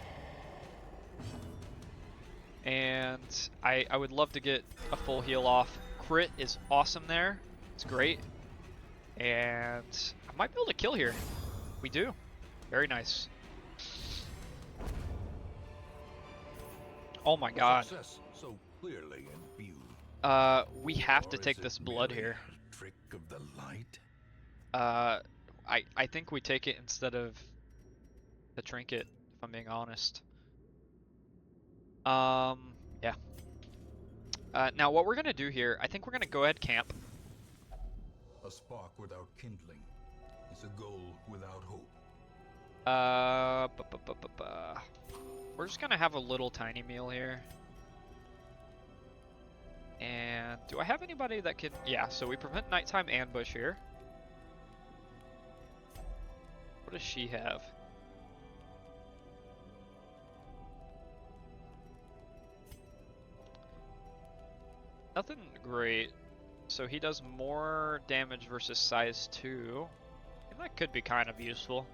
And I would love to get a full heal off. Crit is awesome there. It's great. And I might be able to kill here. We do. Very nice. Oh my god. Success so clearly in view. We have to take this blood here. Trick of the light. I think we take it instead of the trinket, if I'm being honest. Yeah. Now what we're gonna do here, I think we're gonna go ahead camp. A spark without kindling is a goal without hope. We're just gonna have a little tiny meal here. And do I have anybody that can... Yeah, so we prevent nighttime ambush here. What does she have? Nothing great. So he does more damage versus size 2. And that could be kind of useful.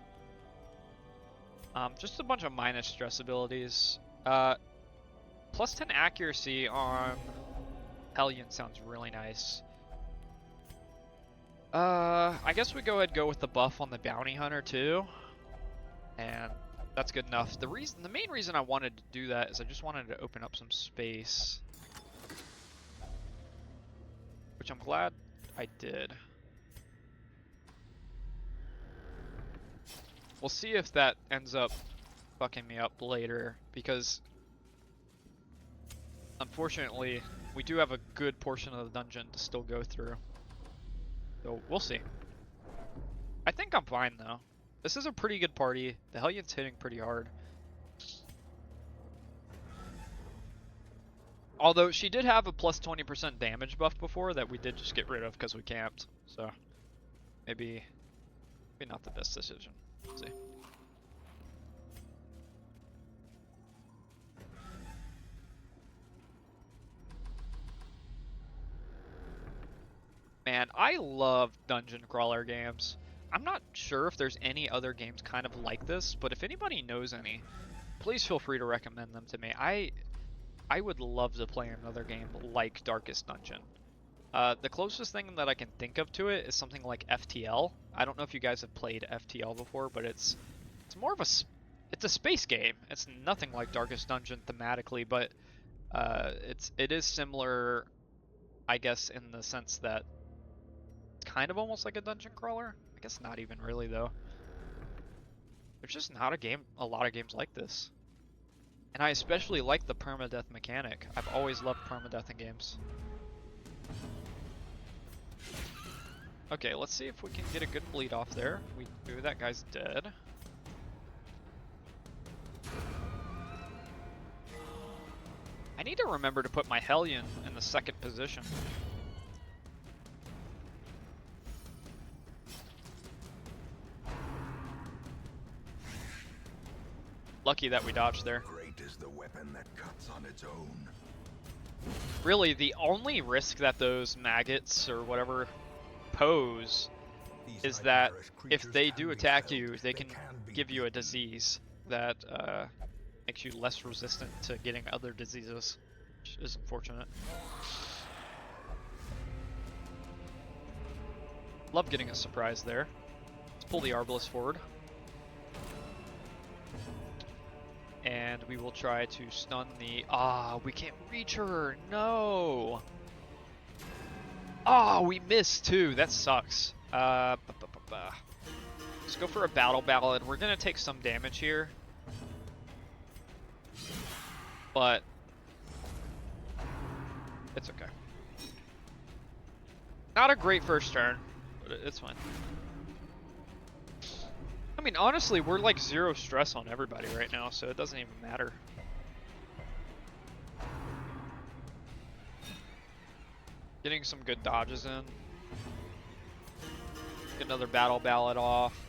Just a bunch of minus stress abilities. Plus 10 accuracy on Hellion sounds really nice. I guess we go ahead and go with the buff on the Bounty Hunter too. And that's good enough. The main reason I wanted to do that is I just wanted to open up some space. Which I'm glad I did. We'll see if that ends up fucking me up later, because unfortunately we do have a good portion of the dungeon to still go through. So we'll see. I think I'm fine though. This is a pretty good party. The Hellion's hitting pretty hard. Although she did have a plus 20% damage buff before that we did just get rid of because we camped. So maybe not the best decision. Let's see. Man, I love dungeon crawler games. I'm not sure if there's any other games kind of like this, but if anybody knows any, please feel free to recommend them to me. I would love to play another game like Darkest Dungeon. The closest thing that I can think of to it is something like FTL. I don't know if you guys have played FTL before, but it's more of it's a space game. It's nothing like Darkest Dungeon thematically, but it is similar, I guess, in the sense that it's kind of almost like a dungeon crawler. I guess not even really though. There's just not a lot of games like this. And I especially like the permadeath mechanic. I've always loved permadeath in games. Okay, let's see if we can get a good bleed off there. We do. That guy's dead. I need to remember to put my Hellion in the second position. Lucky that we dodged there. Great is the weapon that cuts on its own. Really, the only risk that those maggots or whatever pose is that if they do attack you, they can give you a disease that makes you less resistant to getting other diseases, which is unfortunate. Love getting a surprise there. Let's pull the Arbalest forward. And we will try to stun the... we can't reach her! No! We missed too! That sucks. Let's go for a Battle Ballad. We're gonna take some damage here. But... it's okay. Not a great first turn, but it's fine. I mean, honestly, we're like 0 stress on everybody right now, so it doesn't even matter. Getting some good dodges in. Get another Battle Ballad off.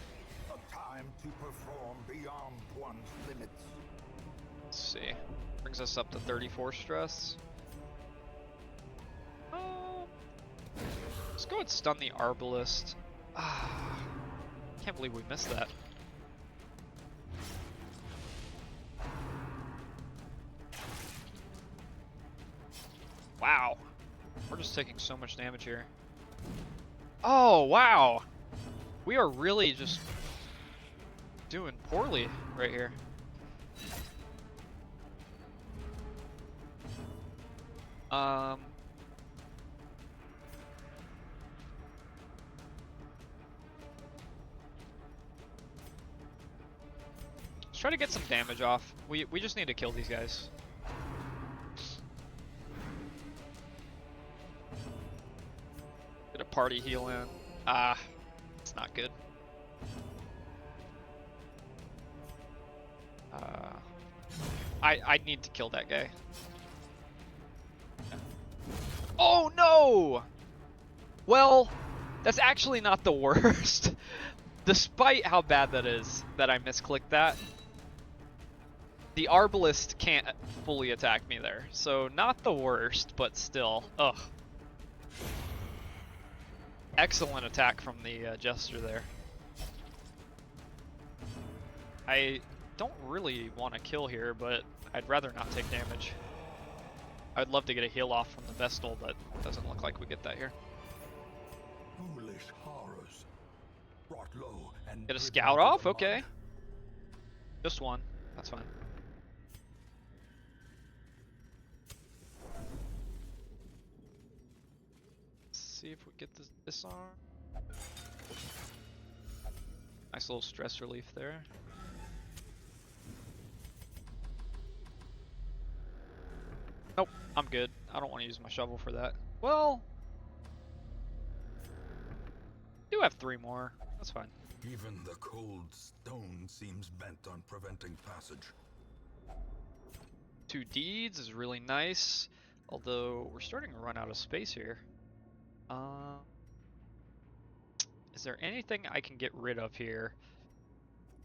A time to perform beyond one's limits. Let's see. Brings us up to 34 stress. Let's go and stun the Arbalest. Can't believe we missed that. Wow. We're just taking so much damage here. Oh, wow. We are really just doing poorly right here. Let's try to get some damage off. We just need to kill these guys. Get a party heal in. It's not good. I need to kill that guy. Oh no! Well, that's actually not the worst. Despite how bad that is that I misclicked that, the Arbalist can't fully attack me there. So not the worst, but still. Ugh. Excellent attack from the Jester there. I don't really want to kill here, but I'd rather not take damage. I'd love to get a heal off from the Vestal, but it doesn't look like we get that here. Foolish horrors, brought low and Get a driven scout into off? the Okay. mud. Just one. That's fine. Let's see if we get this disarm. Nice little stress relief there. Nope, I'm good. I don't want to use my shovel for that. Well, I do have 3 more. That's fine. Even the cold stone seems bent on preventing passage. 2 deeds is really nice, although we're starting to run out of space here. Is there anything I can get rid of here?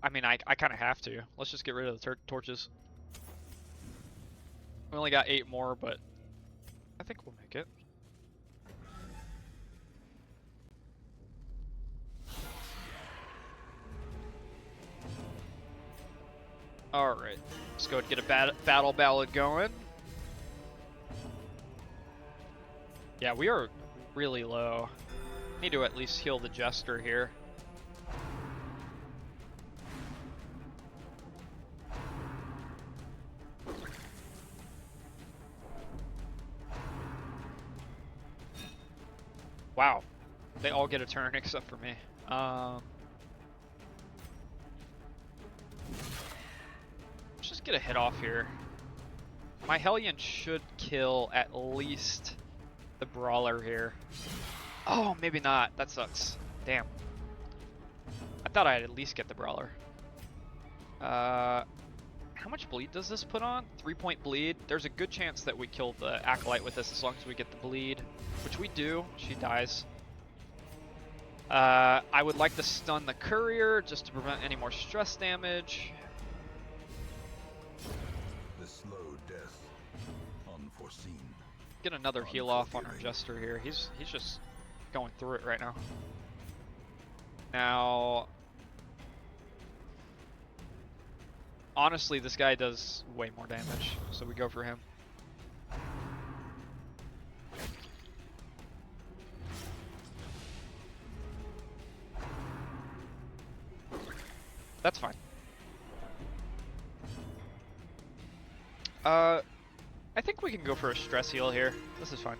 I mean, I kind of have to. Let's just get rid of the torches. We only got 8 more, but I think we'll make it. Alright, let's go get a battle ballad going. Yeah, we are really low. Need to at least heal the Jester here. Wow, they all get a turn except for me. Let's just get a hit off here. My Hellion should kill at least the Brawler here. Oh, maybe not. That sucks. Damn. I thought I'd at least get the Brawler. How much bleed does this put on? 3-point bleed. There's a good chance that we kill the Acolyte with this as long as we get the bleed, which we do. She dies. I would like to stun the Courier just to prevent any more stress damage. The slow death, unforeseen. Get another heal off on our Jester here. He's just going through it right now. Now, honestly, this guy does way more damage, so we go for him. That's fine. I think we can go for a stress heal here. This is fine.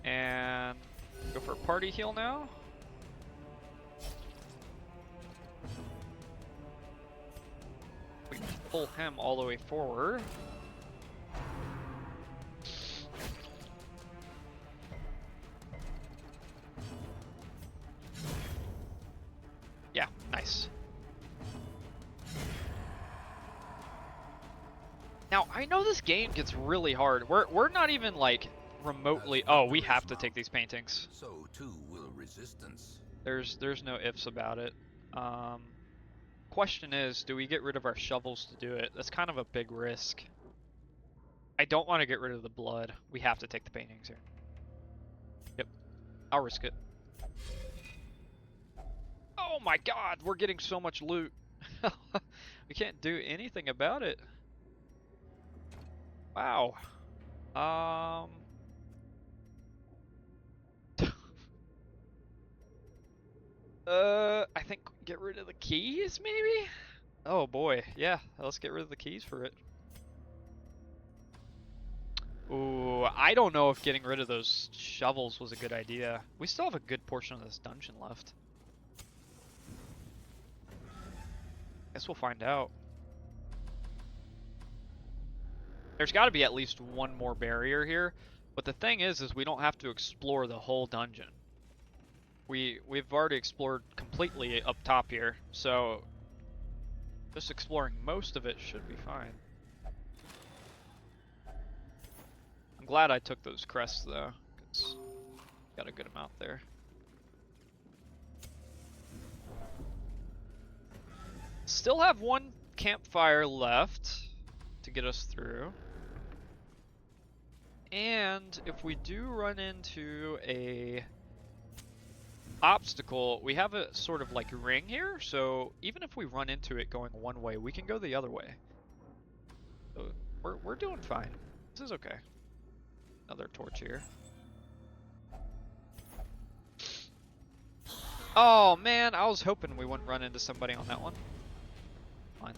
And go for a party heal now. We can pull him all the way forward. Yeah, nice. Now, I know this game gets really hard. We're not even like remotely. Oh, we have to take these paintings. So too will resistance. There's no ifs about it. Question is, do we get rid of our shovels to do it? That's kind of a big risk. I don't want to get rid of the blood. We have to take the paintings here. Yep, I'll risk it. Oh my god, we're getting so much loot. We can't do anything about it. Wow. I think get rid of the keys, maybe? Oh boy, yeah, let's get rid of the keys for it. Ooh, I don't know if getting rid of those shovels was a good idea. We still have a good portion of this dungeon left. Guess we'll find out. There's got to be at least one more barrier here, but the thing is we don't have to explore the whole dungeon. We've already explored completely up top here, so just exploring most of it should be fine. I'm glad I took those crests though, because got a good amount there. Still have one campfire left to get us through. And if we do run into a obstacle, we have a sort of like ring here, so even if we run into it going one way, we can go the other way. So we're doing fine. This is okay. Another torch here. Oh man, I was hoping we wouldn't run into somebody on that one. Fine.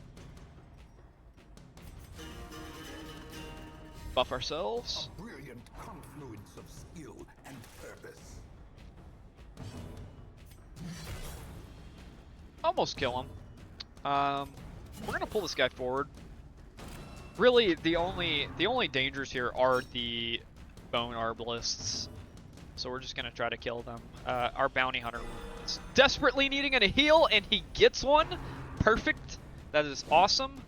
Buff ourselves. A brilliant confluence of skill and purpose. Almost kill him. We're gonna pull this guy forward. Really, the only dangers here are the bone arbalists. So we're just gonna try to kill them. Our bounty hunter is desperately needing a heal, and he gets one. Perfect. That is awesome.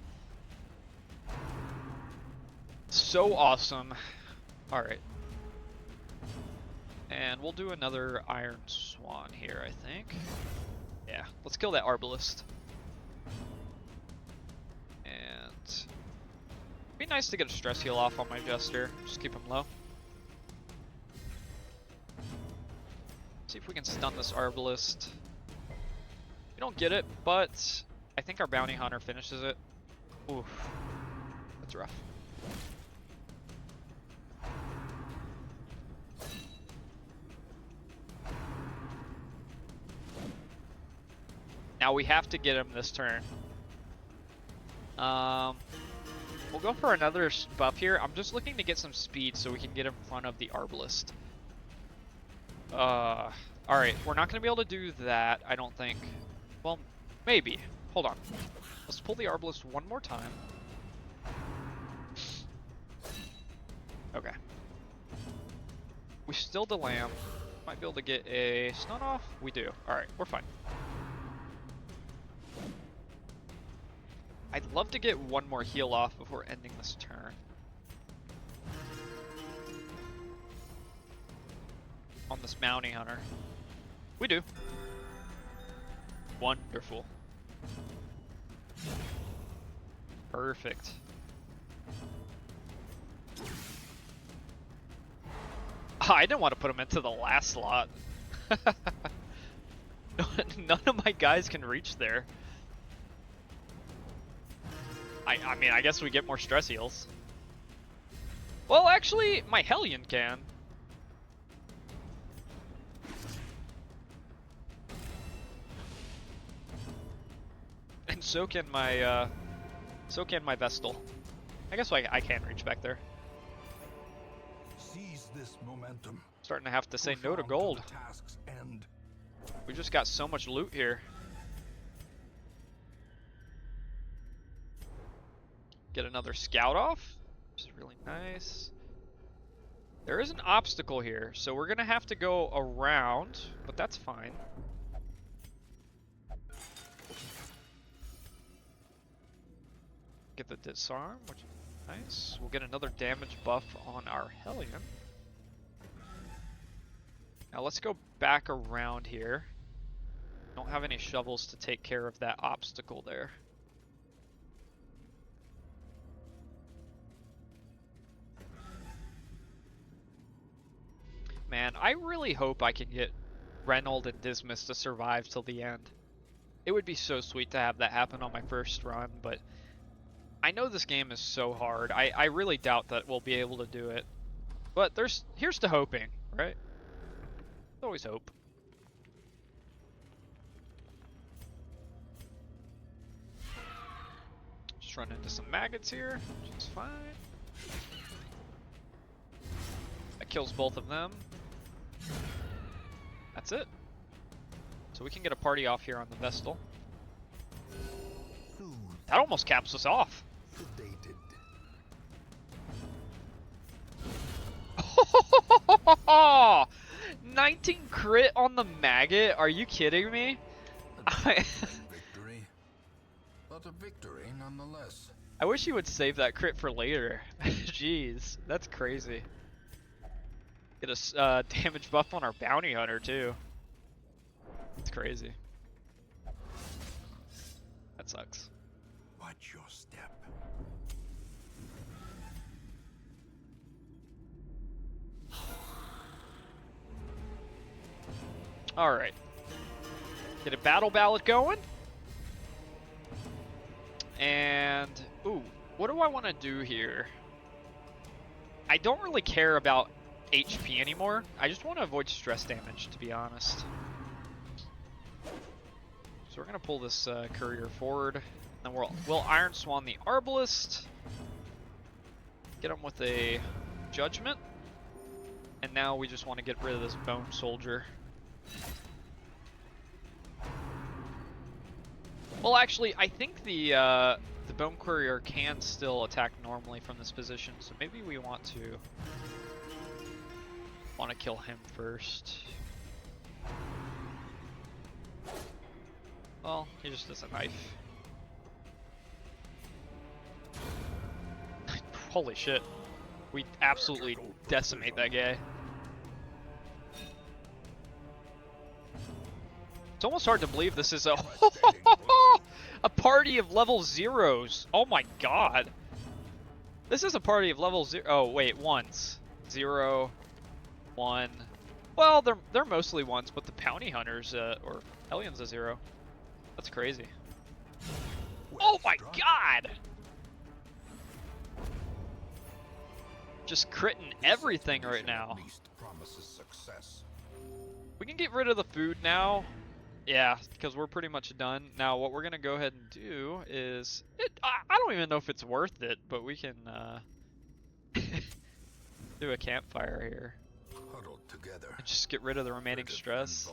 So awesome. All right. And we'll do another Iron Swan here, I think. Yeah, let's kill that arbalist. And it'd be nice to get a stress heal off on my Jester. Just keep him low. See if we can stun this arbalist. We don't get it, but I think our bounty hunter finishes it. Oof, that's rough. Now we have to get him this turn. We'll go for another buff here. I'm just looking to get some speed so we can get in front of the arbalist. Alright, we're not going to be able to do that, I don't think. Well, maybe. Hold on. Let's pull the arbalist one more time. Okay. We still delay him. Might be able to get a stun off. We do. Alright, we're fine. I'd love to get one more heal off before ending this turn. On this bounty hunter. We do. Wonderful. Perfect. I didn't want to put him into the last slot. None of my guys can reach there. I mean, I guess we get more stress heals. Well, actually, my Hellion can. And so can my Vestal. I guess I can reach back there. Seize this momentum. Starting to have to say no to gold. We just got so much loot here. Get another scout off, which is really nice. There is an obstacle here, so we're gonna have to go around, but that's fine. Get the disarm, which is nice. We'll get another damage buff on our Hellion. Now let's go back around here. Don't have any shovels to take care of that obstacle there. Man, I really hope I can get Reynold and Dismas to survive till the end. It would be so sweet to have that happen on my first run, but I know this game is so hard. I really doubt that we'll be able to do it. But here's to hoping, right? There's always hope. Just run into some maggots here, which is fine. That kills both of them. That's it. So we can get a party off here on the Vestal. That almost caps us off. Sedated. 19 crit on the maggot? Are you kidding me? Victory, but a victory nonetheless. I wish you would save that crit for later. Jeez, that's crazy. Get a damage buff on our bounty hunter too. It's crazy. That sucks. Watch your step. Alright. Get a battle ballad going. And, ooh, what do I want to do here? I don't really care about HP anymore. I just want to avoid stress damage, to be honest. So we're going to pull this courier forward. Then we'll Iron Swan the Arbalist. Get him with a Judgment. And now we just want to get rid of this Bone Soldier. Well, actually, I think the Bone Courier can still attack normally from this position, so maybe we want to kill him first. Well, he just does a knife. Holy shit. We absolutely decimate that guy. It's almost hard to believe this is a a party of level zeros. Oh my god. This is a party of level zero. Oh wait, ones. 0, 1. Well, they're mostly ones, but the bounty hunters or Hellion's a 0. That's crazy. Oh my god. Just critting everything right now. We can get rid of the food now. Yeah, because we're pretty much done. Now, what we're going to go ahead and do is... I don't even know if it's worth it, but we can do a campfire here. Huddled together. And just get rid of the remaining stress.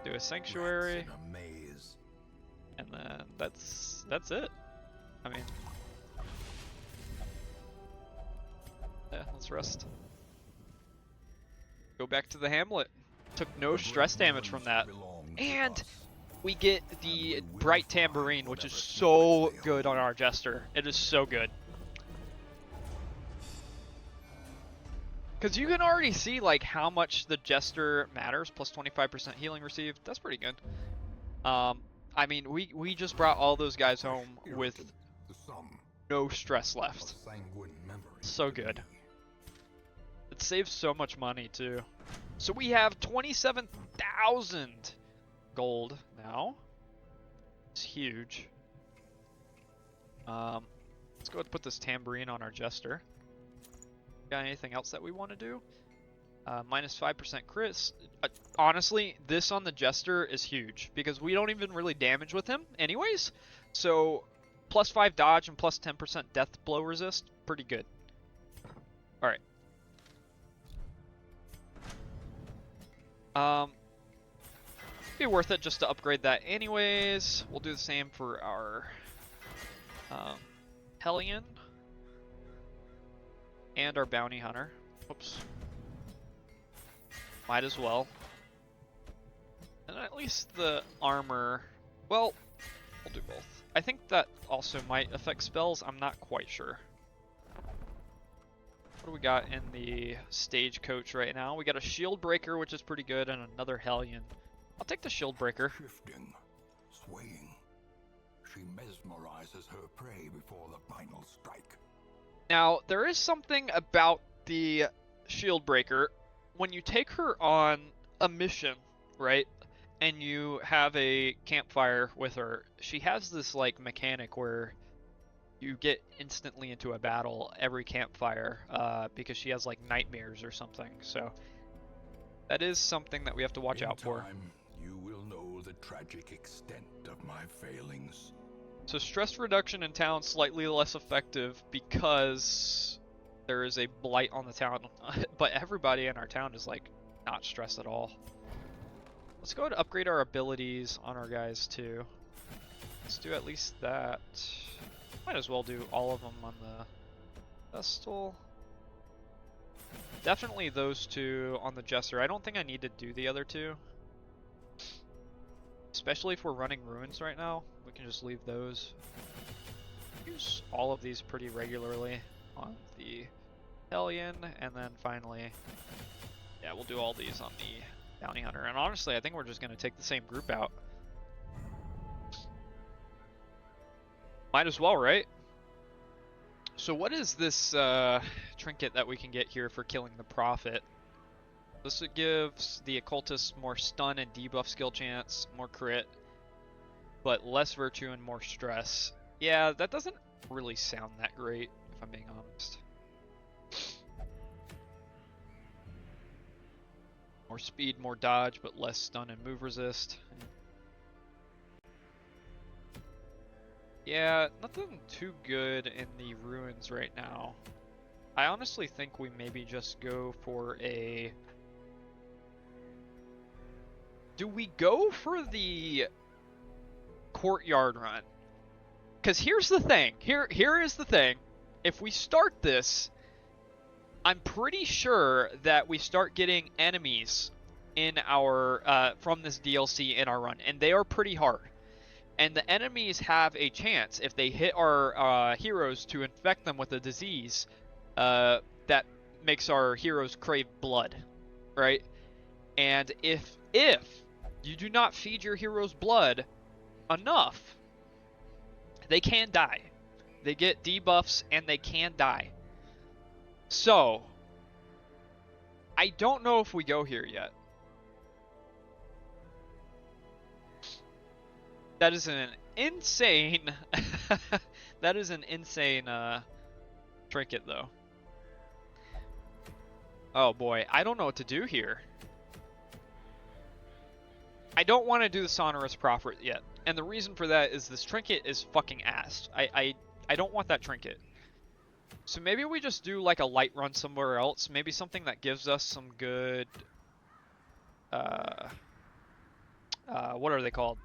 Do a sanctuary. And then that's it. I mean... Yeah, let's rest. Go back to the hamlet. Took no stress damage from that. And we get the Bright Tambourine, which is so good on our Jester. It is so good. Because you can already see like how much the Jester matters. Plus 25% healing received. That's pretty good. I mean, we just brought all those guys home with no stress left. So good. It saves so much money too. So we have 27,000 gold now. It's huge. Let's go ahead and put this tambourine on our Jester. Got anything else that we want to do? Minus 5% crit. Honestly, this on the Jester is huge because we don't even really damage with him anyways. So plus 5 dodge and plus 10% death blow resist, pretty good. Alright. Be worth it just to upgrade that anyways. We'll do the same for our Hellion and our Bounty Hunter. Whoops. Might as well. And at least the armor, well, we'll do both. I think that also might affect spells, I'm not quite sure. What do we got in the stagecoach right now? We got a shield breaker, which is pretty good, and another Hellion. I'll take the shield breaker. Shifting, swaying. She mesmerizes her prey before the final strike. Now, there is something about the shield breaker. When you take her on a mission, right, and you have a campfire with her, she has this like mechanic where you get instantly into a battle every campfire because she has like nightmares or something. So that is something that we have to watch out for. You will know the tragic extent of my failings. So stress reduction in town slightly less effective because there is a blight on the town, but everybody in our town is like not stressed at all. Let's go ahead and upgrade our abilities on our guys too. Let's do at least that. Might as well do all of them on the Vestal. Definitely those two on the Jester. I don't think I need to do the other two. Especially if we're running ruins right now. We can just leave those. Use all of these pretty regularly on the Hellion, and then finally, yeah, we'll do all these on the Bounty Hunter. And honestly, I think we're just going to take the same group out. Might as well, right? So what is this trinket that we can get here for killing the Prophet? This gives the Occultist more stun and debuff skill chance, more crit, but less virtue and more stress. Yeah, that doesn't really sound that great, if I'm being honest. More speed, more dodge, but less stun and move resist. Yeah, nothing too good in the ruins right now. I honestly think we maybe just go for a... Do we go for the courtyard run? Because here's the thing. Here is the thing. If we start this, I'm pretty sure that we start getting enemies in our from this DLC in our run, and they are pretty hard. And the enemies have a chance, if they hit our heroes, to infect them with a disease that makes our heroes crave blood, right? And if you do not feed your heroes blood enough, they can die. They get debuffs and they can die. So, I don't know if we go here yet. That is an insane... that is an insane trinket, though. Oh boy, I don't know what to do here. I don't want to do the Sonorous Prophet yet. And the reason for that is this trinket is fucking ass. I don't want that trinket. So maybe we just do like a light run somewhere else. Maybe something that gives us some good... what are they called?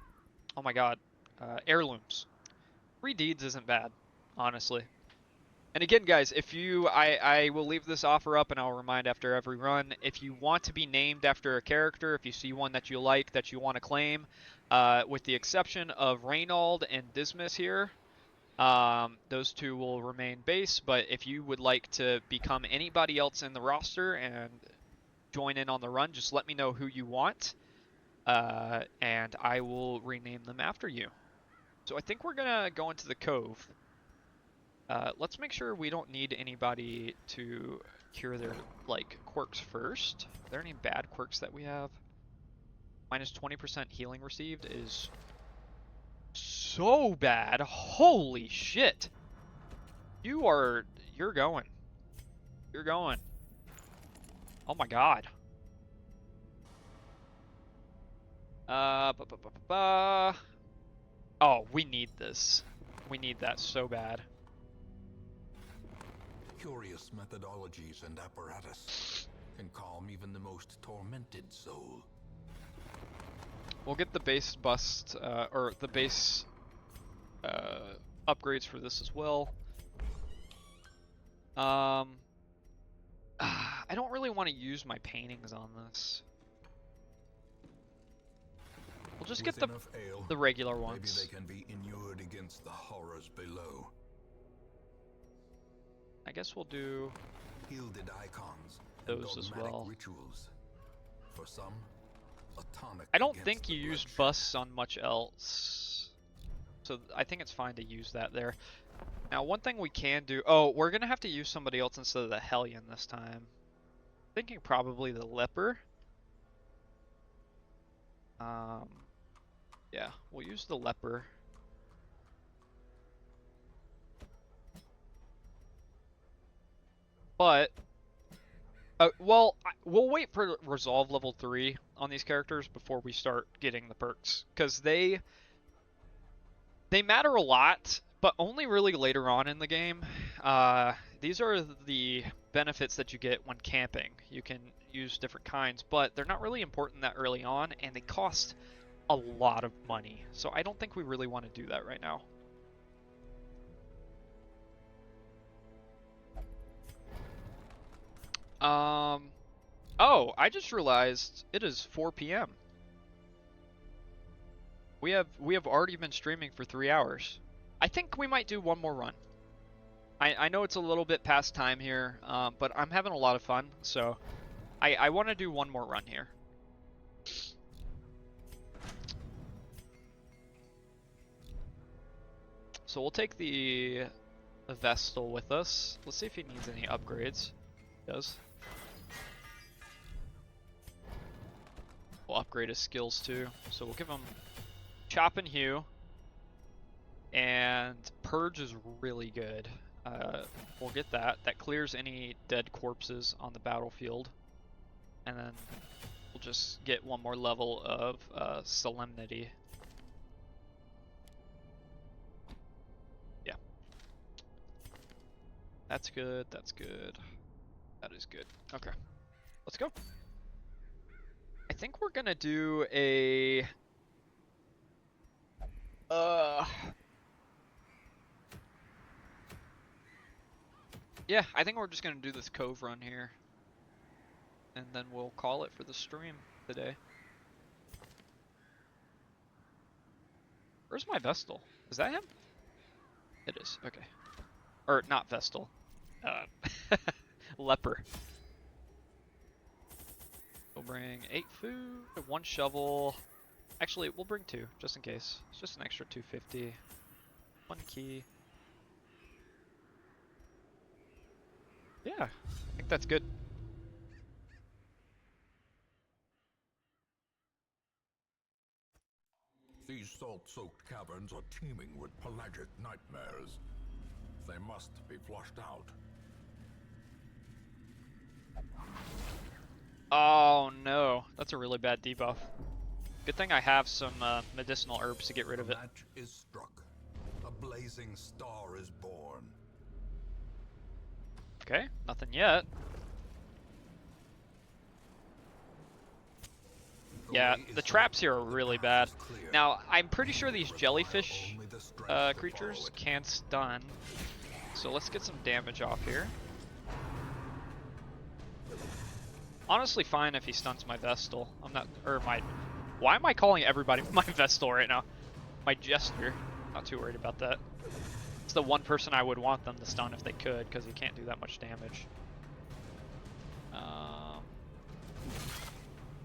Oh my god. Heirlooms. 3 deeds isn't bad, honestly. And again, guys, if you... I will leave this offer up and I'll remind after every run. If you want to be named after a character, if you see one that you like, that you want to claim, with the exception of Reynald and Dismas here, those 2 will remain base. But if you would like to become anybody else in the roster and join in on the run, just let me know who you want. And I will rename them after you. So I think we're gonna go into the Cove. Let's make sure we don't need anybody to cure their, like, quirks first. Are there any bad quirks that we have? Minus 20% healing received is so bad. Holy shit! You're going. You're going. Oh my god. Oh, we need this. We need that so bad. Curious methodologies and apparatus can calm even the most tormented soul. We'll get the base bust, or the base upgrades for this as well. I don't really want to use my paintings on this. We'll just get the regular ones. Maybe they can be inured against the horrors below. I guess we'll do Gilded icons those as well. Rituals. For some, a tonic. I don't think you use busts on much else, so I think it's fine to use that there. Now, one thing we can do... Oh, we're going to have to use somebody else instead of the Hellion this time. Thinking probably the Leper. Yeah, we'll use the Leper. But, well, we'll wait for Resolve level 3 on these characters before we start getting the perks. Because they matter a lot, but only really later on in the game. These are the benefits that you get when camping. You can use different kinds, but they're not really important that early on, and they cost a lot of money. So I don't think we really want to do that right now. Oh, I just realized it is 4 p.m. We have already been streaming for 3 hours. I think we might do one more run. I know it's a little bit past time here, but I'm having a lot of fun, so I want to do one more run here. So we'll take the Vestal with us. Let's see if he needs any upgrades. He does. We'll upgrade his skills too. So we'll give him Chop and Hew. And Purge is really good. We'll get that. That clears any dead corpses on the battlefield. And then we'll just get one more level of Solemnity. Yeah. That's good, that's good. That is good. Okay. Let's go. I think we're gonna do a... Yeah, I think we're just gonna do this Cove run here. And then we'll call it for the stream today. Where's my Vestal? Is that him? It is, okay. Or, not Vestal. Leper. We'll bring 8 food, 1 shovel. Actually, we'll bring 2, just in case. It's just an extra 250. 1 key. Yeah, I think that's good. These salt-soaked caverns are teeming with pelagic nightmares. They must be flushed out. Oh no, that's a really bad debuff. Good thing I have some medicinal herbs to get rid of it. The match is struck. A blazing star is born. Okay, nothing yet. Yeah, the traps here are really bad. Now, I'm pretty sure these jellyfish creatures can stun. So let's get some damage off here. Honestly fine if he stuns my Vestal. I'm not, or my, why am I calling everybody my Vestal right now? My Jester. Not too worried about that. It's the one person I would want them to stun if they could, because he can't do that much damage.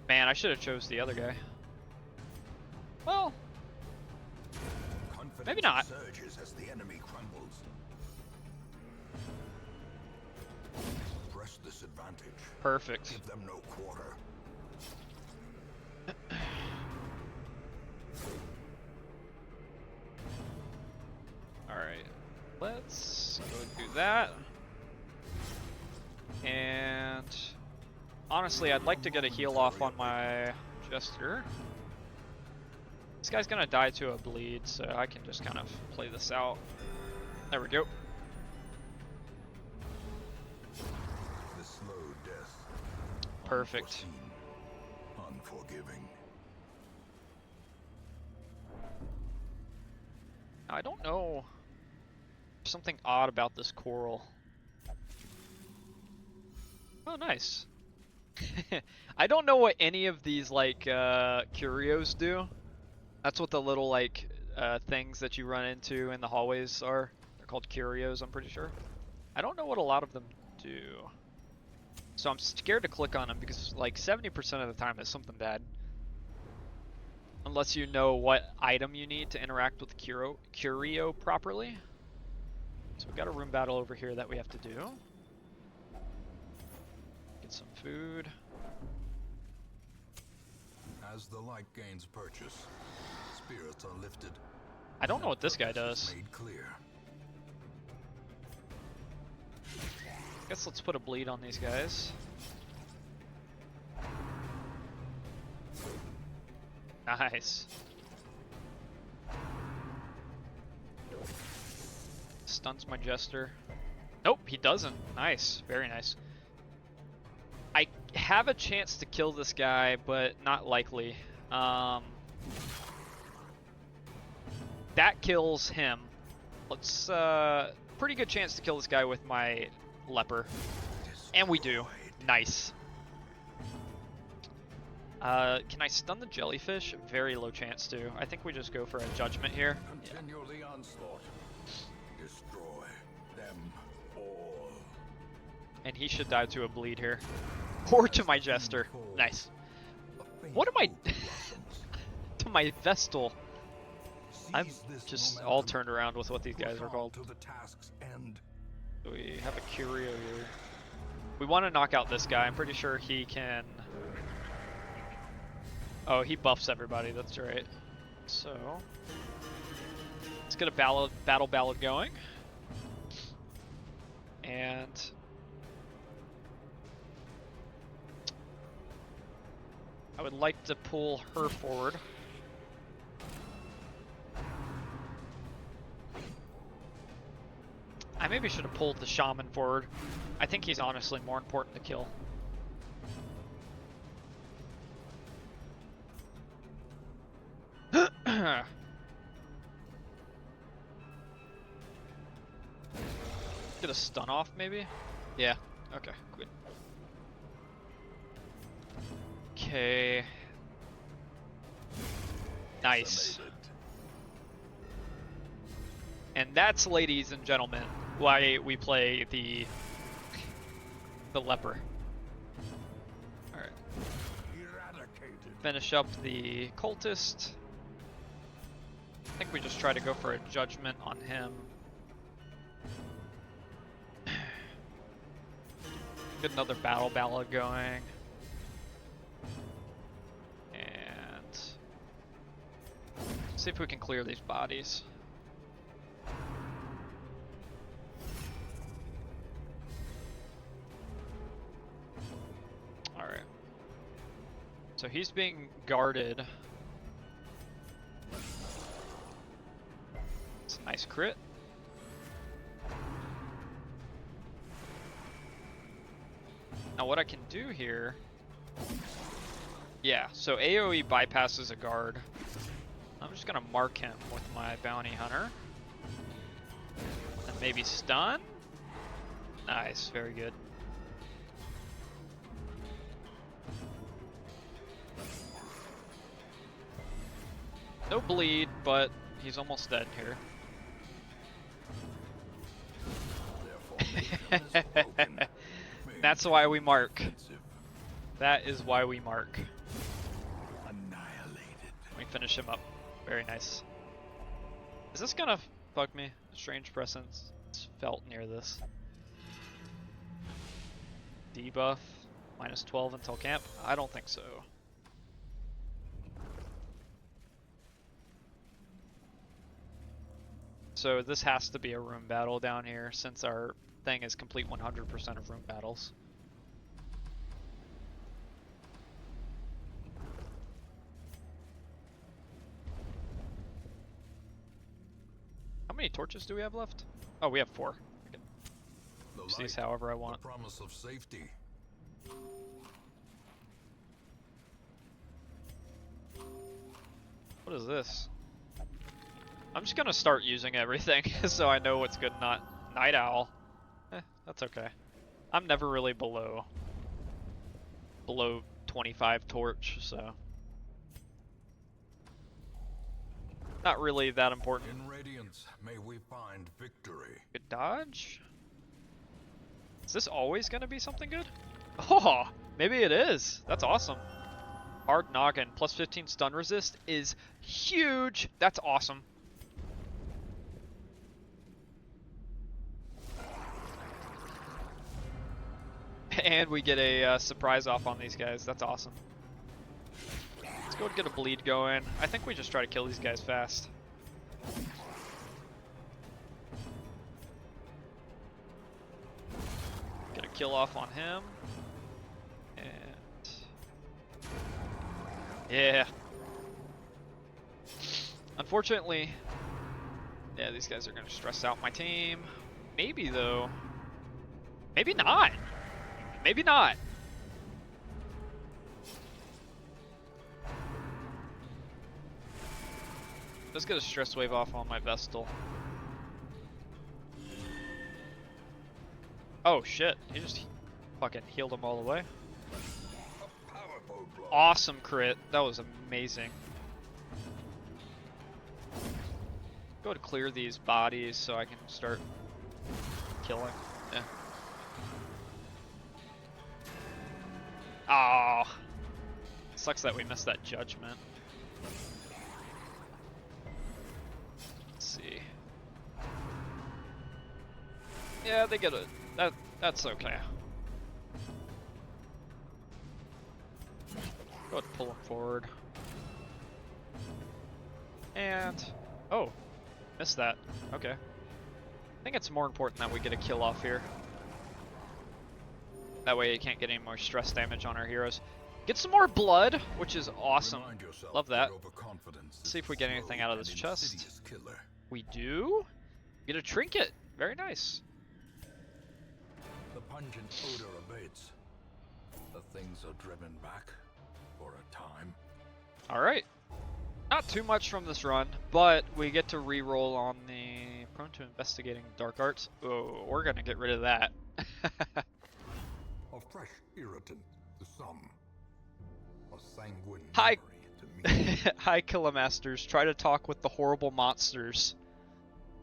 Man, I should have chose the other guy. Well, maybe not. Surges as the enemy crumbles. Press this advantage. Perfect. Give them no quarter. Alright, let's go and do that. And honestly, I'd like to get a heal off on my Jester. This guy's gonna die to a bleed, so I can just kind of play this out. There we go. The slow death. Perfect. Unforgiving. I don't know. There's something odd about this coral. Oh, nice. I don't know what any of these, like, curios do. That's what the little, like, things that you run into in the hallways are. They're called curios, I'm pretty sure. I don't know what a lot of them do. So I'm scared to click on them because, like, 70% of the time it's something bad. Unless you know what item you need to interact with the curio properly. So we've got a room battle over here that we have to do. Get some food. As the light gains purchase, spirits are lifted. I don't know what this guy does. Made clear. Guess let's put a bleed on these guys. Nice. Stuns my Jester. Nope, he doesn't. Nice. Very nice. I have a chance to kill this guy, but not likely. That kills him. Let's, pretty good chance to kill this guy with my Leper. And we do. Nice. Can I stun the jellyfish? Very low chance to. I think we just go for a judgment here. Continue the onslaught. Destroy, them all. And he should die to a bleed here. Or to my Jester. Nice. What am I... to my Vestal. I'm just all turned around with what these guys are called. To the task's end. We have a Curio here. We want to knock out this guy. I'm pretty sure he can... Oh, he buffs everybody. That's right. So... let's get a battle ballad going. And... I would like to pull her forward. I maybe should have pulled the shaman forward. I think he's honestly more important to kill. Get a stun off, maybe? Yeah. Okay, good. Okay. Nice. And that's, ladies and gentlemen, why we play the leper. Alright. Finish up the cultist. I think we just try to go for a judgment on him. Get another battle ballad going. And see if we can clear these bodies. Alright. So he's being guarded. It's a nice crit. Now what I can do here... yeah, so AoE bypasses a guard. I'm just gonna mark him with my bounty hunter. And maybe stun? Nice, very good. No bleed, but he's almost dead here. That's why we mark. That is why we mark. Annihilated. Let me finish him up. Very nice. Is this gonna bug me? A strange presence is felt near this. Debuff. Minus 12 until camp? I don't think so. So this has to be a room battle down here since our thing is complete 100% of room battles. How many torches do we have left? Oh, we have 4. I can use these however I want. The promise of safety. What is this? I'm just gonna start using everything so I know what's good. Not Night Owl. That's okay. I'm never really below 25 torch, so not really that important. In Radiance, may we find victory. Good dodge. Is this always gonna be something good? Oh, maybe it is. That's awesome. Hard noggin plus 15 stun resist is huge. That's awesome. And we get a surprise off on these guys. That's awesome. Let's go and get a bleed going. I think we just try to kill these guys fast. Get a kill off on him. And... yeah. Unfortunately... yeah, these guys are going to stress out my team. Maybe, though. Maybe not. Maybe not. Let's get a stress wave off on my Vestal. Oh shit, he just fucking healed him all the way. Awesome crit, that was amazing. Go to clear these bodies so I can start killing. Yeah. Oh, sucks that we missed that judgment. Let's see. Yeah, they get it. That's okay. Go ahead and pull them forward. And oh, missed that. Okay. I think it's more important that we get a kill off here. That way you can't get any more stress damage on our heroes. Get some more blood, which is awesome. Love that. Let's see if we get anything out of this chest. We do. Get a trinket. Very nice. The pungent odor abates. The things are driven back for a time. Alright. Not too much from this run, but we get to re-roll on the prone to investigating dark arts. Oh, we're gonna get rid of that. A fresh irritant to some. A sanguine Hi. memory to me. Hi, Killamasters. Try to talk with the horrible monsters.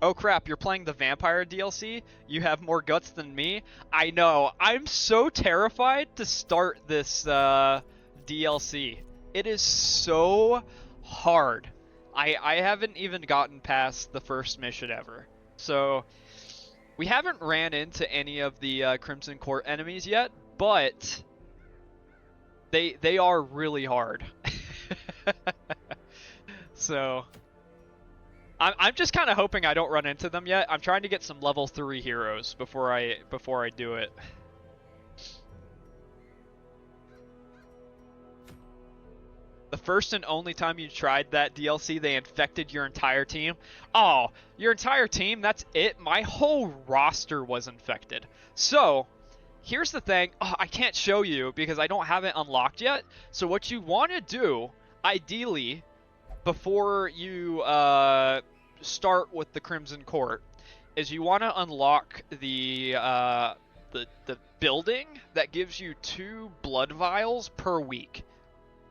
Oh crap, you're playing the vampire DLC? You have more guts than me? I know. I'm so terrified to start this DLC. It is so hard. I haven't even gotten past the first mission ever. So, we haven't ran into any of the Crimson Court enemies yet, but they are really hard. So, I'm just kind of hoping I don't run into them yet. I'm trying to get some level 3 heroes before I do it. The first and only time you tried that DLC, they infected your entire team. Oh, your entire team? That's it? My whole roster was infected. So, here's the thing. Oh, I can't show you because I don't have it unlocked yet. So what you want to do, ideally, before you start with the Crimson Court, is you want to unlock the building that gives you 2 blood vials per week.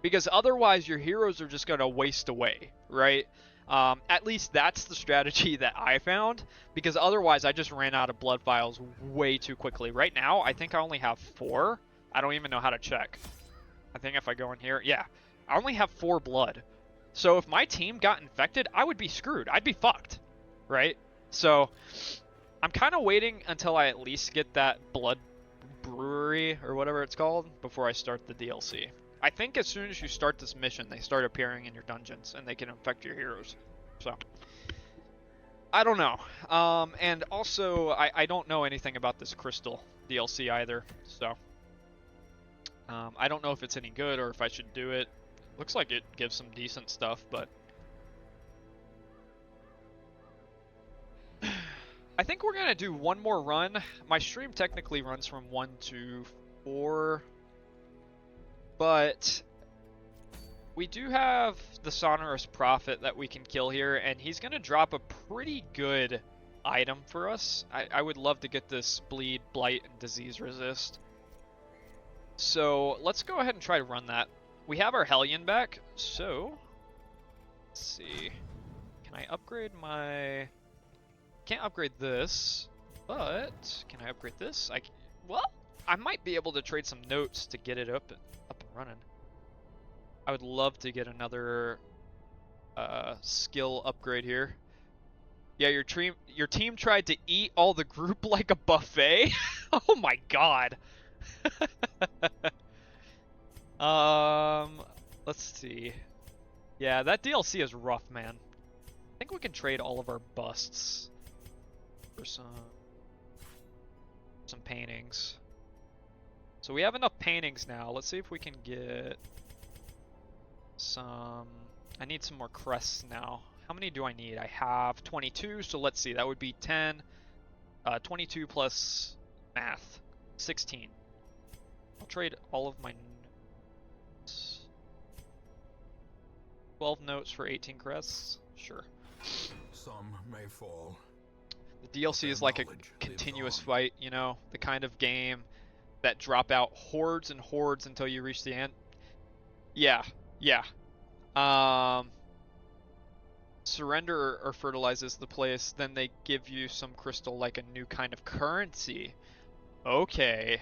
Because otherwise your heroes are just going to waste away, right? At least that's the strategy that I found, because otherwise I just ran out of blood vials way too quickly. Right now, I think I only have 4. I don't even know how to check. I think if I go in here, yeah, I only have 4 blood. So if my team got infected, I would be screwed. I'd be fucked, right? So I'm kind of waiting until I at least get that blood brewery or whatever it's called before I start the DLC. I think as soon as you start this mission, they start appearing in your dungeons, and they can infect your heroes. So, I don't know. And also, I don't know anything about this Crystal DLC either, so... I don't know if it's any good, or if I should do it. Looks like it gives some decent stuff, but... I think we're gonna do one more run. My stream technically runs from 1 to 4... But we do have the Sonorous Prophet that we can kill here, and he's going to drop a pretty good item for us. I would love to get this Bleed, Blight, and Disease Resist. So let's go ahead and try to run that. We have our Hellion back, so let's see. Can I upgrade my... Can't upgrade this, but can I upgrade this? Well, I might be able to trade some notes to get it up and running. I would love to get another skill upgrade here. Yeah, your team tried to eat all the group like a buffet. Oh my god. Let's see. Yeah, that DLC is rough, man. I think we can trade all of our busts for some paintings. So we have enough paintings now. Let's see if we can get some... I need some more crests now. How many do I need? I have 22, so let's see. That would be 10. 22 plus math. 16. I'll trade all of my notes. 12 notes for 18 crests? Sure. Some may fall. The DLC is like a continuous fight, you know? The kind of game that drop out hordes and hordes until you reach the end. Yeah, yeah. So surrender or fertilizes the place, then they give you some crystal like a new kind of currency. Okay.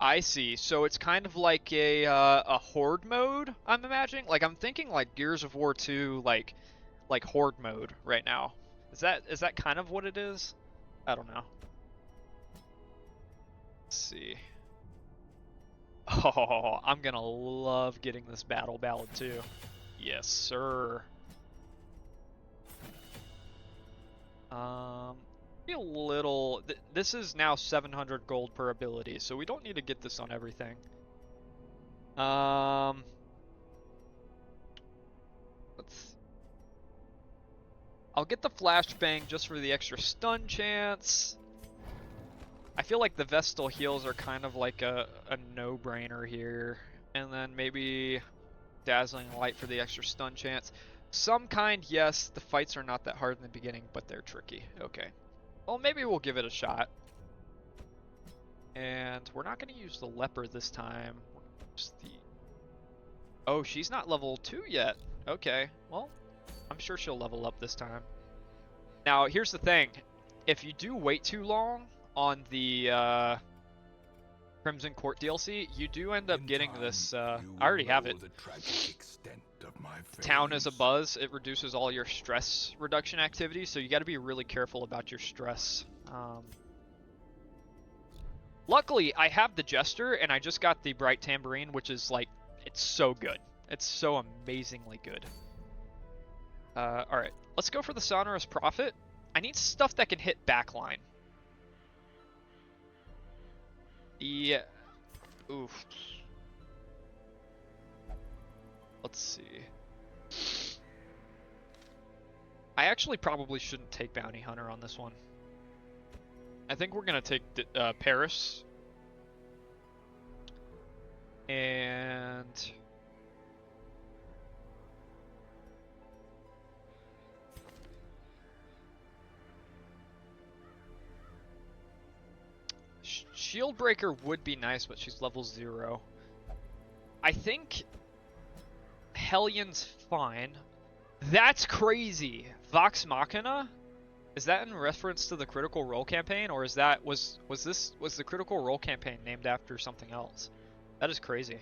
I see. So it's kind of like a horde mode, I'm imagining. Like I'm thinking like Gears of War 2, like horde mode right now. Is that kind of what it is? I don't know. Let's see. Oh, I'm gonna love getting this battle ballad too. Yes, sir. Be a little. This is now 700 gold per ability, so we don't need to get this on everything. Let's. I'll get the flashbang just for the extra stun chance. I feel like the Vestal heals are kind of like a no-brainer here. And then maybe Dazzling Light for the extra stun chance. Some kind, yes, the fights are not that hard in the beginning, but they're tricky. Okay. Well, maybe we'll give it a shot. And we're not going to use the Leper this time. We're gonna use the... Oh, she's not level 2 yet. Okay, well, I'm sure she'll level up this time. Now, here's the thing. If you do wait too long on the Crimson Court DLC, you do end up getting this, I already have it. Town is a buzz. It reduces all your stress reduction activity, so you got to be really careful about your stress. Luckily, I have the Jester, and I just got the Bright Tambourine, which is like, it's so good. It's so amazingly good. Alright, let's go for the Sonorous Prophet. I need stuff that can hit backline. Yeah. Oof. Let's see. I actually probably shouldn't take Bounty Hunter on this one. I think we're gonna take Paris. And... Shieldbreaker would be nice, but she's level 0. I think Hellion's fine. That's crazy. Vox Machina? Is that in reference to the Critical Role campaign, or is that was the Critical Role campaign named after something else? That is crazy.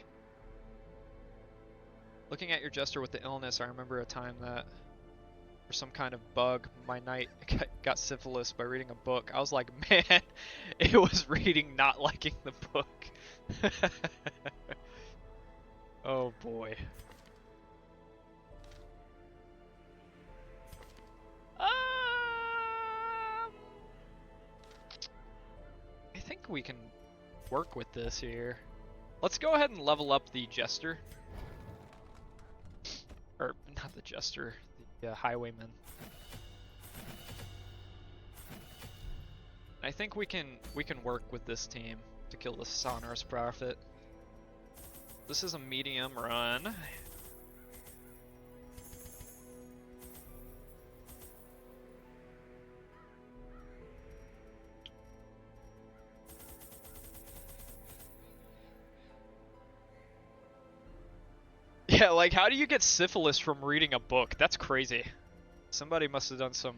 Looking at your Jester with the illness, I remember a time that for some kind of bug, my knight got syphilis by reading a book. I was like, man, it was reading not liking the book. Oh boy. I think we can work with this here. Let's go ahead and level up the Jester. Or, not the Jester, the Highwayman. I think we can work with this team to kill the Sonorous Prophet. This is a medium run. Yeah, like, how do you get syphilis from reading a book? That's crazy. Somebody must have done some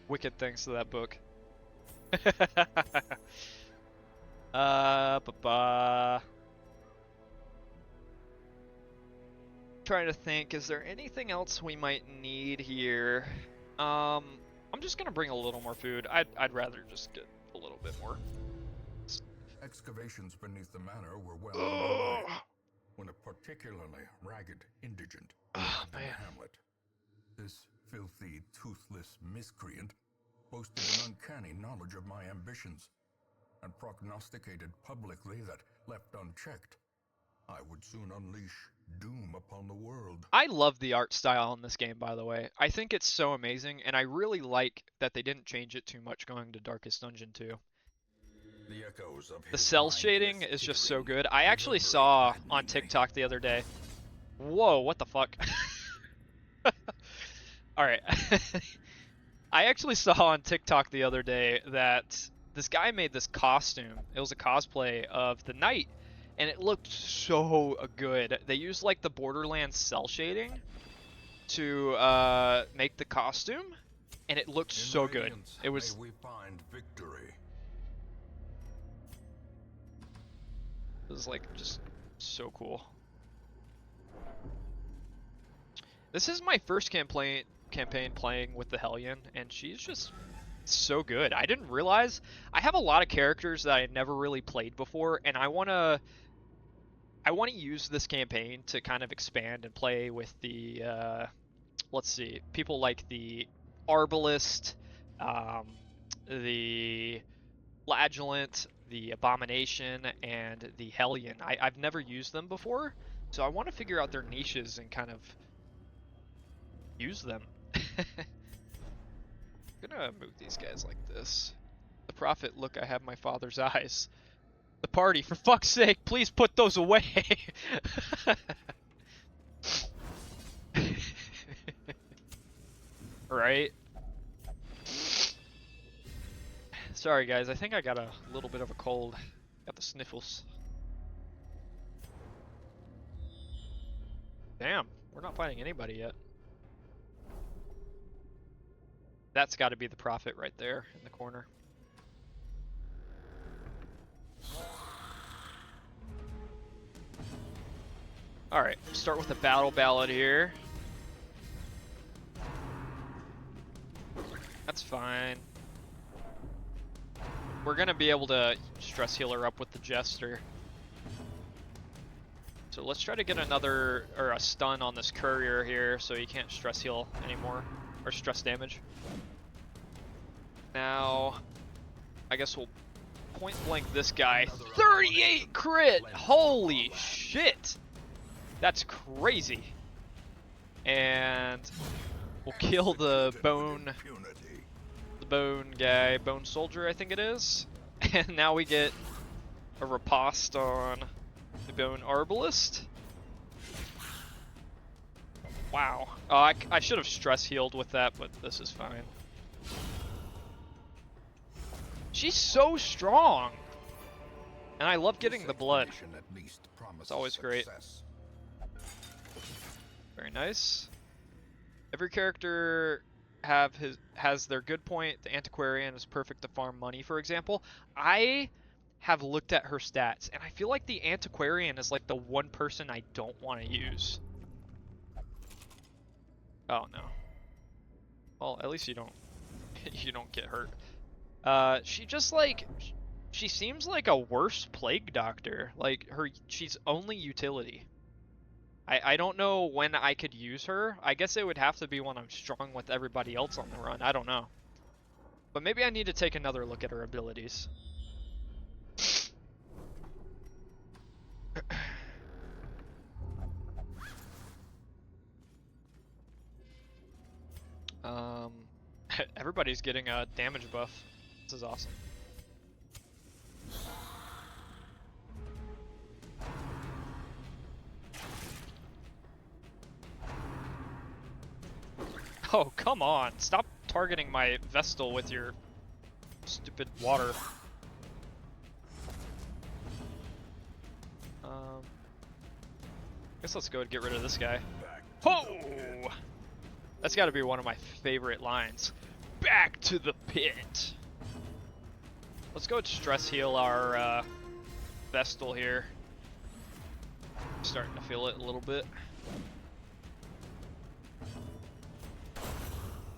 wicked things to that book. Trying to think, is there anything else we might need here? I'm just gonna bring a little more food. I'd rather just get a little bit more. Excavations beneath the manor were well underway when a particularly ragged indigent arrived in the hamlet. This filthy, toothless miscreant boasted an uncanny knowledge of my ambitions and prognosticated publicly that, left unchecked, I would soon unleash doom upon the world. I love the art style in this game, by the way. I think it's so amazing, and I really like that they didn't change it too much going to Darkest Dungeon 2. The echoes of The cell shading is just so good. I actually saw on TikTok the other day. Whoa, what the fuck? Alright. I actually saw on TikTok the other day that this guy made this costume. It was a cosplay of the knight, and it looked so good. They used like the Borderlands cell shading, to make the costume, and it looked so good. Radiance, It was. may we find victory. It was like just so cool. This is my first campaign playing with the Hellion, and she's just so good. I didn't realize I have a lot of characters that I never really played before, and I wanna use this campaign to kind of expand and play with the let's see, people like the Arbalist, the Flagellant, the Abomination, and the Hellion. I've never used them before, so I want to figure out their niches and kind of use them. I'm gonna move these guys like this. The Prophet, look, I have my father's eyes. The party, for fuck's sake, please put those away! Right? Sorry guys, I think I got a little bit of a cold. Got the sniffles. Damn, we're not fighting anybody yet. That's got to be the Prophet right there in the corner. Alright, start with the battle ballad here. That's fine. We're gonna be able to stress heal her up with the Jester. So let's try to get another, or a stun on this courier here so he can't stress heal anymore, or stress damage. Now, I guess we'll point blank this guy. 38 crit! Holy shit! That's crazy. And we'll kill the bone guy, bone soldier I think it is. And now we get a riposte on the bone arbalist. Wow. I should have stress healed with that, but this is fine. She's so strong! And I love getting the blood. It's always great. Very nice. Every character has their good point. The Antiquarian is perfect to farm money, for example. I have looked at her stats, and I feel like the Antiquarian is like the one person I don't want to use. Oh no. Well, at least you don't get hurt. She just like she seems like a worse plague doctor. Like she's only utility. I don't know when I could use her. I guess it would have to be when I'm strong with everybody else on the run. I don't know. But maybe I need to take another look at her abilities. Everybody's getting a damage buff. This is awesome. Oh, come on. Stop targeting my Vestal with your stupid water. Guess let's go and get rid of this guy. Oh! That's got to be one of my favorite lines. Back to the pit! Let's go stress heal our Vestal here. Starting to feel it a little bit.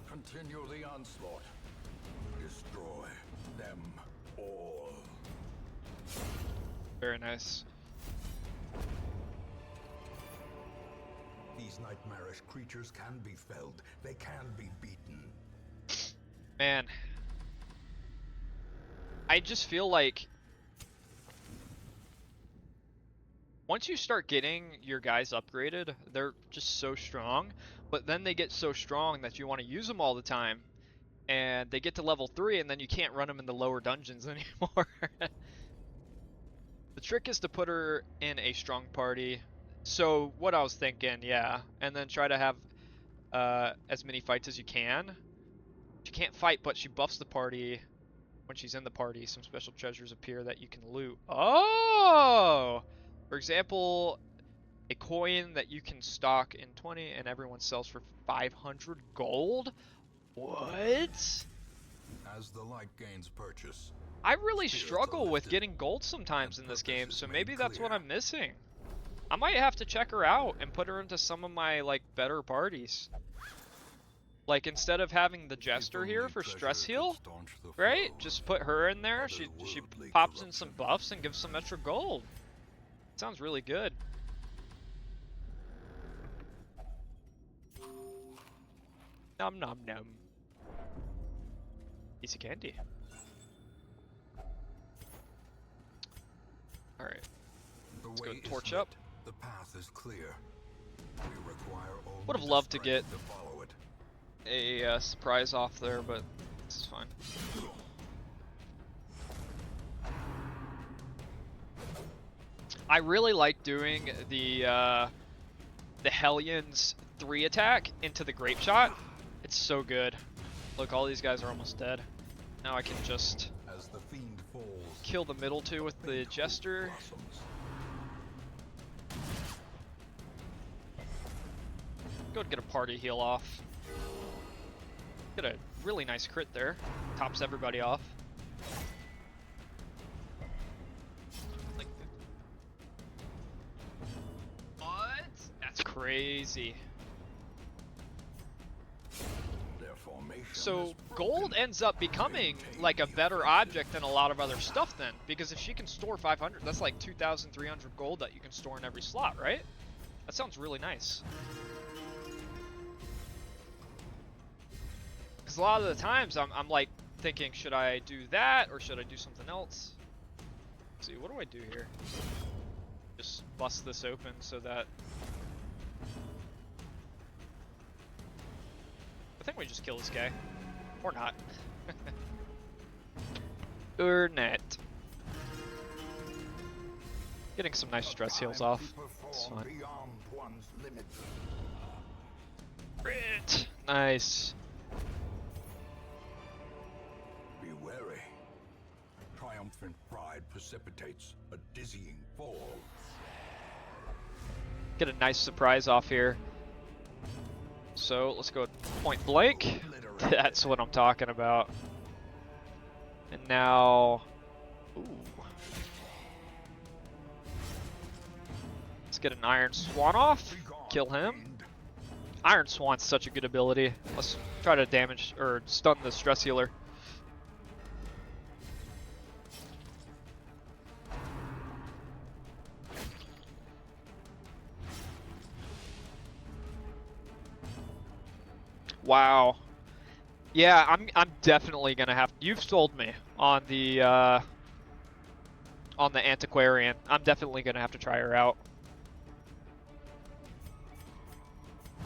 Continue the onslaught. Destroy them all. Very nice. These nightmarish creatures can be felled. They can be beaten. Man. I just feel like once you start getting your guys upgraded, they're just so strong, but then they get so strong that you want to use them all the time, and they get to level 3 and then you can't run them in the lower dungeons anymore. The trick is to put her in a strong party. So what I was thinking, yeah, and then try to have as many fights as you can. She can't fight, but she buffs the party. When she's in the party, some special treasures appear that you can loot. Oh! For example, A coin that you can stock in 20 and everyone sells for 500 gold? What? As the light gains purchase, I really spirits struggle are with lifted, getting gold sometimes in and this purpose game, is so made maybe that's what clear. I'm missing. I might have to check her out and put her into some of my, like, better parties. Like, instead of having the Jester If here only for treasure stress could heal, staunch the right? flow Just put her in there, of she otherworldly pops in some corruption. buffs and gives some extra gold. Sounds really good. Nom nom nom. Piece of candy. Alright. The Let's way go is torch lit, up. the path is clear. We require only Would have the loved to strength get to follow it. a surprise off there, but this is fine. I really like doing the Hellions 3 attack into the grape shot. It's so good. Look, all these guys are almost dead. Now I can just As the fiend falls, kill the middle two with the faint hope Jester. blossoms. Go get a party heal off. Get a really nice crit there. Tops everybody off. Like, what? That's crazy. Their formation So is gold broken. ends up becoming Maintain like a the better offensive. object than a lot of other stuff then, because if she can store 500, that's like 2,300 gold that you can store in every slot, right? That sounds really nice. Because a lot of the times I'm like thinking, should I do that or should I do something else? Let's see, what do I do here? Just bust this open so that... I think we just kill this guy. Or not. Or not. Getting some nice stress heals off. It's fine. Beyond one's limits. Crit! Nice. Be wary. Triumphant pride precipitates a dizzying fall. Get a nice surprise off here. So let's go point blank. That's what I'm talking about. And now, ooh. Let's get an Iron Swan off. Kill him. Iron Swan's such a good ability. Let's try to damage or stun the stress healer. Wow. Yeah, I'm definitely gonna have. You've sold me on the antiquarian. I'm definitely gonna have to try her out.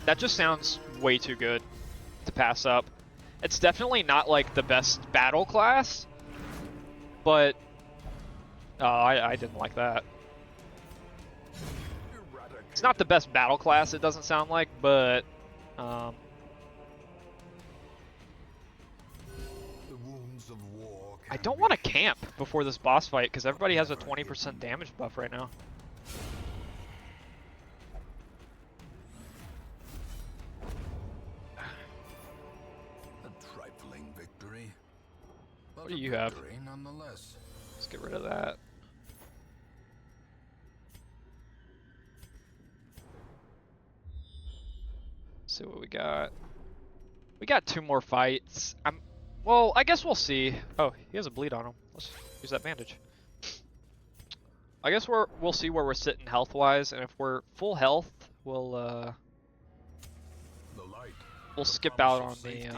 That just sounds way too good to pass up. It's definitely not like the best battle class, but I didn't like that. It's not the best battle class. It doesn't sound like, but The wounds of war I can don't be want to camp before this boss fight because everybody has a 20% damage buff right now. a trifling victory. But What do a you have? victory nonetheless. Let's get rid of that. See what we got. We got 2 more fights. Well, I guess we'll see. Oh, he has a bleed on him. Let's use that bandage. I guess we'll see where we're sitting health-wise, and if we're full health, we'll The light, we'll the skip promise out of on safety.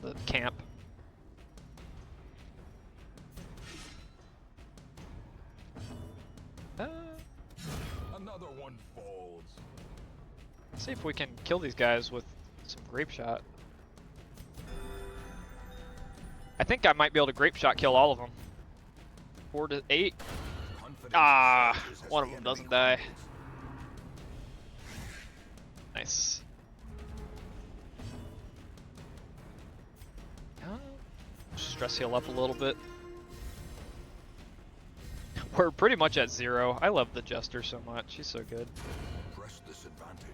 the camp. Another one falls. See if we can kill these guys with some grape shot. I think I might be able to grape shot kill all of them. 4 to 8. Confidence Ah, surges as one of the them enemy doesn't die. crumbles. Nice. Stress heal up a little bit. We're pretty much at 0. I love the Jester so much. He's so good. Press this advantage.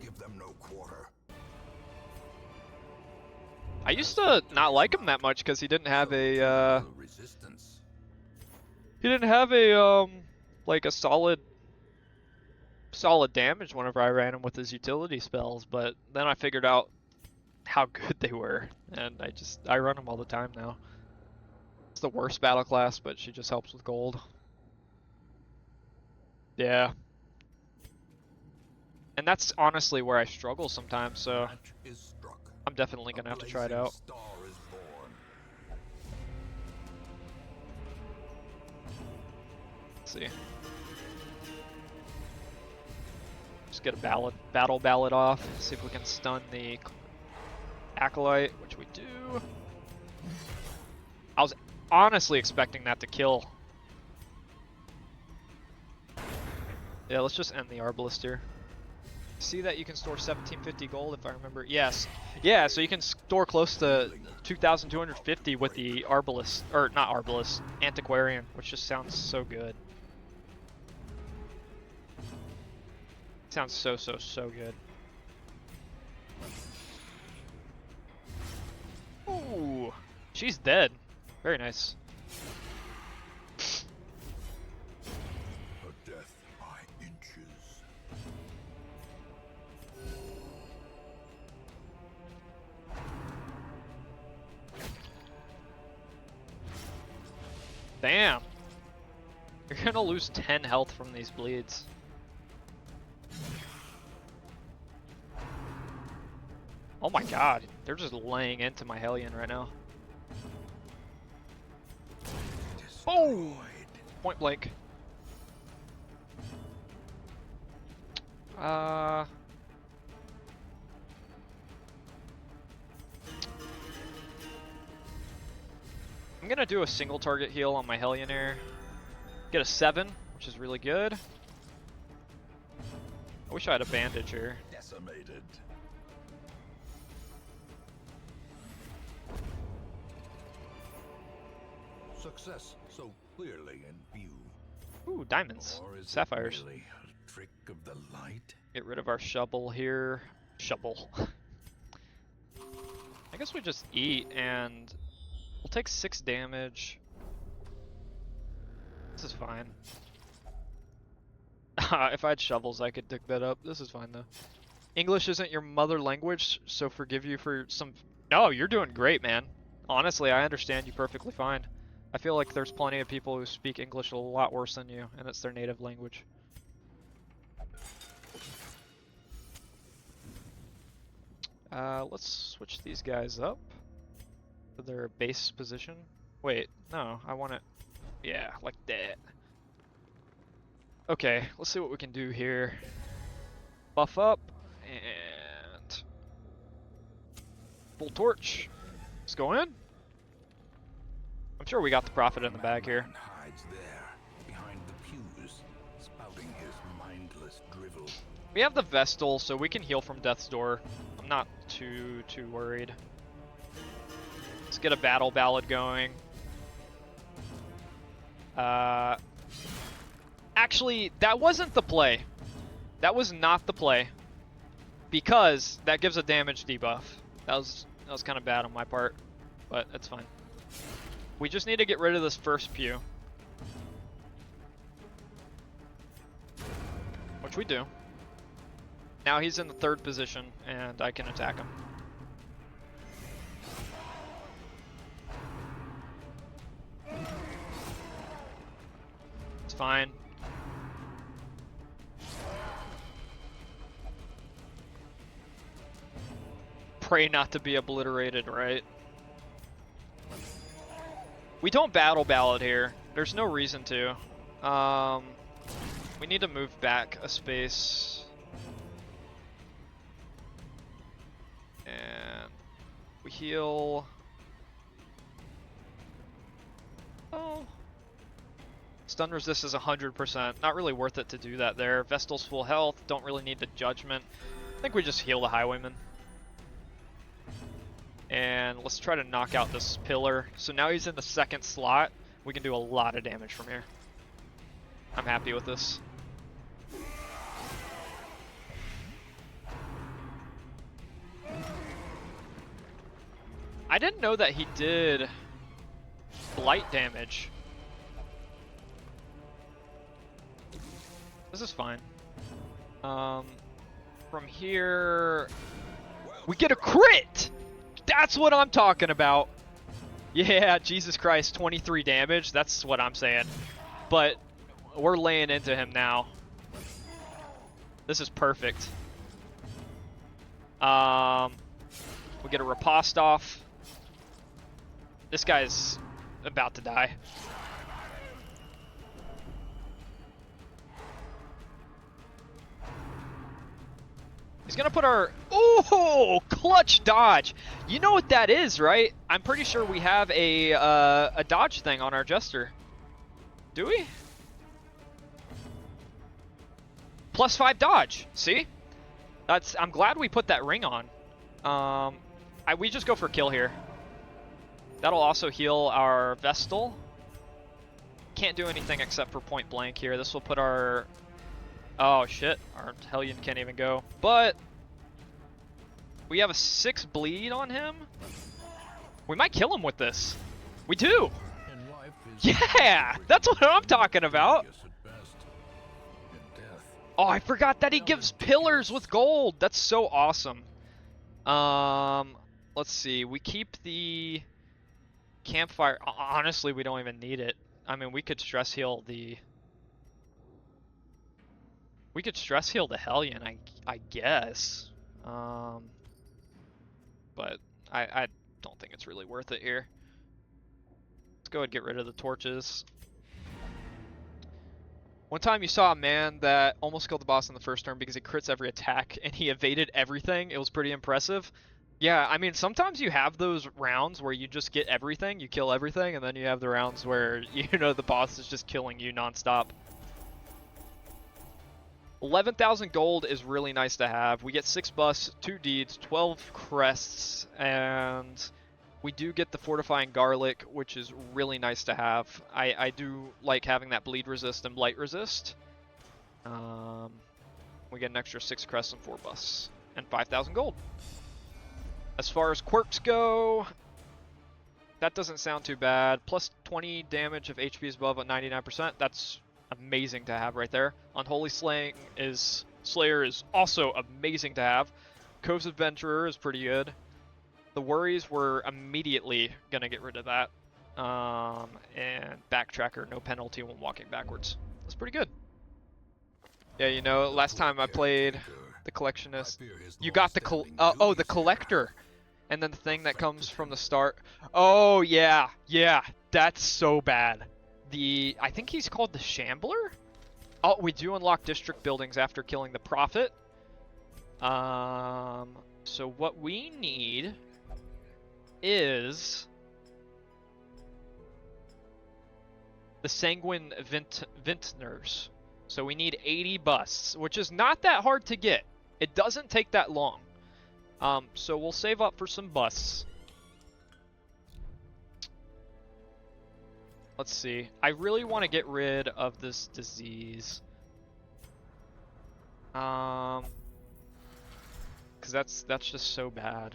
Give them no quarter. I used to not like him that much because he didn't have a resistance. he didn't have a like a solid damage whenever I ran him with his utility spells, but then I figured out how good they were, and I run him all the time now. It's the worst battle class, but she just helps with gold. Yeah. And that's honestly where I struggle sometimes, so I'm definitely gonna have to try it out. Let's see. Just get a battle ballad off. See if we can stun the Acolyte, which we do. I was honestly expecting that to kill. Yeah, let's just end the Arbalist here. See that you can store 1750 gold if I remember. Yes. Yeah, so you can store close to 2,250 with the Arbalist, or not Arbalist, Antiquarian, which just sounds so good. Sounds so good. Ooh, she's dead. Very nice. A death by inches. Damn. You're gonna lose 10 health from these bleeds. Oh my god, they're just laying into my Hellion right now. Oh! Point blank. I'm gonna do a single target heal on my Hellionaire. Get a 7, which is really good. I wish I had a bandage here. Decimated. Success so clearly in view. Ooh, diamonds. Sapphires. Really a trick of the light? Get rid of our shovel here. Shovel. I guess we just eat and we'll take 6 damage. This is fine. If I had shovels, I could dig that up. This is fine though. English isn't your mother language, so forgive you for some. No, you're doing great, man. Honestly, I understand you perfectly fine. I feel like there's plenty of people who speak English a lot worse than you, and it's their native language. Let's switch these guys up to their base position. Wait, no, I want it. Yeah, like that. Okay, let's see what we can do here. Buff up, and full torch. Let's go in. I'm sure we got the profit in the bag here. Hides there, behind the pews, spouting his mindless drivel. We have the Vestal, so we can heal from Death's Door. I'm not too worried. Let's get a battle ballad going. Actually, that wasn't the play. That was not the play. Because that gives a damage debuff. That was kind of bad on my part, but it's fine. We just need to get rid of this first pew. Which we do. Now he's in the 3rd position, and I can attack him. It's fine. Pray not to be obliterated, right? We don't battle ballad here. There's no reason to. We need to move back a space. And we heal. Oh. Stun resist is 100%. Not really worth it to do that there. Vestal's full health. Don't really need the judgment. I think we just heal the Highwayman. And let's try to knock out this pillar. So now he's in the 2nd slot. We can do a lot of damage from here. I'm happy with this. I didn't know that he did blight damage. This is fine. From here, we get a crit! That's what I'm talking about! Yeah, Jesus Christ, 23 damage, that's what I'm saying. But we're laying into him now. This is perfect. We get a riposte off. This guy's about to die. He's gonna put our... Ooh! Clutch dodge! You know what that is, right? I'm pretty sure we have a dodge thing on our Jester. Do we? +5 dodge! See? I'm glad we put that ring on. We just go for kill here. That'll also heal our Vestal. Can't do anything except for point blank here. This will put our... Oh shit, our Hellion can't even go. But we have a 6 bleed on him. We might kill him with this. We do! Yeah! That's what I'm talking about! Oh, I forgot that he gives pillars with gold! That's so awesome. Let's see. We keep the campfire. Honestly, we don't even need it. I mean, we could stress heal the... We could stress heal the Hellion, I guess. But I don't think it's really worth it here. Let's go ahead and get rid of the torches. One time you saw a man that almost killed the boss in the first turn because he crits every attack and he evaded everything. It was pretty impressive. Yeah, I mean, sometimes you have those rounds where you just get everything, you kill everything, and then you have the rounds where, you know, the boss is just killing you nonstop. 11,000 gold is really nice to have. We get 6 buffs, 2 deeds, 12 crests, and we do get the fortifying garlic, which is really nice to have. I do like having that bleed resist and blight resist. We get an extra 6 crests and 4 buffs, and 5,000 gold. As far as quirks go, that doesn't sound too bad. Plus 20 damage if HP is above at 99%. That's amazing to have right there. Unholy Slayer is also amazing to have. Cove's Adventurer is pretty good. The Worries, we're immediately gonna get rid of that. And Backtracker, no penalty when walking backwards. That's pretty good. Yeah, you know, last time I played the Collectionist, you got the the Collector, and then the thing that comes from the start. Oh yeah, that's so bad. I think he's called the Shambler? Oh, we do unlock district buildings after killing the Prophet. So what we need is the Sanguine Vintners. So we need 80 busts, which is not that hard to get. It doesn't take that long. So we'll save up for some busts. Let's see. I really want to get rid of this disease. Because that's just so bad.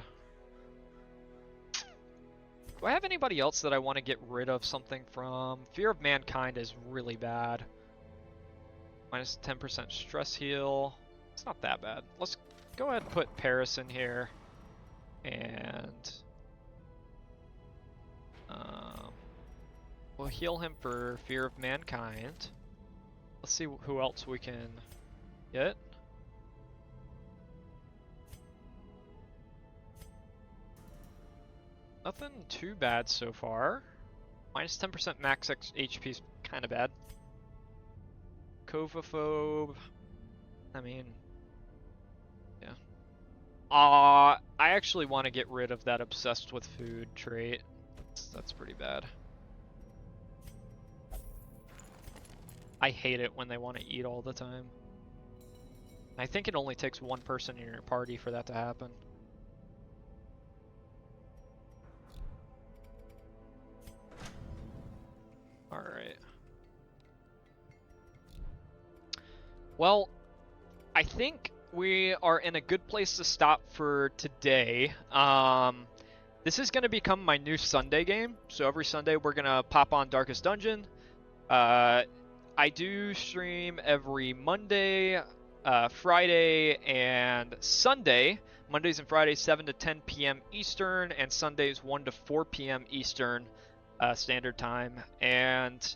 Do I have anybody else that I want to get rid of something from? Fear of Mankind is really bad. Minus 10% stress heal. It's not that bad. Let's go ahead and put Paris in here. And we'll heal him for Fear of Mankind. Let's see who else we can get. Nothing too bad so far. Minus 10% max HP is kind of bad. Covophobe. I mean, yeah. I actually want to get rid of that obsessed with food trait. That's pretty bad. I hate it when they want to eat all the time. I think it only takes one person in your party for that to happen. Alright. Well, I think we are in a good place to stop for today. This is going to become my new Sunday game. So every Sunday we're going to pop on Darkest Dungeon. I do stream every Monday, Friday, and Sunday. Mondays and Fridays 7 to 10 p.m. Eastern, and Sundays 1 to 4 p.m. Eastern Standard Time. And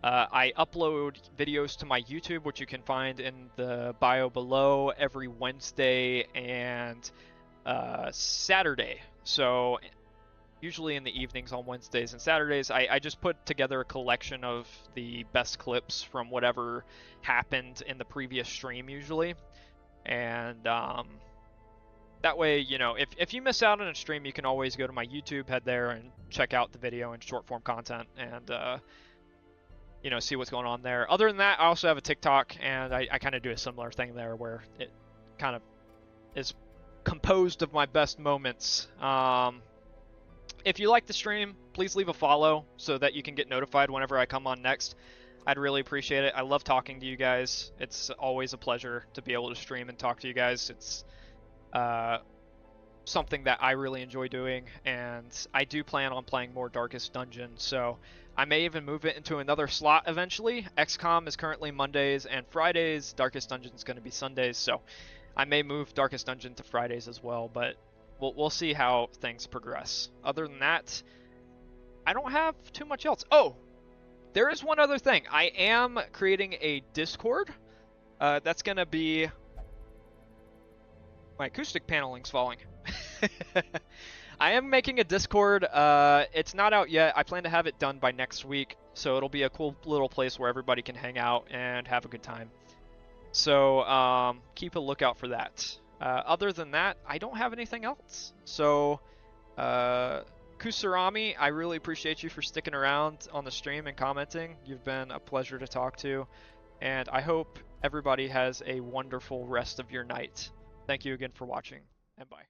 I upload videos to my YouTube, which you can find in the bio below, every Wednesday and Saturday. So usually in the evenings on Wednesdays and Saturdays, I just put together a collection of the best clips from whatever happened in the previous stream usually. And that way, you know, if you miss out on a stream, you can always go to my YouTube, head there, and check out the video and short form content, and you know, see what's going on there. Other than that, I also have a TikTok, and I kind of do a similar thing there where it kind of is composed of my best moments. If you like the stream, please leave a follow so that you can get notified whenever I come on next. I'd really appreciate it. I love talking to you guys. It's always a pleasure to be able to stream and talk to you guys. It's something that I really enjoy doing, and I do plan on playing more Darkest Dungeon, so I may even move it into another slot eventually. XCOM is currently Mondays and Fridays. Darkest Dungeon is going to be Sundays, so I may move Darkest Dungeon to Fridays as well, but we'll see how things progress. Other than that, I don't have too much else. Oh, there is one other thing. I am creating a Discord. That's going to be... My acoustic paneling's falling. I am making a Discord. It's not out yet. I plan to have it done by next week, so it'll be a cool little place where everybody can hang out and have a good time. So keep a lookout for that. Other than that, I don't have anything else. So Kusarami, I really appreciate you for sticking around on the stream and commenting. You've been a pleasure to talk to, and I hope everybody has a wonderful rest of your night. Thank you again for watching, and bye.